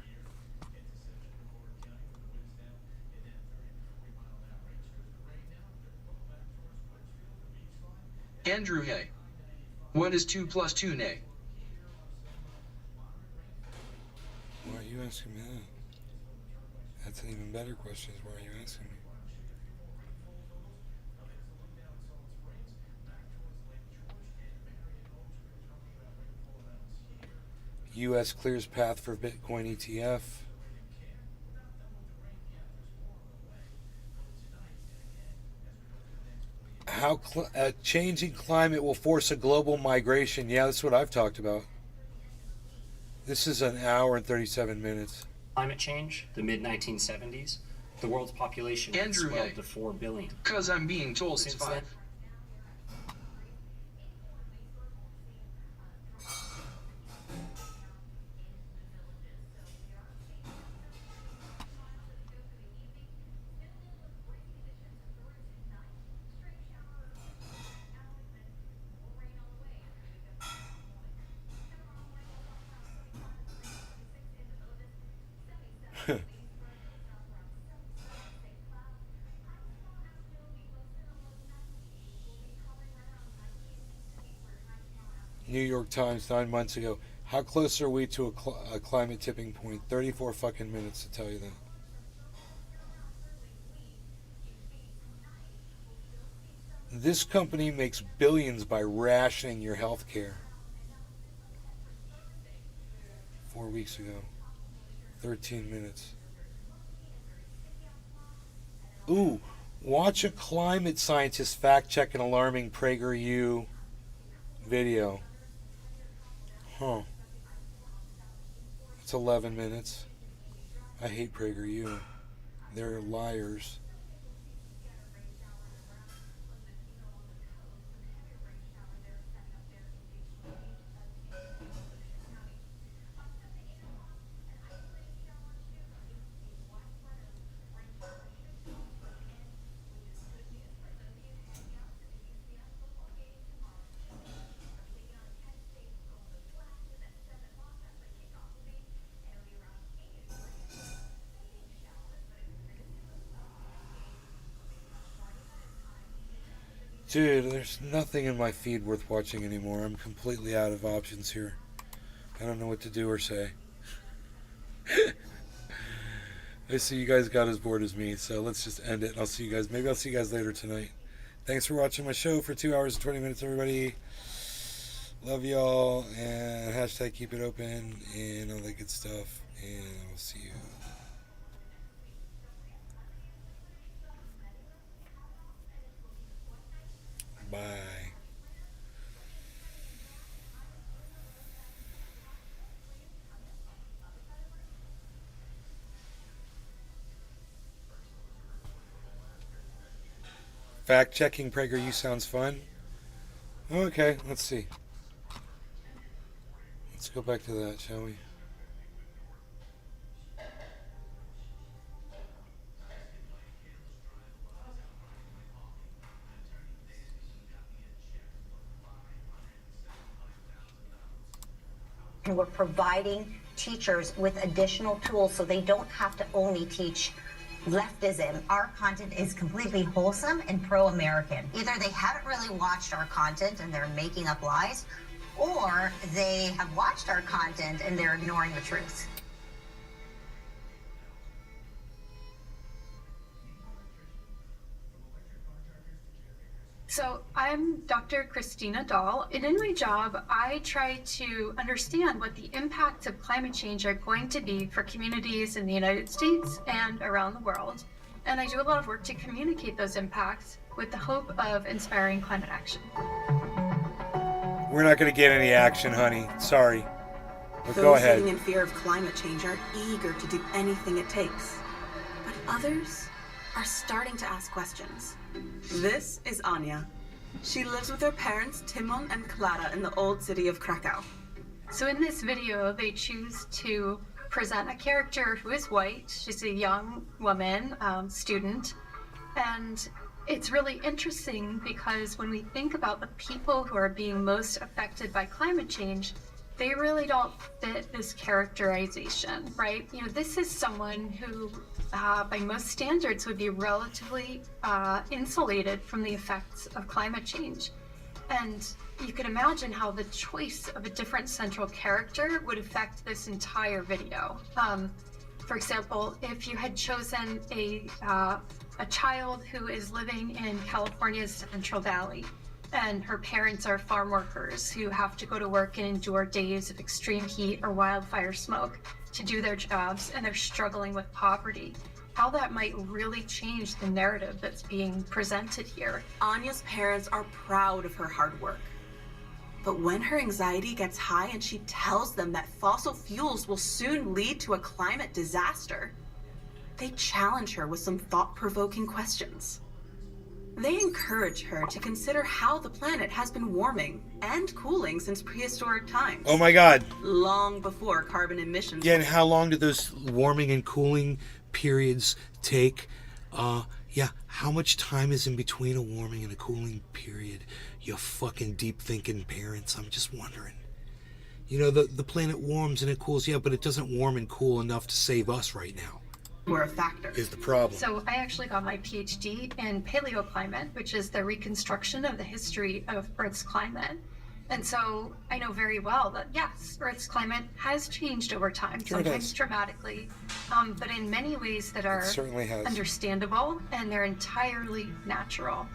Andrew, hey. What is 2 plus 2, nay? Why are you asking me that? That's an even better question, is why are you asking me? U.S. clears path for Bitcoin ETF. How a changing climate will force a global migration. Yeah, that's what I've talked about. This is an hour and 37 minutes. Climate change, the mid-1970s, the world's population had Andrew, swelled hey. to 4 billion. Cause I'm being told it's Since 5. then- New York Times 9 months ago. How close are we to a climate tipping point? 34 fucking minutes to tell you that. This company makes billions by rationing your health care. 4 weeks ago. 13 minutes. Ooh, watch a climate scientist fact check an alarming PragerU video. Huh. It's 11 minutes. I hate PragerU. They're liars. Dude, there's nothing in my feed worth watching anymore. I'm completely out of options here. I don't know what to do or say. I see you guys got as bored as me, so let's just end it. I'll see you guys. Maybe I'll see you guys later tonight. Thanks for watching my show for 2 hours and 20 minutes, everybody. Love y'all, and hashtag keep it open, and all that good stuff, and I'll see you. Bye. Fact-checking PragerU sounds fun. Okay, let's see. Let's go back to that, shall we? And we're providing teachers with additional tools so they don't have to only teach leftism. Our content is completely wholesome and pro-American. Either they haven't really watched our content and they're making up lies, or they have watched our content and they're ignoring the truth. So I'm Dr. Christina Dahl, and in my job, I try to understand what the impacts of climate change are going to be for communities in the United States and around the world. And I do a lot of work to communicate those impacts with the hope of inspiring climate action. We're not going to get any action, honey. Sorry. But Those go ahead. living in fear of climate change are eager to do anything it takes. But others are starting to ask questions. This is Anya. She lives with her parents, Timon and Klara, in the old city of Krakow. So in this video, they choose to present a character who is white. She's a young woman, student, and it's really interesting because when we think about the people who are being most affected by climate change, they really don't fit this characterization, right? You know, this is someone who, by most standards, would be relatively insulated from the effects of climate change. And you can imagine how the choice of a different central character would affect this entire video. For example, if you had chosen a child who is living in California's Central Valley, and her parents are farm workers who have to go to work and endure days of extreme heat or wildfire smoke to do their jobs, and they're struggling with poverty, how that might really change the narrative that's being presented here. Anya's parents are proud of her hard work. But when her anxiety gets high and she tells them that fossil fuels will soon lead to a climate disaster, they challenge her with some thought-provoking questions. They encourage her to consider how the planet has been warming and cooling since prehistoric times. Oh my God. Long before carbon emissions. Yeah, and how long do those warming and cooling periods take? Yeah, how much time is in between a warming and a cooling period? You fucking deep thinking parents, I'm just wondering. You know, the planet warms and it cools, yeah, but it doesn't warm and cool enough to save us right now. Were a factor. Is the problem. So I actually got my PhD in paleoclimate, which is the reconstruction of the history of Earth's climate. And so I know very well that, yes, Earth's climate has changed over time, Sure sometimes dramatically, but in many ways that are certainly has. understandable, and they're entirely natural.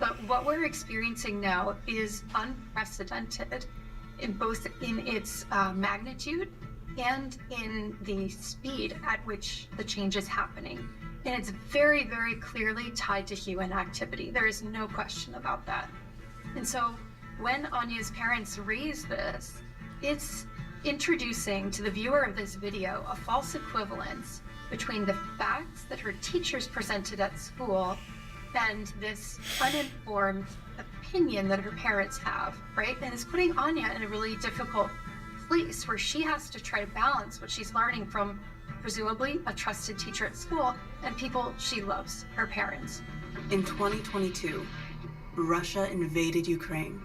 But what we're experiencing now is unprecedented, in both in its magnitude and in the speed at which the change is happening. And it's very, very clearly tied to human activity. There is no question about that. And so when Anya's parents raise this, it's introducing to the viewer of this video a false equivalence between the facts that her teachers presented at school and this uninformed opinion that her parents have, right? And it's putting Anya in a really difficult place where she has to try to balance what she's learning from presumably a trusted teacher at school and people she loves, her parents. In 2022, Russia invaded Ukraine,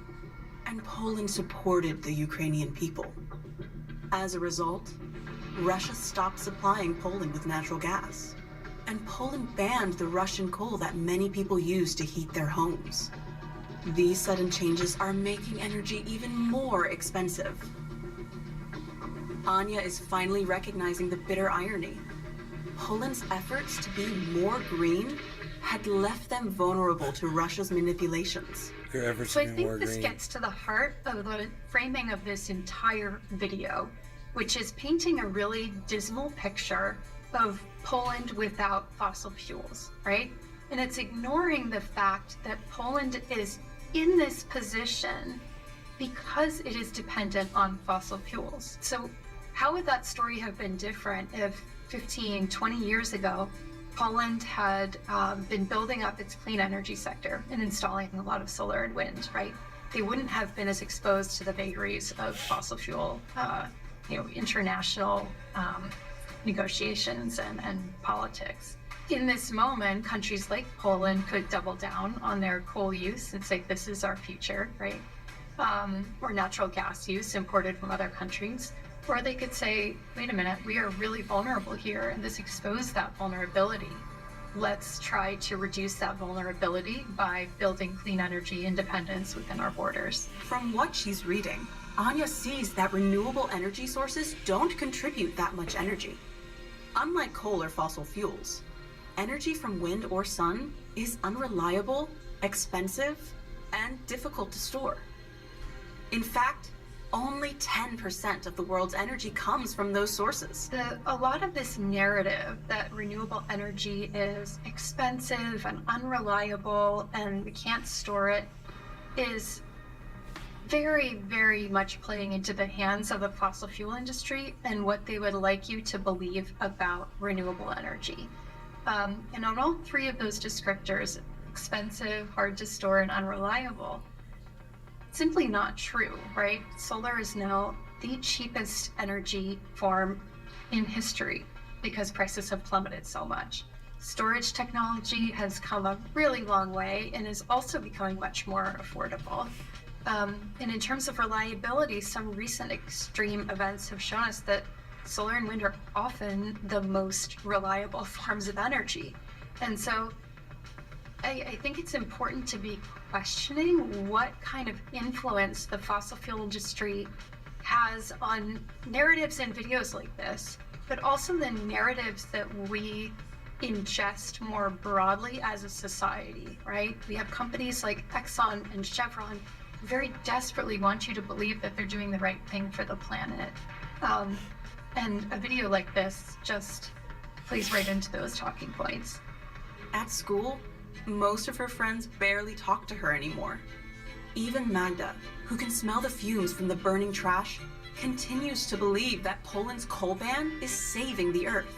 and Poland supported the Ukrainian people. As a result, Russia stopped supplying Poland with natural gas, and Poland banned the Russian coal that many people use to heat their homes. These sudden changes are making energy even more expensive. Anya is finally recognizing the bitter irony. Poland's efforts to be more green had left them vulnerable to Russia's manipulations. Their efforts So I to be think more this green. gets to the heart of the framing of this entire video, which is painting a really dismal picture of Poland without fossil fuels, right? And it's ignoring the fact that Poland is in this position because it is dependent on fossil fuels. So how would that story have been different if 15, 20 years ago, Poland had been building up its clean energy sector and installing a lot of solar and wind, right? They wouldn't have been as exposed to the vagaries of fossil fuel, international negotiations and politics. In this moment, countries like Poland could double down on their coal use and say, this is our future, right? Or natural gas use imported from other countries. Or they could say, wait a minute, we are really vulnerable here, and this exposed that vulnerability. Let's try to reduce that vulnerability by building clean energy independence within our borders. From what she's reading, Anya sees that renewable energy sources don't contribute that much energy. Unlike coal or fossil fuels, energy from wind or sun is unreliable, expensive, and difficult to store. In fact, only 10% of the world's energy comes from those sources. A lot of this narrative that renewable energy is expensive and unreliable and we can't store it is very, very much playing into the hands of the fossil fuel industry and what they would like you to believe about renewable energy. And on all three of those descriptors, expensive, hard to store, and unreliable, simply not true, right? Solar is now the cheapest energy form in history because prices have plummeted so much. Storage technology has come a really long way and is also becoming much more affordable. And in terms of reliability, some recent extreme events have shown us that solar and wind are often the most reliable forms of energy. And so I think it's important to be questioning what kind of influence the fossil fuel industry has on narratives and videos like this, but also the narratives that we ingest more broadly as a society, right? We have companies like Exxon and Chevron who very desperately want you to believe that they're doing the right thing for the planet. And a video like this just plays right into those talking points. At school, most of her friends barely talk to her anymore. Even Magda, who can smell the fumes from the burning trash, continues to believe that Poland's coal ban is saving the earth.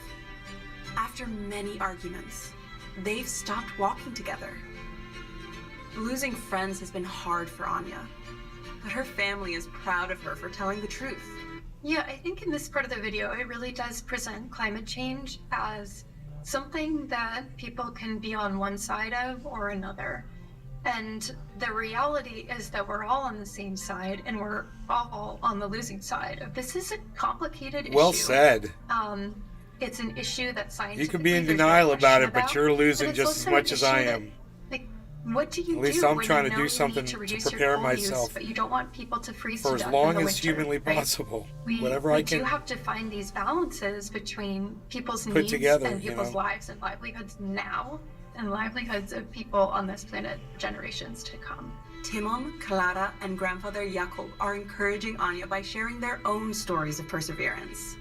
After many arguments, they've stopped walking together. Losing friends has been hard for Anya, but her family is proud of her for telling the truth. Yeah, I think in this part of the video, it really does present climate change as something that people can be on one side of or another. And the reality is that we're all on the same side and we're all on the losing side. This is a complicated issue. Well said. It's an issue that scientifically You can be in there's no denial about question it, but you're losing it's just also as much an as I issue am. that, like, what do you At least do I'm when trying you to know do something you need to, to reduce prepare your coal myself use, but you don't want people to freeze for to as death long in the as winter, humanly right? possible. Whatever we I can do have to find these balances between people's put needs together, and you people's know. lives and livelihoods now and livelihoods of people on this planet generations to come. Timon, Clara, and grandfather Jakub are encouraging Anya by sharing their own stories of perseverance.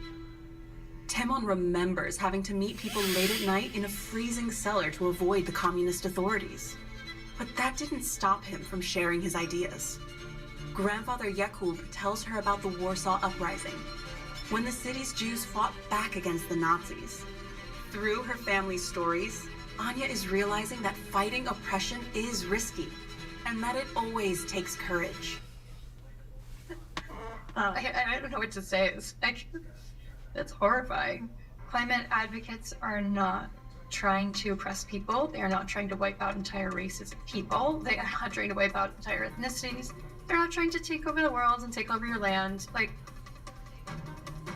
Timon remembers having to meet people late at night in a freezing cellar to avoid the communist authorities. But that didn't stop him from sharing his ideas. Grandfather Jakub tells her about the Warsaw Uprising, when the city's Jews fought back against the Nazis. Through her family's stories, Anya is realizing that fighting oppression is risky, and that it always takes courage. I don't know what to say. It's horrifying. Climate advocates are not trying to oppress people. They are not trying to wipe out entire races of people. They are not trying to wipe out entire ethnicities. They're not trying to take over the world and take over your land. Like,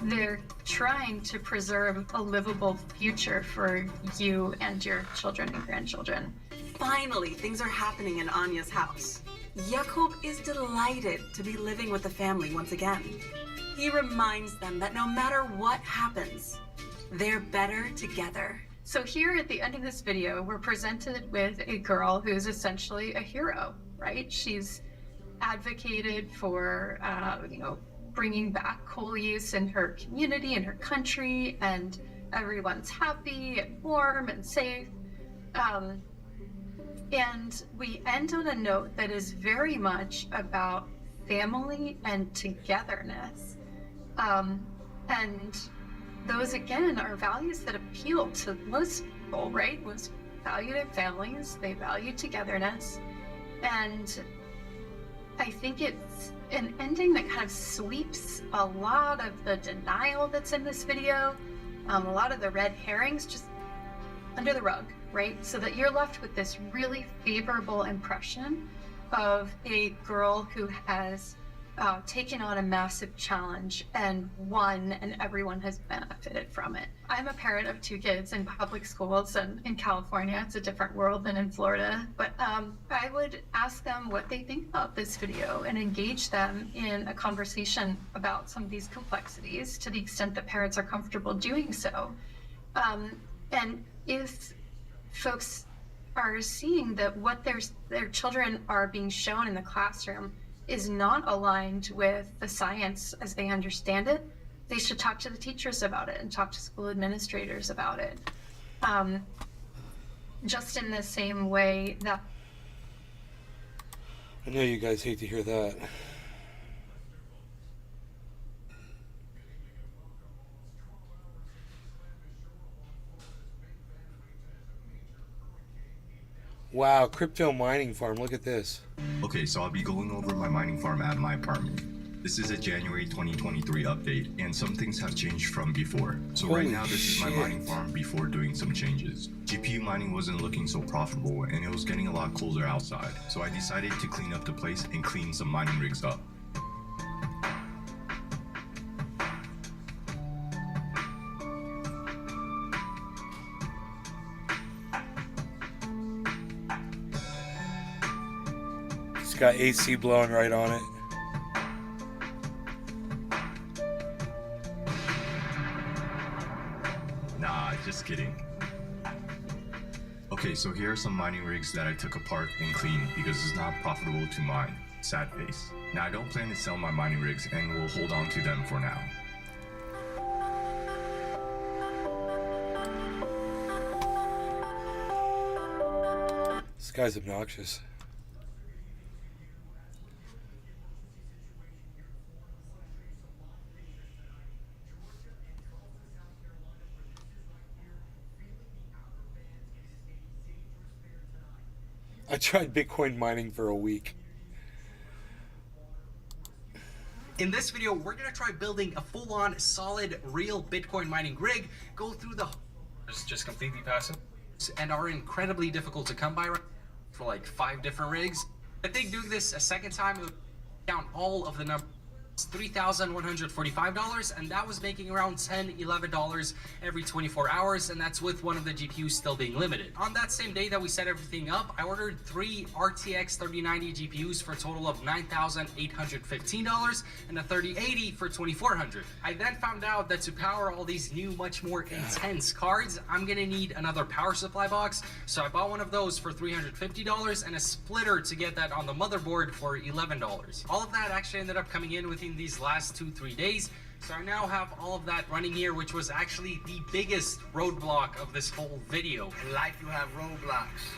they're trying to preserve a livable future for you and your children and grandchildren. Finally, things are happening in Anya's house. Jakob is delighted to be living with the family once again. He reminds them that no matter what happens, they're better together. So here at the end of this video, we're presented with a girl who's essentially a hero, right? She's advocated for, bringing back coal use in her community, in her country, and everyone's happy and warm and safe. And we end on a note that is very much about family and togetherness. And those, again, are values that appeal to most people, right? Most value their families, they value togetherness. And I think it's an ending that kind of sweeps a lot of the denial that's in this video, a lot of the red herrings just under the rug, right? So that you're left with this really favorable impression of a girl who has taken on a massive challenge and won, and everyone has benefited from it. I'm a parent of 2 kids in public schools, and in California, it's a different world than in Florida. But I would ask them what they think about this video and engage them in a conversation about some of these complexities to the extent that parents are comfortable doing so. And if folks are seeing that what their children are being shown in the classroom is not aligned with the science as they understand it, they should talk to the teachers about it and talk to school administrators about it. Just in the same way that... I know you guys hate to hear that. Wow, crypto mining farm, look at this. Okay, so I'll be going over my mining farm at my apartment. This is a January 2023 update, and some things have changed from before. So Holy right now, this is my shit. mining farm before doing some changes. GPU mining wasn't looking so profitable, and it was getting a lot colder outside. So I decided to clean up the place and clean some mining rigs up. It's got AC blowing right on it. Nah, just kidding. Okay, so here are some mining rigs that I took apart and cleaned because it's not profitable to mine. Sad face. Now I don't plan to sell my mining rigs and will hold on to them for now. This guy's obnoxious. I tried Bitcoin mining for a week. In this video, we're gonna try building a full-on, solid, real Bitcoin mining rig, go through the... It's just completely passive? And are incredibly difficult to come by for like 5 different rigs. I think doing this a second time would count all of the numbers. $3,145, and that was making around $10-11 every 24 hours, and that's with one of the GPUs still being limited. On that same day that we set everything up, I ordered 3 RTX 3090 GPUs for a total of $9,815 and a 3080 for $2,400. I then found out that to power all these new, much more intense cards, I'm gonna need another power supply box, so I bought one of those for $350 and a splitter to get that on the motherboard for $11. All of that actually ended up coming in within these last 2-3 days, so I now have all of that running here, which was actually the biggest roadblock of this whole video. In life you have roadblocks.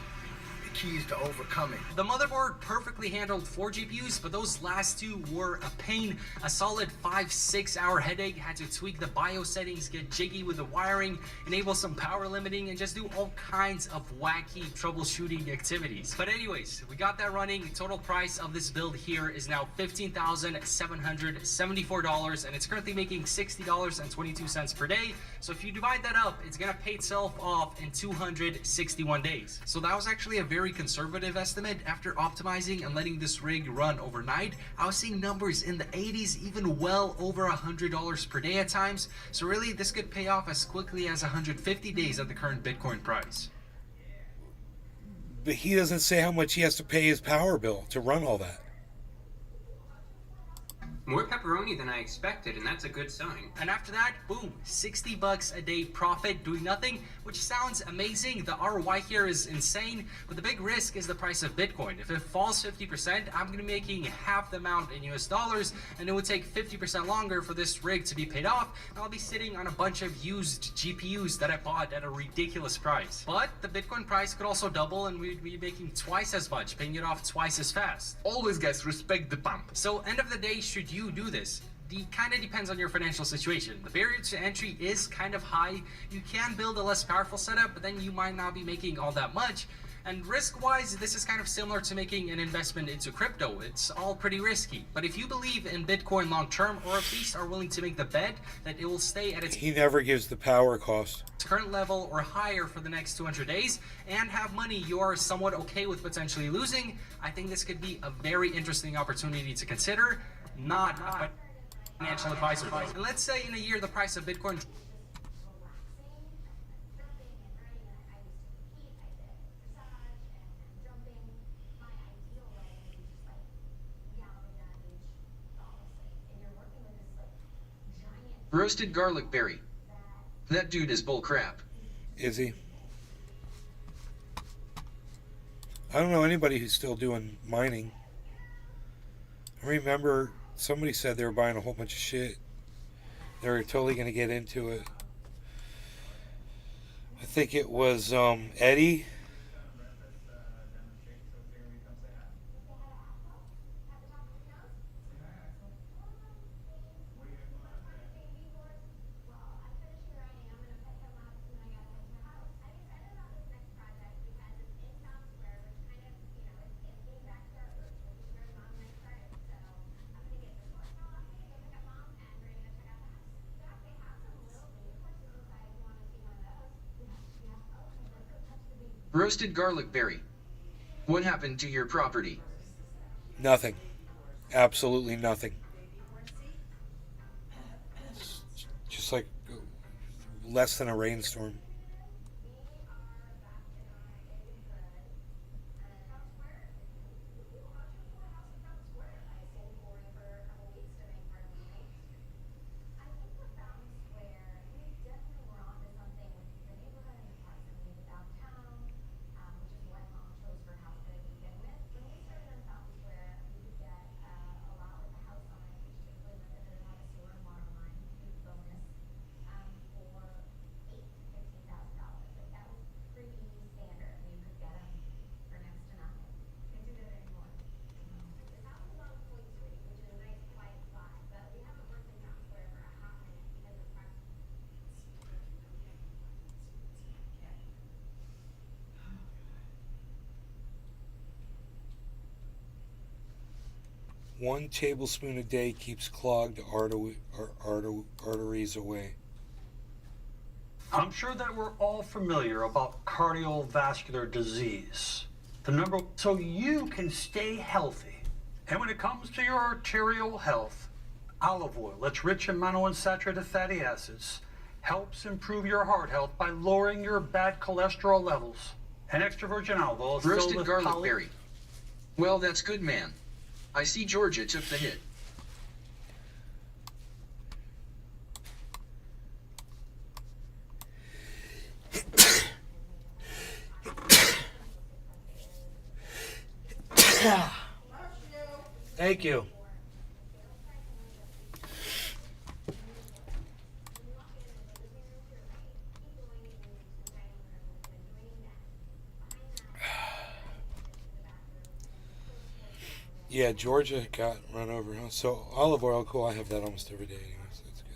The key is to overcome it. The motherboard perfectly handled 4 GPUs, but those last 2 were a pain. A solid 5-6 hour headache. Had to tweak the BIOS settings, get jiggy with the wiring, enable some power limiting, and just do all kinds of wacky troubleshooting activities. But anyways, we got that running. Total price of this build here is now $15,774, and it's currently making $60.22 per day. So if you divide that up, it's gonna pay itself off in 261 days. So that was actually a very conservative estimate. After optimizing and letting this rig run overnight, I was seeing numbers in the 80s, even well over $100 per day at times. So really, this could pay off as quickly as 150 days at the current Bitcoin price. But he doesn't say how much he has to pay his power bill to run all that. More pepperoni than I expected, and that's a good sign. And after that, boom, $60 a day profit doing nothing, which sounds amazing. The ROI here is insane, but the big risk is the price of Bitcoin. If it falls 50%, I'm gonna be making half the amount in US dollars, and it would take 50% longer for this rig to be paid off, and I'll be sitting on a bunch of used GPUs that I bought at a ridiculous price. But the Bitcoin price could also double, and we'd be making twice as much, paying it off twice as fast. Always, guys, respect the pump. So end of the day, should you do this? It kind of depends on your financial situation. The barrier to entry is kind of high. You can build a less powerful setup, but then you might not be making all that much. And risk-wise, this is kind of similar to making an investment into crypto. It's all pretty risky. But if you believe in Bitcoin long-term, or at least are willing to make the bet that it will stay at its He never gives the power cost. current level or higher for the next 200 days, and have money you are somewhat okay with potentially losing, I think this could be a very interesting opportunity to consider. Not a financial advisor. And let's say in a year the price of Bitcoin Roasted garlic berry. That dude is bullcrap. Is he? I don't know anybody who's still doing mining. I remember somebody said they were buying a whole bunch of shit. They were totally going to get into it. I think it was Eddie. Roasted garlic berry. What happened to your property? Nothing. Absolutely nothing. Just like less than a rainstorm. One tablespoon a day keeps clogged arteries away. I'm sure that we're all familiar about cardiovascular disease. The number so you can stay healthy. And when it comes to your arterial health, olive oil, that's rich in monounsaturated fatty acids, helps improve your heart health by lowering your bad cholesterol levels. And extra virgin olive oil is filled Roasted with garlic berry. Well, that's good, man. I see Georgia took the hit. Thank you. Yeah, Georgia got run over. Huh? So olive oil, cool. I have that almost every day. Anyways, that's good.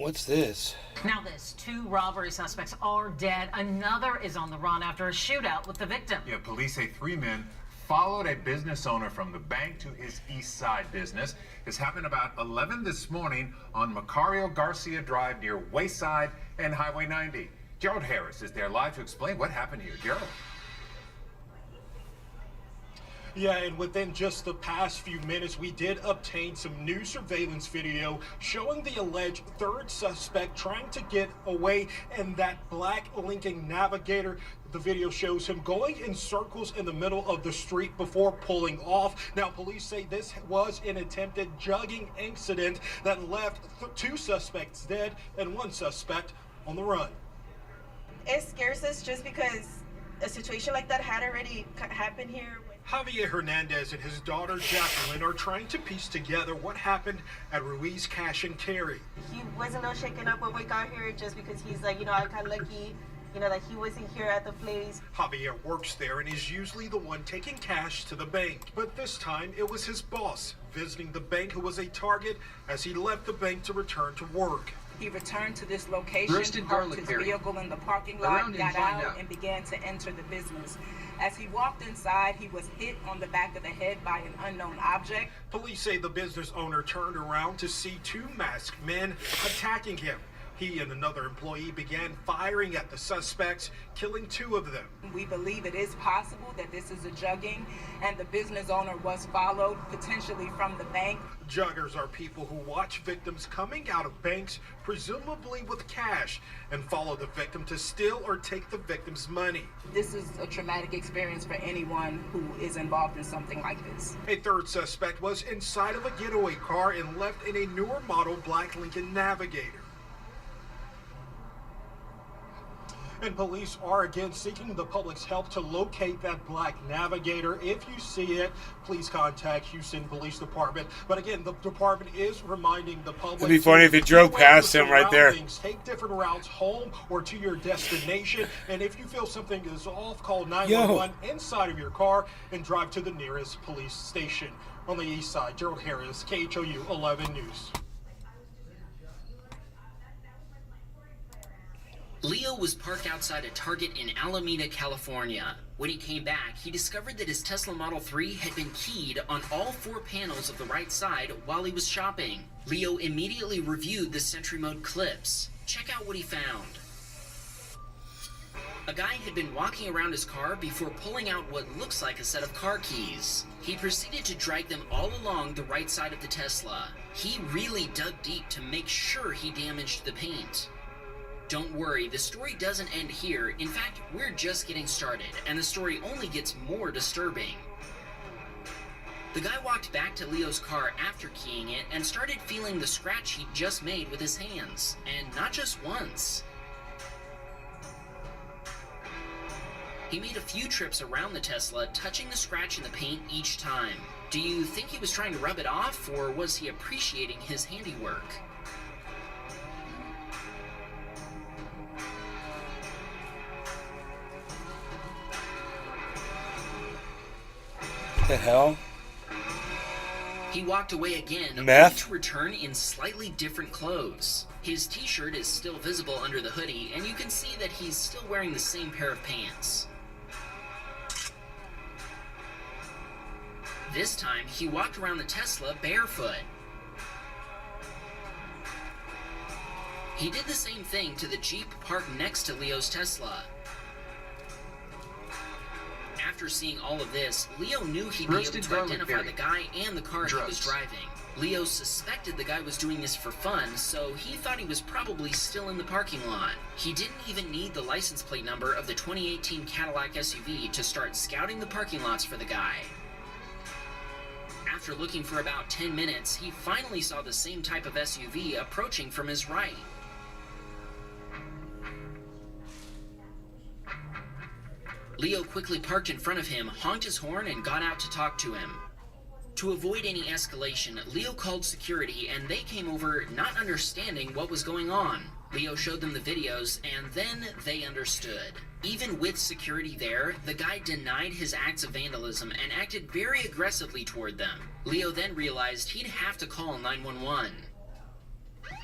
What's this? Now this, 2 robbery suspects are dead. Another is on the run after a shootout with the victim. Yeah, police say 3 men followed a business owner from the bank to his East Side business. This happened about 11 this morning on Macario Garcia Drive near Wayside and Highway 90. Gerald Harris is there live to explain what happened here. Gerald. Yeah, and within just the past few minutes, we did obtain some new surveillance video showing the alleged third suspect trying to get away in that black Lincoln Navigator. The video shows him going in circles in the middle of the street before pulling off. Now, police say this was an attempted jugging incident that left two suspects dead and one suspect on the run. It scares us just because a situation like that had already happened here. Javier Hernandez and his daughter Jacqueline are trying to piece together what happened at Ruiz Cash and Carry. He was a little shaken up when we got here just because he's like, I'm kind of lucky, that he wasn't here at the place. Javier works there and is usually the one taking cash to the bank. But this time it was his boss visiting the bank who was a target as he left the bank to return to work. He returned to this location, Roasted parked garlic his berry. vehicle in the parking lot, Around and got find out, out. and began to enter the business. As he walked inside, he was hit on the back of the head by an unknown object. Police say the business owner turned around to see two masked men attacking him. He and another employee began firing at the suspects, killing two of them. We believe it is possible that this is a jugging, and the business owner was followed, potentially from the bank. Juggers are people who watch victims coming out of banks, presumably with cash, and follow the victim to steal or take the victim's money. This is a traumatic experience for anyone who is involved in something like this. A third suspect was inside of a getaway car and left in a newer model black Lincoln Navigator. And police are again seeking the public's help to locate that black Navigator. If you see it, please contact Houston Police Department. But again, the department is reminding the public. It'd be funny if it drove past him right there. Take different routes home or to your destination. And if you feel something is off, call 911 inside of your car and drive to the nearest police station. On the east side, Gerald Harris, KHOU 11 News. Leo was parked outside a Target in Alameda, California. When he came back, he discovered that his Tesla Model 3 had been keyed on all four panels of the right side while he was shopping. Leo immediately reviewed the Sentry Mode clips. Check out what he found. A guy had been walking around his car before pulling out what looks like a set of car keys. He proceeded to drag them all along the right side of the Tesla. He really dug deep to make sure he damaged the paint. Don't worry, the story doesn't end here. In fact, we're just getting started, and the story only gets more disturbing. The guy walked back to Leo's car after keying it and started feeling the scratch he'd just made with his hands, and not just once. He made a few trips around the Tesla, touching the scratch in the paint each time. Do you think he was trying to rub it off, or was he appreciating his handiwork? The hell? He walked away again, only Meth? to return in slightly different clothes. His t-shirt is still visible under the hoodie, and you can see that he's still wearing the same pair of pants. This time, he walked around the Tesla barefoot. He did the same thing to the Jeep parked next to Leo's Tesla. After seeing all of this, Leo knew he'd be able to identify the guy and the car he was driving. Leo suspected the guy was doing this for fun, so he thought he was probably still in the parking lot. He didn't even need the license plate number of the 2018 Cadillac SUV to start scouting the parking lots for the guy. After looking for about 10 minutes, he finally saw the same type of SUV approaching from his right. Leo quickly parked in front of him, honked his horn, and got out to talk to him. To avoid any escalation, Leo called security, and they came over not understanding what was going on. Leo showed them the videos, and then they understood. Even with security there, the guy denied his acts of vandalism and acted very aggressively toward them. Leo then realized he'd have to call 911.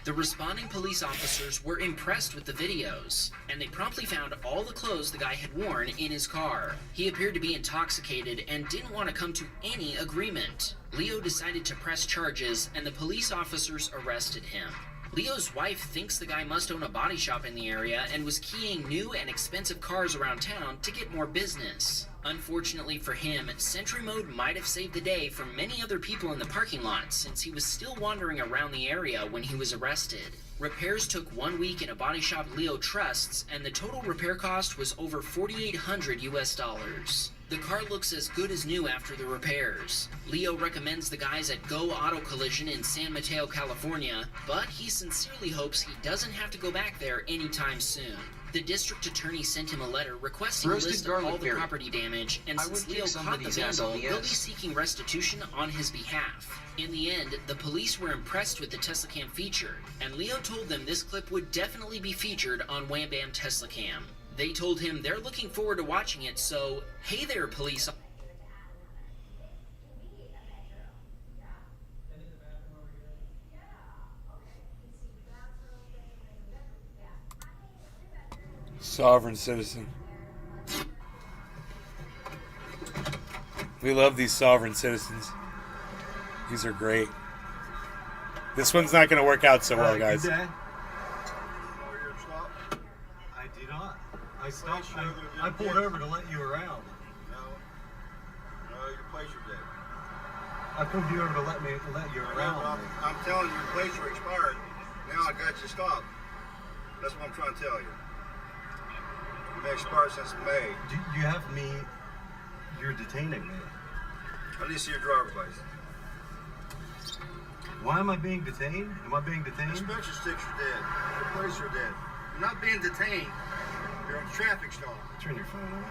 The responding police officers were impressed with the videos, and they promptly found all the clothes the guy had worn in his car. He appeared to be intoxicated and didn't want to come to any agreement. Leo decided to press charges, and the police officers arrested him. Leo's wife thinks the guy must own a body shop in the area and was keying new and expensive cars around town to get more business. Unfortunately for him, Sentry Mode might have saved the day for many other people in the parking lot since he was still wandering around the area when he was arrested. Repairs took 1 week in a body shop Leo trusts, and the total repair cost was over $4,800 US. The car looks as good as new after the repairs. Leo recommends the guys at Go Auto Collision in San Mateo, California, but he sincerely hopes he doesn't have to go back there anytime soon. The district attorney sent him a letter requesting a Roasted list of all garlic the berry. property damage, and I since would Leo kick caught the somebody's ass on vandal, the they'll be ass. seeking restitution on his behalf. In the end, the police were impressed with the Tesla Cam feature, and Leo told them this clip would definitely be featured on Wham Bam Tesla Cam. They told him they're looking forward to watching it, so hey there, police. Sovereign citizen. We love these sovereign citizens. These are great. This one's not going to work out so well, guys. Good day. I do not. I stopped. I pulled over to let you around. No, your plates are dead. I pulled you over to let you around. I'm telling you, your plates are expired. Now I got you stopped. That's what I'm trying to tell you. You've been expired since May. Do you have me? You're detaining me. I need to see your driver's license. Why am I being detained? Am I being detained? Inspection sticks are dead. Your plates are dead. You're not being detained. You're on a traffic stop. Turn your phone on.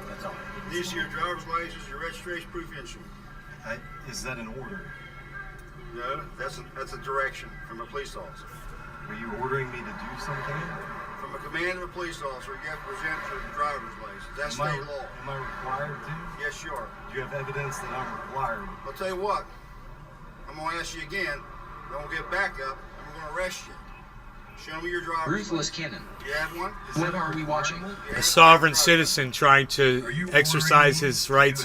That's all. I need to see your driver's license, your registration, proof of insurance. Is that an order? No, that's a direction from a police officer. Are you ordering me to do something? From a command of a police officer, you have to present your driver's license. That's Am I- state law. Am I required to? Yes, you are. Do you have evidence that I'm required? I'll tell you what. I'm going to ask you again. Then we'll get back up, and we're going to arrest you. Show me your driver's Ruthless license. Cannon. You have one? What are we watching? A sovereign citizen trying to exercise his rights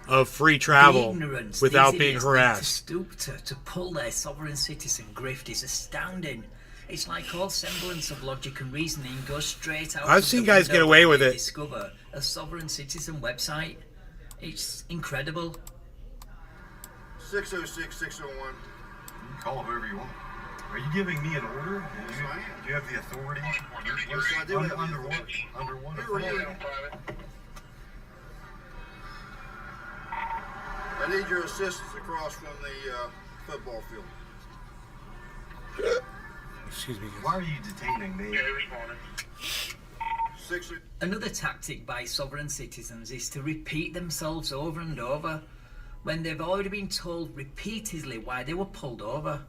of free travel Ignorance without these being idiots need harassed. To stoop to pull their sovereign citizen grift is astounding. It's like all semblance of logic and reasoning goes straight out. I've of seen the guys window get away when with they it. Discover a sovereign citizen website. It's incredible. 606, 601. You can call it whoever you want. Are you giving me an order? Do you have the authority? Yes, I do have the Under what? authority. Under what Who are you? authority? I need your assistance across from the football field. Excuse me. Why are you detaining me? Another tactic by sovereign citizens is to repeat themselves over and over when they've already been told repeatedly why they were pulled over.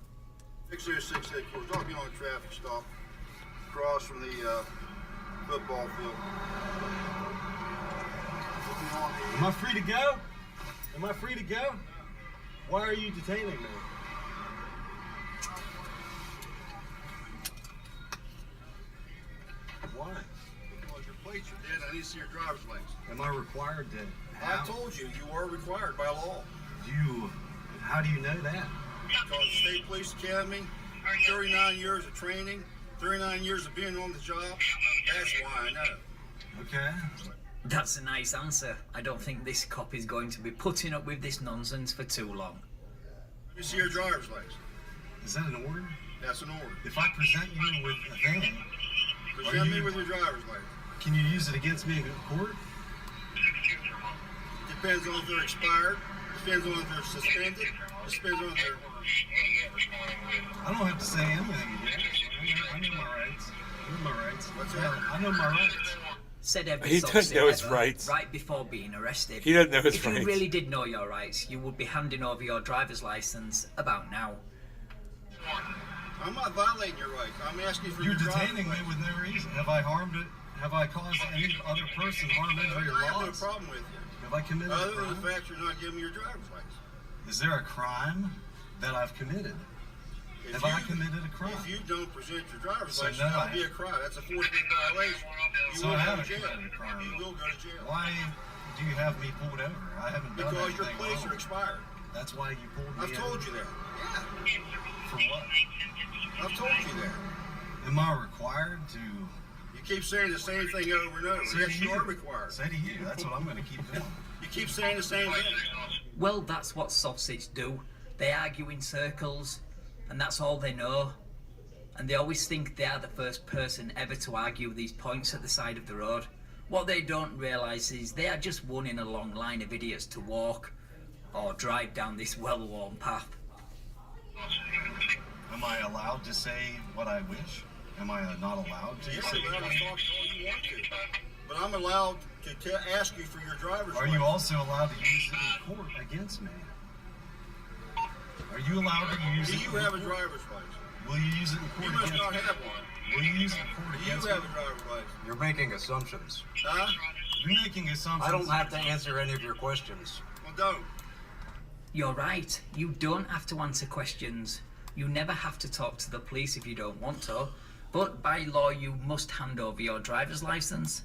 606, don't be on a traffic stop across from the football field. Am I free to go? Am I free to go? Why are you detaining me? Why? Because your plates are dead, I need to see your driver's license. Am I required to I told you, you are required by law. How do you know that? Because the State Police Academy, 39 years of training, 39 years of being on the job, that's why I know. Okay. That's a nice answer. I don't think this cop is going to be putting up with this nonsense for too long. Let me see your driver's license. Is that an order? That's an order. If I present you with a thing, Present me with your driver's license. can you use it against me in court? Depends on if they're expired, depends on if they're suspended, depends on if they're... I don't have to say anything yet. I know my rights. I know my rights. What's that? I know my rights. Said every He sob does know his ever, rights. right before being arrested. He doesn't know his if rights. you really did know your rights, you would be handing over your driver's license about now. I'm not violating your rights. I'm asking for You're your driver's detaining me license. with no reason. Have I harmed it? Have I caused any other person harm, injury, or I have no loss? problem with you. Have I committed a Other than the crime? fact you're not giving me your driver's license. Is there a crime that I've committed? Have I committed a crime? If you don't present your driver's So license, no, that'll I be a crime. That's a 4th degree violation. You So will I go to haven't jail. committed a crime. You will go to jail. Why do you have me pulled over? I haven't done Because your anything plates wrong. are expired. That's why you pulled me I've told you that. For what? I've told you that. Am I required to... You keep saying the same thing over and over. Say Yes, to you you. are required. Say to you. That's what I'm going to keep doing. You keep saying the same thing. Well, that's what sausage do. They argue in circles, and that's all they know. And they always think they are the first person ever to argue these points at the side of the road. What they don't realise is they are just one in a long line of idiots to walk or drive down this well-worn path. Am I allowed to say what I wish? Am I not allowed to? Yes, you're allowed to talk all you want to. But I'm allowed to ask you for your driver's Are license. you also allowed to use it in court against me? Are you allowed to use Do it? you in have a court? driver's license? Will you use it in court You must against not me? have one. Will you use it in court Do you against have me? a driver's license? You're making assumptions. Huh? You're making assumptions. I don't have to answer any of your questions. Well, don't. You're right. You don't have to answer questions. You never have to talk to the police if you don't want to. But by law, you must hand over your driver's license.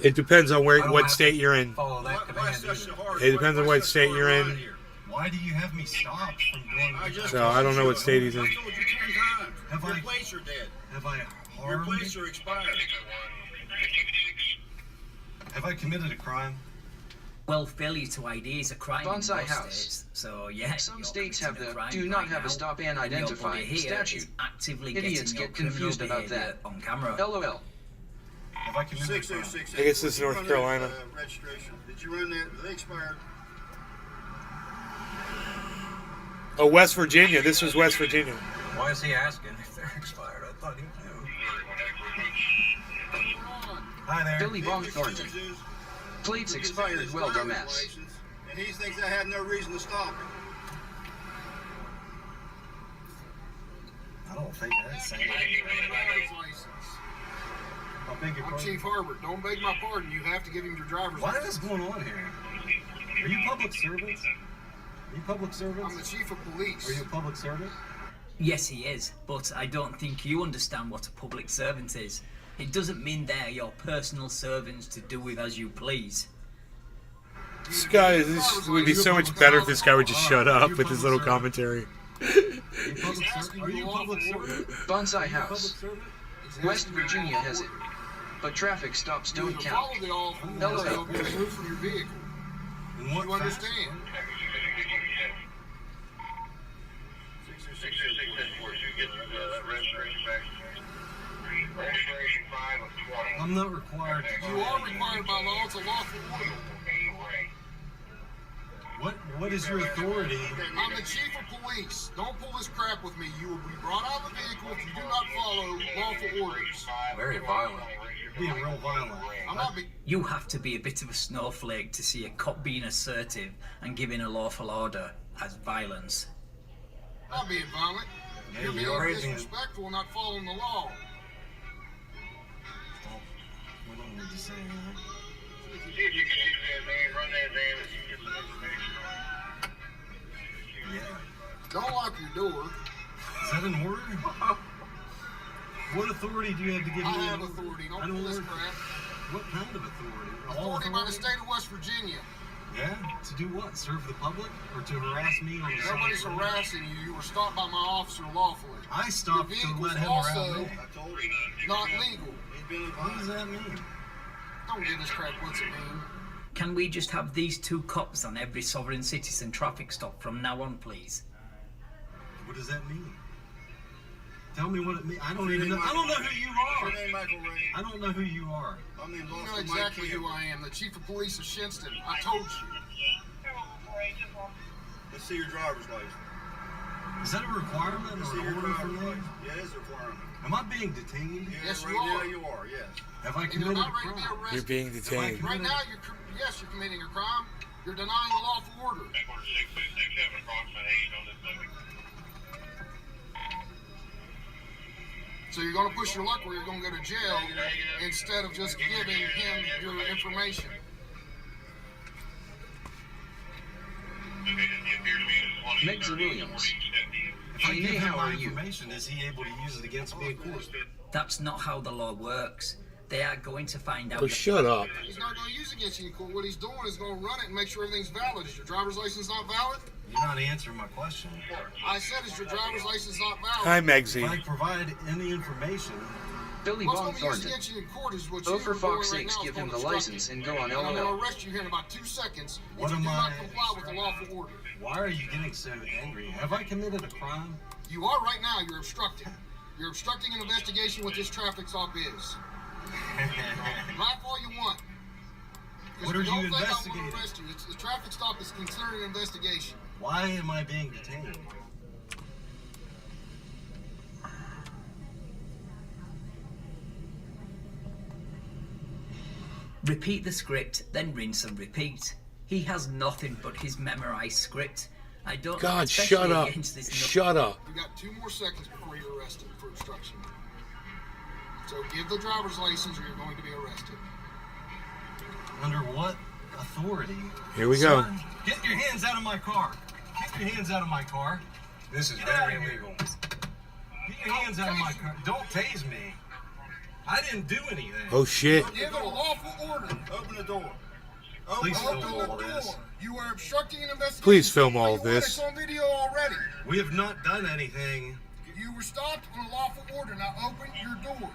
It depends on I don't what have state to you're in. Follow that Why command such either. a hard? It depends on why what such state hard you're in. line here? Why do you have me stopped from doing I what just So, told I don't you know what to. state he's in. I told you 10 times. Have Your I- plates are dead. Have I Your harmed? plates are expired. Have I committed a crime? Well, failure to ID is a crime in Bonsai most House. states. So, yeah, Some you're states have committing the crime do not right have now, a stop and your identify body here statute. is actively Idiots getting your get confused criminal about behavior that. on camera. LOL. Have I committed a crime? 6068. I guess this is North Did you run Carolina. that, registration. Did you run that? They expired. Oh, West Virginia. This was West Virginia. Why is he asking if they're expired? I thought he knew. Hi there. Billy Bong Thornton. Plates expired. Well, dumbass. And he thinks I have no reason to stop him. I don't think that's saying I beg your I'm pardon? Chief Herbert. Don't beg my pardon. You have to give him your driver's What license. is going on here? Are you public servants? Are you public servants? I'm the chief of police. Are you a public servant? Yes, he is, but I don't think you understand what a public servant is. It doesn't mean they're your personal servants to do with as you please. This guy, this would be so much better if this guy would just shut up with his little commentary. Are you public servant? Are you a public servant? Bonsai House. West Virginia has it. But traffic stops don't count. LOL. Move from your vehicle. In what You understand? I'm not required to. You are required by law. It's a lawful order. What is your authority? I'm the chief of police. Don't pull this crap with me. You will be brought out of the vehicle if you do not follow lawful orders. Very violent. Being real violent. I'm not being. You have to be a bit of a snowflake to see a cop being assertive and giving a lawful order as violence. Not being violent. Yeah, You're you're being raising- disrespectful and not following the law. We don't need to say anything. Yeah. Don't lock your door. Is that in order? What authority do you have to give me? I have authority. Don't pull this crap. What kind of authority? All Authority by the state of West Virginia. Yeah? To do what? Serve the public? Or to harass me on the side? Nobody's of the road? harassing you. You were stopped by my officer lawfully. I stopped Your to vehicle's let him also around me. not legal. What does that mean? Don't give this crap what's it mean. Can we just have these two cops on every sovereign citizen traffic stop from now on, please? What does that mean? Tell me what it means. I don't even know. I don't know who you are. Your name Michael Ray. I don't know who you are. I'm named You know exactly who I am. The chief of police of Shinston. I told you. Let's see your driver's license. Is that a requirement Let's or see an your order from driver's me? license. Yeah, it is a requirement. Am I being detained? Yes, right you are. now You are, yes. Have I And you're committed not a ready to be crime? arrested. You're being detained. Right now, yes, you're committing a crime. You're denying a lawful order. So you're going to push your luck where you're going to go to jail instead of just giving him your information. Megza Williams. I Hey, give Nate, him how my are you? information, is he able to use it against me in court? That's not how the law works. They are going to find out. Oh, shut up. He's not going to use it against you in court. What he's doing is going to run it and make sure everything's valid. Is your driver's license not valid? You're not answering my question. I said, is your driver's license not valid? Hi, Megsy. If I provide any information, Billy What's Von going to be used Thornton. against you in court is what Oh, you're for doing fuck's right sakes, now. give It's him the called obstructing. license and go on And I'm going LOL. to arrest you here in about 2 seconds if What you am do not I- comply with the lawful order. why are you getting so angry? Have I committed a crime? You are right now. You're obstructing. You're obstructing an investigation what this traffic stop is. Laugh all you want. 'Cause What if are don't you think I want investigating? to arrest you. The traffic stop is considered an investigation. Why am I being detained? Repeat the script, then rinse and repeat. He has nothing but his memorized script. I don't. God, especially shut up. against this Shut up. You got 2 more seconds before you're arrested for obstruction. So give the driver's license or you're going to be arrested. Under what authority? Here we go. Sir, get your hands out of my car. Get your hands out of my car. This is Get out very of here. illegal. Get your hands out of my car. Don't tase me. I didn't do anything. Oh, shit. Give it a lawful order. Open the door. Please Open film the all door. this. You are obstructing an investigation. Please film all of You are. this. It's on video already. We have not done anything. You were stopped on a lawful order. Now open your door.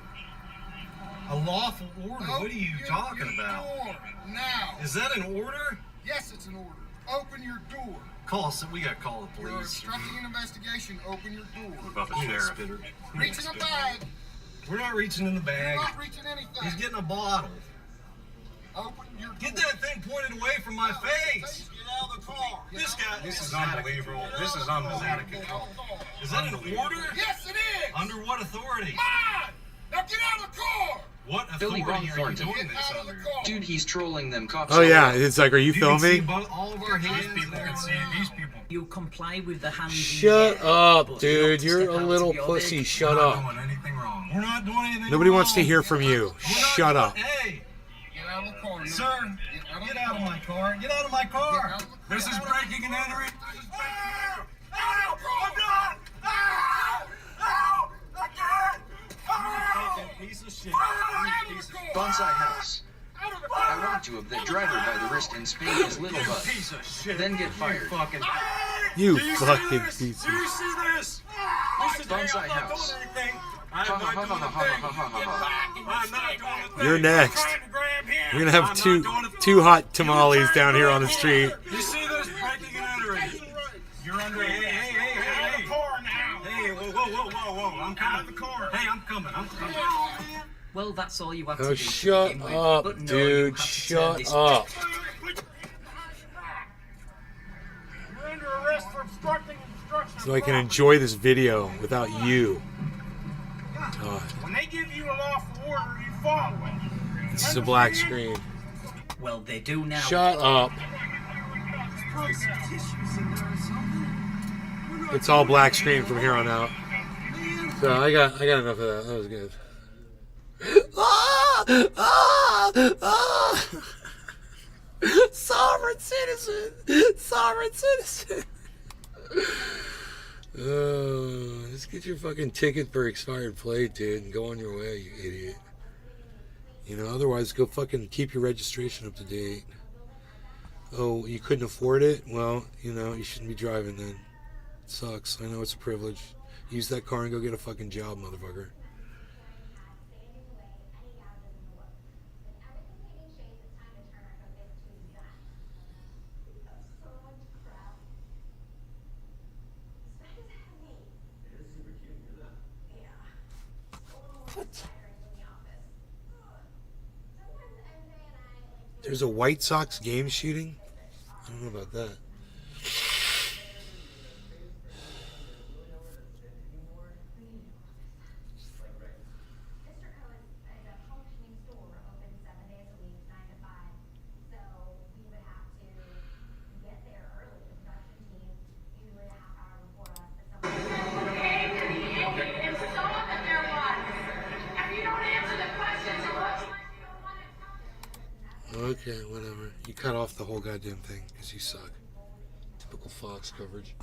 A lawful order? What are you Open talking your about? Door. Now. Is that an order? Yes, it's an order. Open your door. We gotta call the You're police. obstructing an investigation. Open your door. About the sheriff. Reach in the bag. We're not reaching in the bag. You're not reaching anything. He's getting a bottle. Open your door. Get that thing pointed away from my face. Get out of the car. This guy. This is unbelievable. This is unbelievable. Is that an order? Yes, it is. Under what authority? Mine. Now get out of the car. What Billy authority Von are you Thornton. doing this under? Dude, he's trolling them cops. Oh, yeah. It's like, are you You can see filming? all of our hands. People can see these people. You comply with the hands. Shut in the air, up, but dude. not to You're step a out little of your pussy. bed. Shut We're not up. doing anything wrong. We're not doing anything. Nobody wants to wrong. hear from you. Shut up. Hey, Get out of the car. sir, get out of my car. Get out of my car. This is breaking and entering. Piece of shit. Bonsai House. I robbed you of the driver by the wrist and spanked his little butt. Piece of shit. Then get fired. You Do you see fucking this? piece Do you of... see this? Listen, Bonsai I'm not House. doing anything. Ha, I'm ha, not ha, doing ha, a ha, thing. ha, ha, Get ha. back. I'm not doing a thing. You're next. I'm trying to grab him. We're gonna have I'm two not doing a thing. two hot tamales down here on the street. You see this breaking and entering? You're under. Hey. Car now. Hey, whoa. I'm coming. Out of the car. Hey, I'm coming. Well, that's all you have to Oh, do. shut begin with, up, but no, you dude. have to turn Shut this- up. You're under arrest for obstructing instruction. So I can enjoy this video without you. God. When they give you a lawful order, you follow it. This is a black screen. Well, they do now. Shut up. It's all black screen from here on out. So I got enough of that. That was good. Sovereign citizen! Sovereign citizen! Just get your fucking ticket for expired plate, dude, and go on your way, you idiot. You know, otherwise go fucking keep your registration up to date. Oh, you couldn't afford it? Well, you know, you shouldn't be driving then. It sucks. I know it's a privilege. Use that car and go get a fucking job, motherfucker. What? There's a White Sox game shooting? I don't know about that. Okay, whatever. You cut off the whole goddamn thing because you suck. Typical Fox coverage.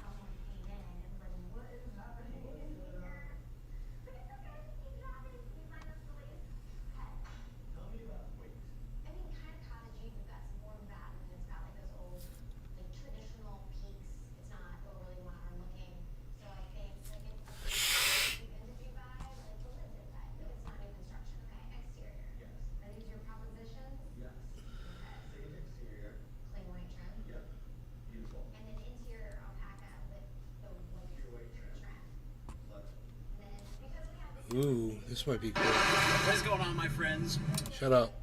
Ooh, this might be cool. What's going on, my friends? Shut up.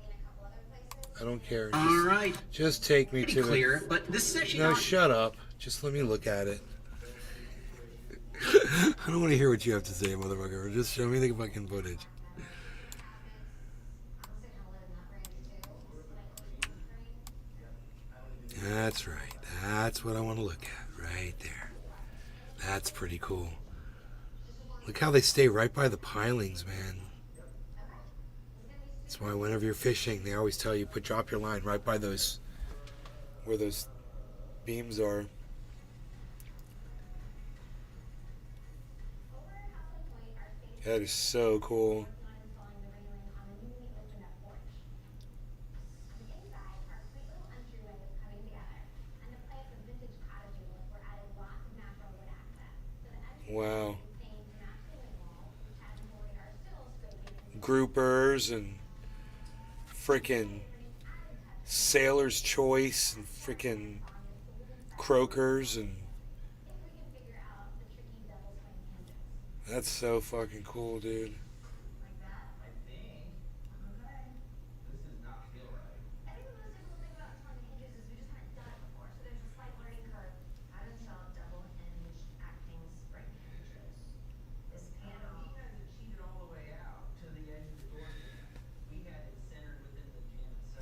I don't care. All right. Just take me Pretty to clear, the... but this is actually No, not... shut up. Just let me look at it. I don't want to hear what you have to say, motherfucker. Just show me the fucking footage. That's right. That's what I want to look at. Right there. That's pretty cool. Look how they stay right by the pilings, man. That's why whenever you're fishing, they always tell you drop your line right by those, where those beams are. That is so cool. Wow. Groupers and freaking Sailor's Choice and freaking croakers, and that's so fucking cool, dude.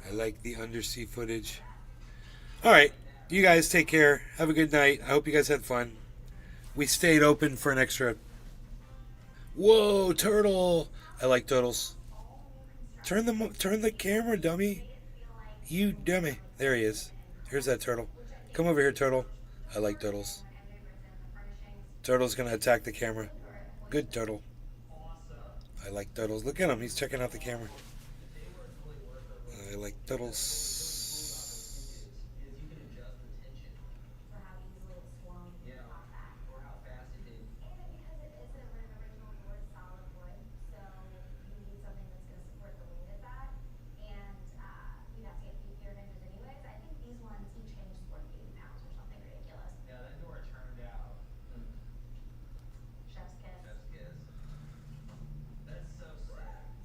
I like the undersea footage. Alright, you guys take care. Have a good night. I hope you guys had fun. We stayed open for an extra... Whoa, turtle! I like turtles. Turn the camera, dummy. You dummy. There he is. Here's that turtle. Come over here, turtle. I like turtles. Turtle's gonna attack the camera. Good turtle. I like turtles. Look at him. He's checking out the camera. I like turtles.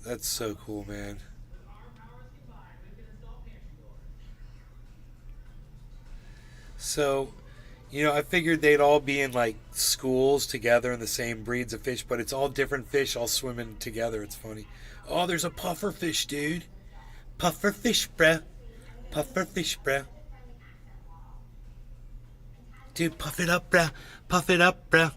That's so cool, man. So, you know, I figured they'd all be in like schools together in the same breeds of fish, but it's all different fish all swimming together. It's funny. Oh, there's a puffer fish, dude. Puffer fish, bruh. Puffer fish, bruh. Dude, puff it up, bruh. Puff it up, bruh.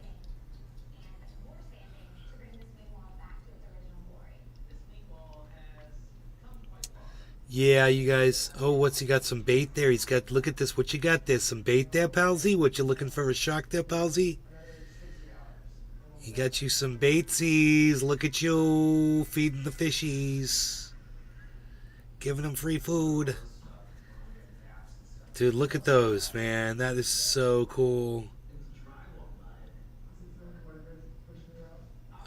Yeah, you guys. Oh, what's he got? Some bait there. He's got. Look at this. What you got there? Some bait there, palsy. What you looking for? A shark there, palsy? He got you some baitsies. Look at you feeding the fishies, giving them free food. Dude, look at those, man. That is so cool.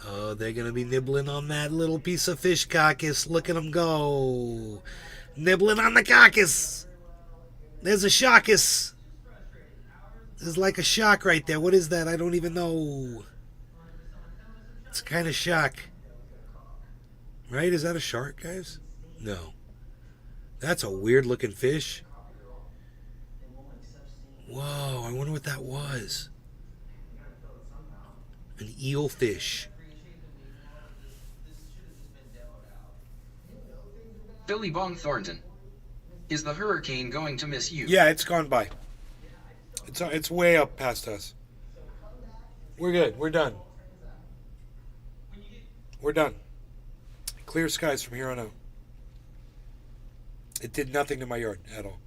Oh, they're gonna be nibbling on that little piece of fish carcass. Look at them go. Nibbling on the carcass. There's a sharkus. There's like a shark right there. What is that? I don't even know. It's kind of shark. Right? Is that a shark, guys? No. That's a weird looking fish. Whoa, I wonder what that was. An eelfish. Billy Bong Thornton. Is the hurricane going to miss you? Yeah, it's gone by. It's way up past us. We're good. We're done. We're done. Clear skies from here on out. It did nothing to my yard at all.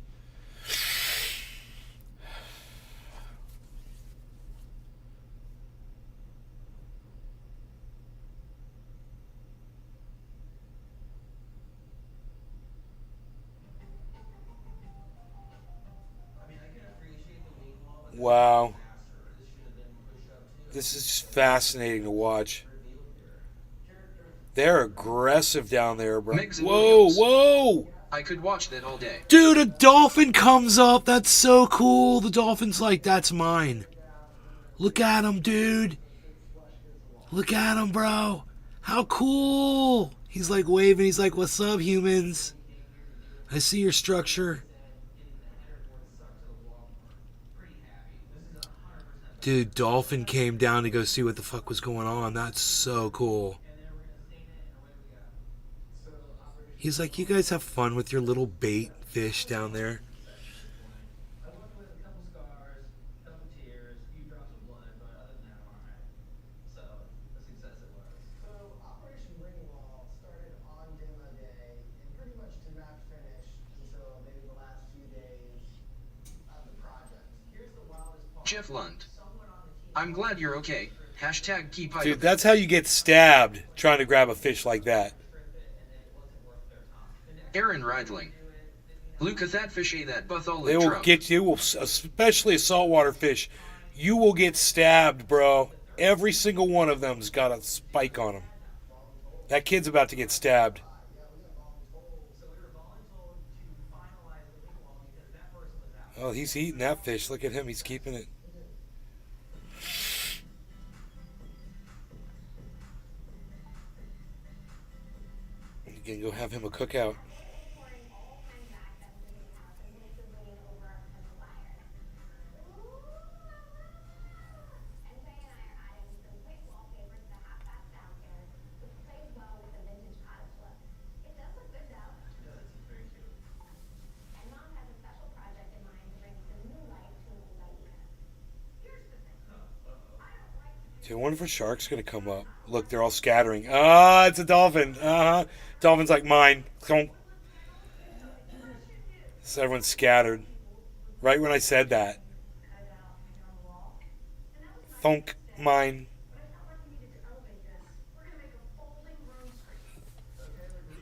Wow. This is just fascinating to watch. They're aggressive down there, bro. Whoa, whoa! I could watch that all day. Dude, a dolphin comes up. That's so cool. The dolphin's like, that's mine. Look at him, dude. Look at him, bro. How cool! He's like waving. He's like, "What's up, humans? I see your structure." Dude, Dolphin came down to go see what the fuck was going on. That's so cool. He's like, "You guys have fun with your little bait fish down there." Jeff Lund. I'm glad you're okay. Hashtag keep hype. Dude, that's how you get stabbed trying to grab a fish like that. Aaron Ridling. Luca, that fish ate that butholic They will trout. get you, especially a saltwater fish. You will get stabbed, bro. Every single one of them's got a spike on them. That kid's about to get stabbed. Oh, he's eating that fish. Look at him. He's keeping it. You can go have him a cookout. Dude, I wonder if a shark's going to come up. Look, they're all scattering. Ah, it's a dolphin. Dolphin's like mine. So everyone's scattered. Right when I said that. Thunk, mine.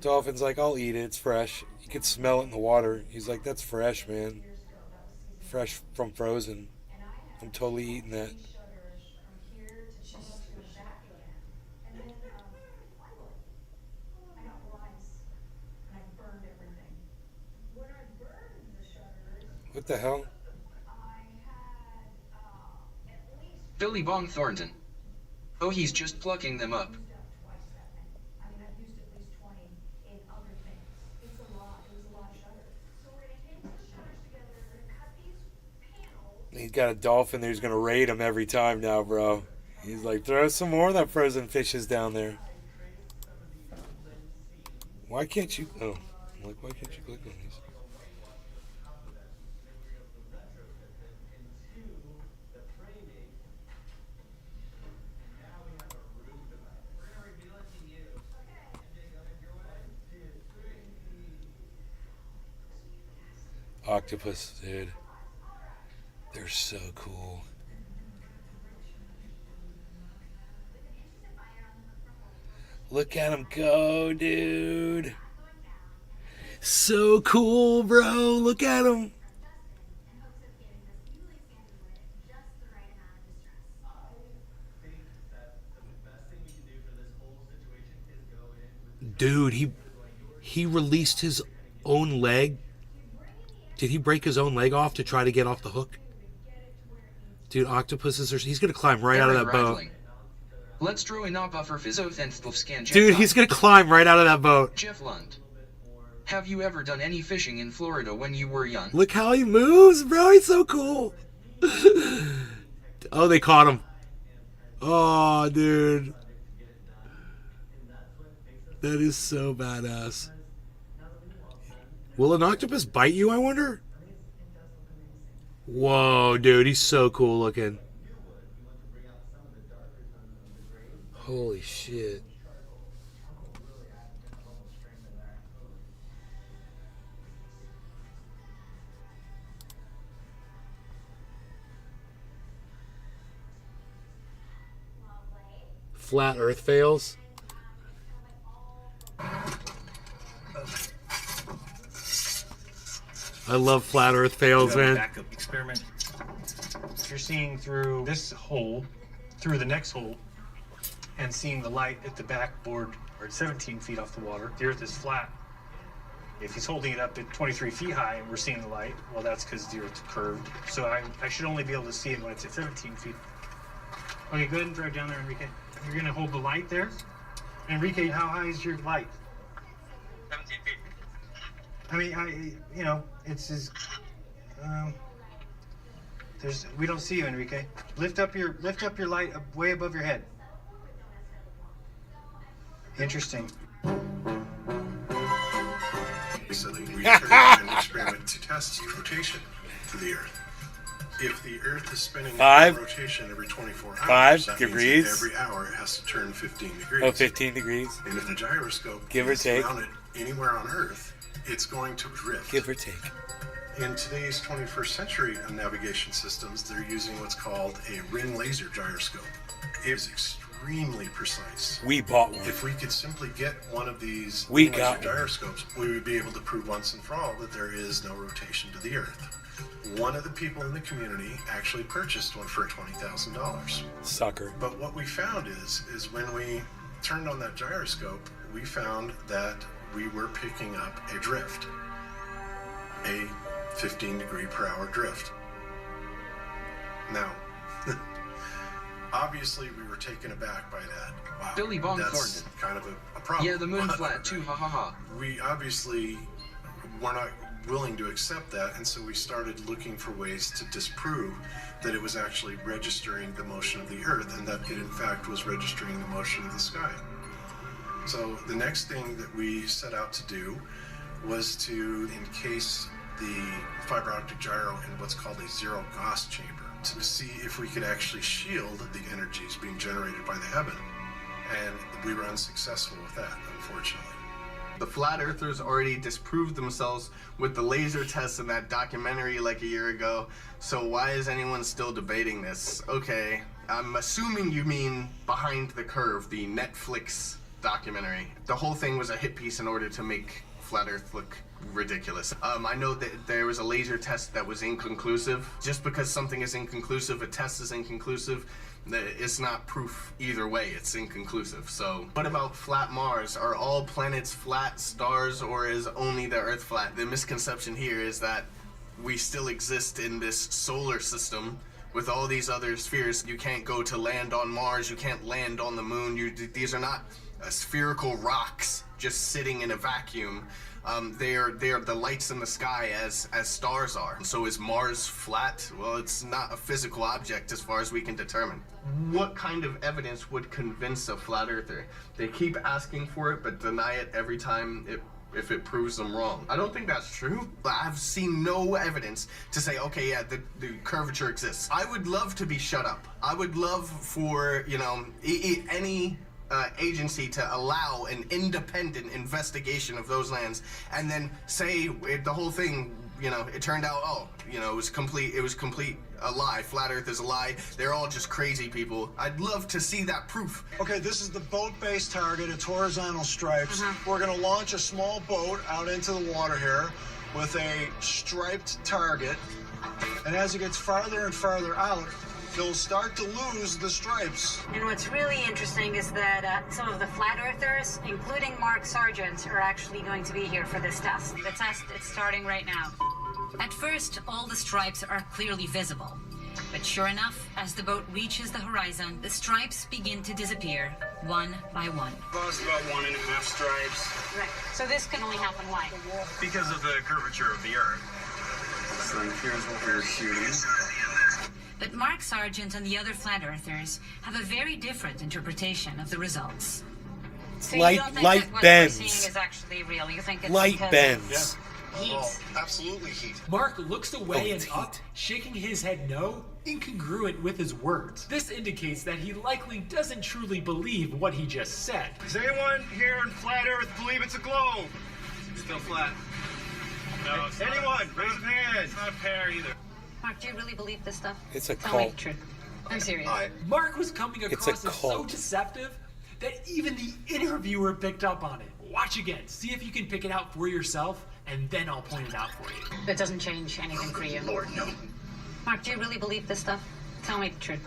Dolphin's like, I'll eat it. It's fresh. You can smell it in the water. He's like, that's fresh, man. Fresh from frozen. I'm totally eating that. What the hell? Billy Bong Thornton. Oh, he's just plucking them up. He's got a dolphin there. He's going to raid him every time now, bro. He's like, throw some more of that frozen fishes down there. Why can't you... Oh, I'm like, why can't you click on these? Octopus, dude. They're so cool. Look at him go, dude. So cool, bro. Look at him. Dude, he released his own leg. Did he break his own leg off to try to get off the hook? Dude, octopuses are... He's going to climb right out of that boat. Let's draw in buffer scan. Dude, he's going to climb right out of that boat. Jeff Lund. Have you ever done any fishing in Florida when you were young? Look how he moves, bro. He's so cool. Oh, they caught him. Oh, dude. That is so badass. Will an octopus bite you, I wonder? Whoa, dude, he's so cool looking. Holy shit. Flat Earth fails. I love flat Earth fails, man. Backup experiment. You're seeing through this hole, through the next hole, and seeing the light at the backboard, or 17 feet off the water. The Earth is flat. If he's holding it up at 23 feet high and we're seeing the light, well, that's because the Earth's curved. So I should only be able to see it when it's at 17 feet. Okay, go ahead and throw it down there, Enrique. You're going to hold the light there. Enrique, how high is your light? 17 feet. I mean, it's as, we don't see you, Enrique. Lift up your light way above your head. Interesting. Recently, we carried an experiment to test rotation to the Earth. If the Earth is spinning in rotation every 24 hours, 5 that degrees. means every hour it has to turn 15 degrees. Oh, 15 degrees. And if the gyroscope Give or is take. mounted anywhere on Earth, it's going to drift. Give or take. In today's 21st century navigation systems, they're using what's called a ring laser gyroscope. It's extremely precise. We bought one. If we could simply get one of these We ring laser got one. gyroscopes, we would be able to prove once and for all that there is no rotation to the Earth. One of the people in the community actually purchased one for $20,000. Sucker. But what we found is when we turned on that gyroscope, we found that we were picking up a drift, a 15 degree per hour drift. Now, obviously we were taken aback by that. Wow, Billy Bong that's Thornton. kind of a problem. Yeah, the moon's flat too, ha ha ha. We obviously were not willing to accept that, and so we started looking for ways to disprove that it was actually registering the motion of the Earth, and that it in fact was registering the motion of the sky. So the next thing that we set out to do was to encase the fiber optic gyro in what's called a zero Gauss chamber to see if we could actually shield the energies being generated by the heaven. And we were unsuccessful with that, unfortunately. The flat earthers already disproved themselves with the laser tests in that documentary like a year ago, so why is anyone still debating this? Okay, I'm assuming you mean Behind the Curve, the Netflix documentary. The whole thing was a hit piece in order to make flat earth look ridiculous. I know that there was a laser test that was inconclusive. Just because something is inconclusive, a test is inconclusive, it's not proof either way, it's inconclusive. So what about flat Mars? Are all planets flat, stars, or is only the Earth flat? The misconception here is that we still exist in this solar system with all these other spheres. You can't go to land on Mars, you can't land on the moon. These are not spherical rocks just sitting in a vacuum. They are the lights in the sky as stars are. So is Mars flat? Well, it's not a physical object as far as we can determine. What kind of evidence would convince a flat earther? They keep asking for it, but deny it every time if it proves them wrong. I don't think that's true. I've seen no evidence to say, okay, yeah, the curvature exists. I would love to be shut up. I would love for, any agency to allow an independent investigation of those lands and then say the whole thing, it turned out, it was complete a lie. Flat Earth is a lie. They're all just crazy people. I'd love to see that proof. Okay, this is the boat-based target. It's horizontal stripes. We're going to launch a small boat out into the water here with a striped target. And as it gets farther and farther out, you'll start to lose the stripes. And what's really interesting is that some of the flat earthers, including Mark Sargent, are actually going to be here for this test. The test is starting right now. At first, all the stripes are clearly visible. But sure enough, as the boat reaches the horizon, the stripes begin to disappear, one by one. Lost about 1.5 stripes. Right. So this can only happen why? Because of the curvature of the Earth. So here's what we're shooting. But Mark Sargent and the other flat earthers have a very different interpretation of the results. So Light- you don't think light that what bends. we're seeing is actually real? You think it's Light because bends. of heat? Oh, absolutely heat. Mark looks away Oh, and it's up, shaking his head no, incongruent with his words. This indicates that he likely doesn't truly believe what he just said. Does anyone here in flat Earth believe it's a globe? Still flat. No, it's Anyone? Raise your hand. not a pear either. Mark, do you really believe this stuff? It's a Tell me cult. the truth. I'm serious. Mark was coming It's a across as so cult. deceptive that even the interviewer picked up on it. Watch again, see if you can pick it out for yourself, and then I'll point it out for you. That doesn't change anything for you. Lord, no. Mark, do you really believe this stuff? Tell me the truth.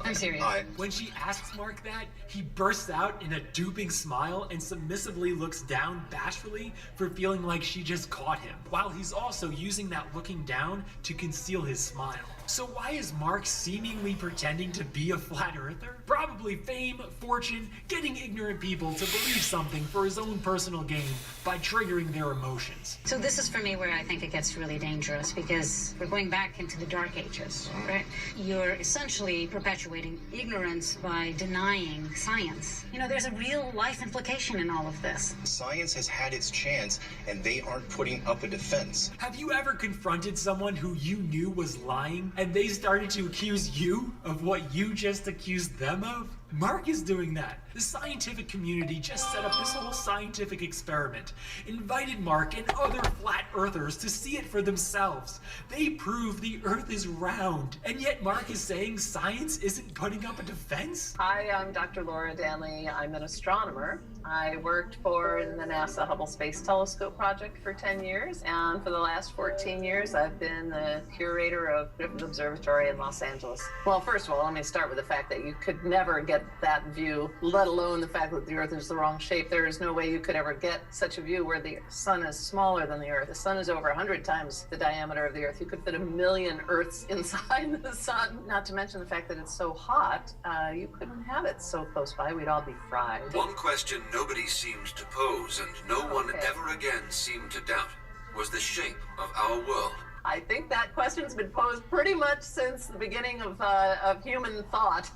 I'm serious. When she asks Mark that, he bursts out in a duping smile and submissively looks down bashfully for feeling like she just caught him, while he's also using that looking down to conceal his smile. So why is Mark seemingly pretending to be a flat earther? Probably fame, fortune, getting ignorant people to believe something for his own personal gain by triggering their emotions. So this is for me where I think it gets really dangerous, because we're going back into the dark ages, right? You're essentially perpetuating ignorance by denying science. You know, there's a real life implication in all of this. Science has had its chance, and they aren't putting up a defense. Have you ever confronted someone who you knew was lying and they started to accuse you of what you just accused them of? Mark is doing that. The scientific community just set up this whole scientific experiment, invited Mark and other flat earthers to see it for themselves. They prove the earth is round, and yet Mark is saying science isn't putting up a defense? Hi, I'm Dr. Laura Danley. I'm an astronomer. I worked for the NASA Hubble Space Telescope project for 10 years, and for the last 14 years, I've been the curator of Griffith Observatory in Los Angeles. Well, first of all, let me start with the fact that you could never get that view, let alone the fact that the Earth is the wrong shape. There is no way you could ever get such a view where the sun is smaller than the Earth. The sun is over 100 times the diameter of the Earth. You could fit 1 million Earths inside the sun. Not to mention the fact that it's so hot, you couldn't have it so close by. We'd all be fried. One question nobody seemed to pose and no one ever again seemed to doubt was the shape of our world. I think that question's been posed pretty much since the beginning of human thought.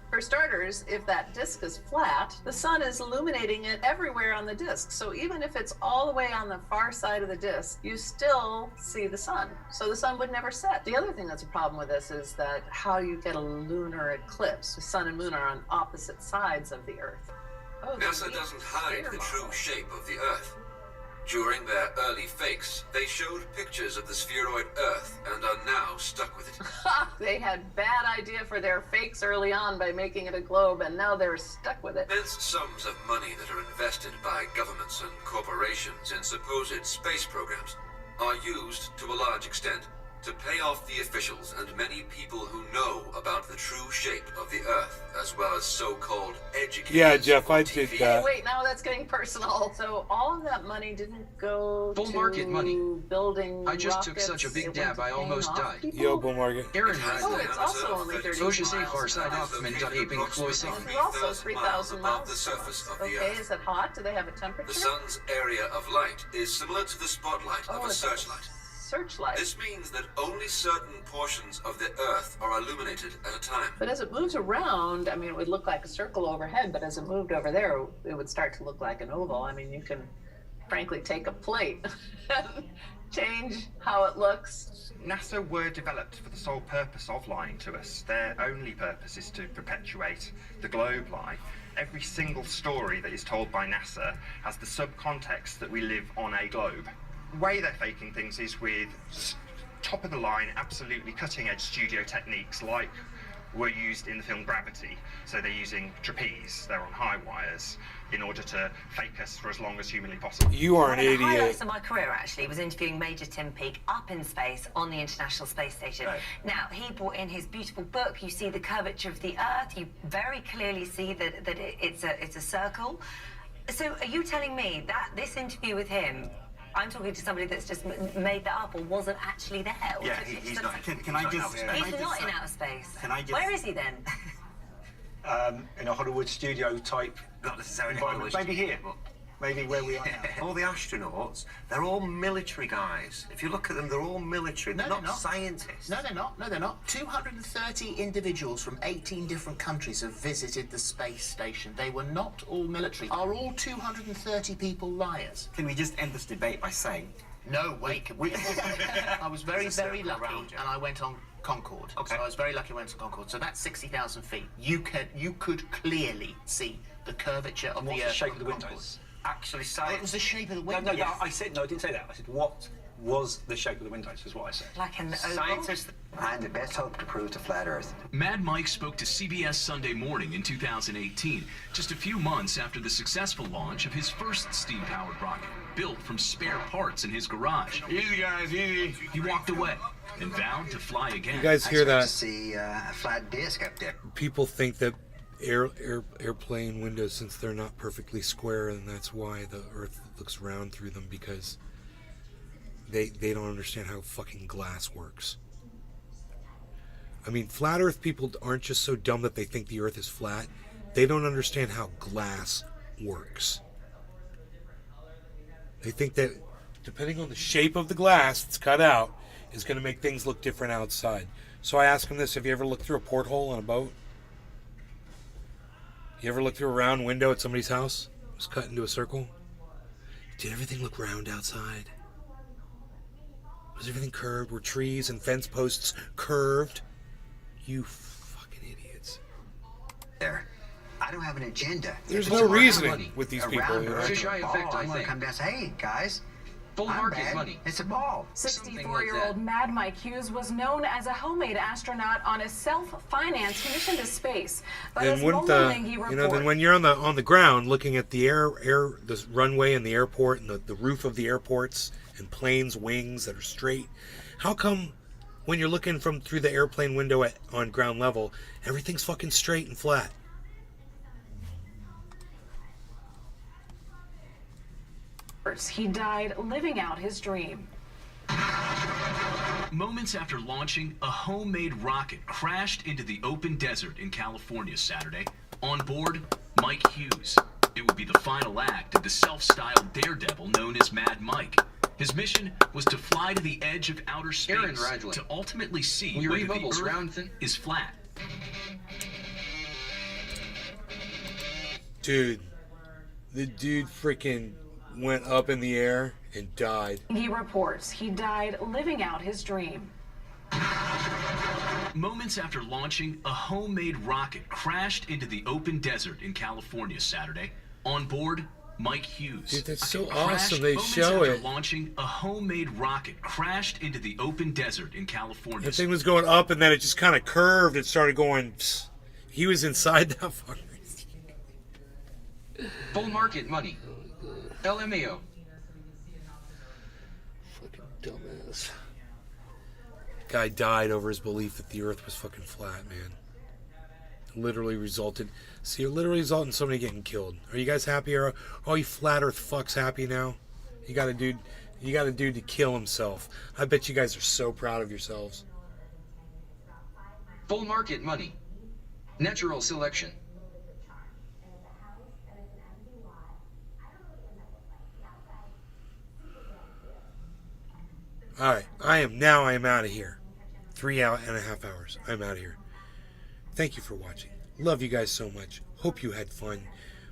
For starters, if that disk is flat, the sun is illuminating it everywhere on the disk. So even if it's all the way on the far side of the disk, you still see the sun. So the sun would never set. The other thing that's a problem with this is that how you get a lunar eclipse. The sun and moon are on opposite sides of the Earth. Oh, NASA doesn't hide the true shape of the Earth. During their early fakes, they showed pictures of the spheroid Earth and are now stuck with it. They had bad idea for their fakes early on by making it a globe, and now they're stuck with it. Immense sums of money that are invested by governments and corporations in supposed space programs are used to a large extent to pay off the officials and many people who know about the true shape of the Earth, as well as so-called educators. Yeah, Jeff, I did that. Wait, now that's getting personal. So all of that money didn't go Bull to market money. Building I just rockets. took such a big It dab, went I to paying almost off died. people? Yo, bull market. Aaron Oh, it's also only 30 Social miles. safe side off men aping cloising. It's also 3,000 miles. the surface of the Okay, Earth. is it hot? Do they have a temperature? The sun's area of light is similar to the spotlight of a it's like searchlight. Searchlight. This means that only certain portions of the Earth are illuminated at a time. But as it moves around, I mean, it would look like a circle overhead, but as it moved over there, it would start to look like an oval. I mean, you can frankly take a plate and change how it looks. NASA were developed for the sole purpose of lying to us. Their only purpose is to perpetuate the globe lie. Every single story that is told by NASA has the subcontext that we live on a globe. The way they're faking things is with top of the line, absolutely cutting edge studio techniques like were used in the film Gravity. So they're using trapeze, they're on high wires in order to fake us for as long as humanly possible. You are an One of the idiot. highlights of my career actually was interviewing Major Tim Peake up in space on the International Space Station. Right. Now, he brought in his beautiful book. You see the curvature of the Earth. You very clearly see that it's a circle. So are you telling me that this interview with him, I'm talking to somebody that's just made that up or wasn't actually there? Or Yeah, just- he's not. Can I just? He's not in outer space. Can I just? Where is he then? In a Hollywood studio type. Not necessarily environment. Hollywood. Maybe here, but maybe where we are now. All the astronauts, they're all military guys. If you look at them, they're all military. They're not scientists. No, they're not. No, they're not. 230 individuals from 18 different countries have visited the space station. They were not all military. Are all 230 people liars? Can we just end this debate by saying? No, wait. I was very, very lucky, and I went on Concorde. Okay. So I was very lucky I went to Concorde. So that's 60,000 feet. You could clearly see the curvature of the Earth. What's the shape of the Concorde. windows? Actually, It was the shape of the window. No, I said no. I didn't say that. I said what was the shape of the windows? Is what I said. Like an oval? Scientists. I'm the best hope to prove the flat Earth. Mad Mike spoke to CBS Sunday Morning in 2018, just a few months after the successful launch of his first steam-powered rocket, built from spare parts in his garage. Easy, guys, easy. He walked away and vowed to fly again. You guys hear that? See a flat disc up there. People think that airplane windows, since they're not perfectly square, and that's why the Earth looks round through them, because they don't understand how fucking glass works. I mean, flat Earth people aren't just so dumb that they think the Earth is flat. They don't understand how glass works. They think that depending on the shape of the glass that's cut out is going to make things look different outside. So I asked him this: have you ever looked through a porthole on a boat? You ever look through a round window at somebody's house? It was cut into a circle. Did everything look round outside? Was everything curved? Were trees and fence posts curved? You fucking idiots. There. I don't have an agenda. There's If no it's reasoning around with these around people. You know? Earth, Fisheye a ball, effect, I I'm gonna think. come down and say, hey, guys, Bull I'm market bad. money. It's a ball. 64-year-old Mad Mike Hughes was known as a homemade astronaut on a self-financed mission to space. But Then as wouldn't Mullenweg then when you're on the ground looking at the the runway and the airport and the roof of the airports and planes' wings that are straight, how come when you're looking from through the airplane window on ground level, everything's fucking straight and flat? he died living out his dream. Moments after launching, a homemade rocket crashed into the open desert in California Saturday. On board, Mike Hughes. It would be the final act of the self-styled daredevil known as Mad Mike. His mission was to fly to the edge of outer space to ultimately see whether the Earth is flat. Dude, the dude freaking went up in the air and died. He reports he died living out his dream. Moments after launching, a homemade rocket crashed into the open desert in California Saturday. On board, Mike Hughes. Dude, that's so Crashed awesome. They moments show after it. launching, a homemade rocket crashed into the open desert in California. The thing was going up and then it just kind of curved and started going. Psst. He was inside that fucker. Bull market money. LMAO. Fucking dumbass. Guy died over his belief that the Earth was fucking flat, man. Literally resulted in somebody getting killed. Are you guys happy? Are all you flat Earth fucks happy now? You got a dude to kill himself. I bet you guys are so proud of yourselves. Bull market money. Natural selection. Alright, I am out of here. 3.5 hours. I'm out of here. Thank you for watching. Love you guys so much. Hope you had fun.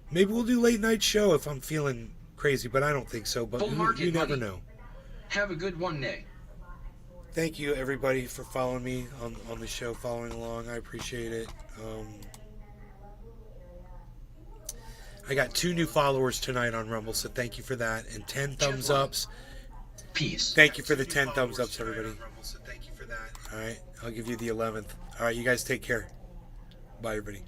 Maybe we'll do late night show if I'm feeling crazy, but I don't think so. But you never know. Have a good one, Nay. Thank you, everybody, for following me on the show, following along. I appreciate it. I got 2 new followers tonight on Rumble, so thank you for that. And 10 thumbs ups. Peace. Thank you for the 10 thumbs ups, everybody. All right, I'll give you the 11th. All right, you guys take care. Bye, everybody.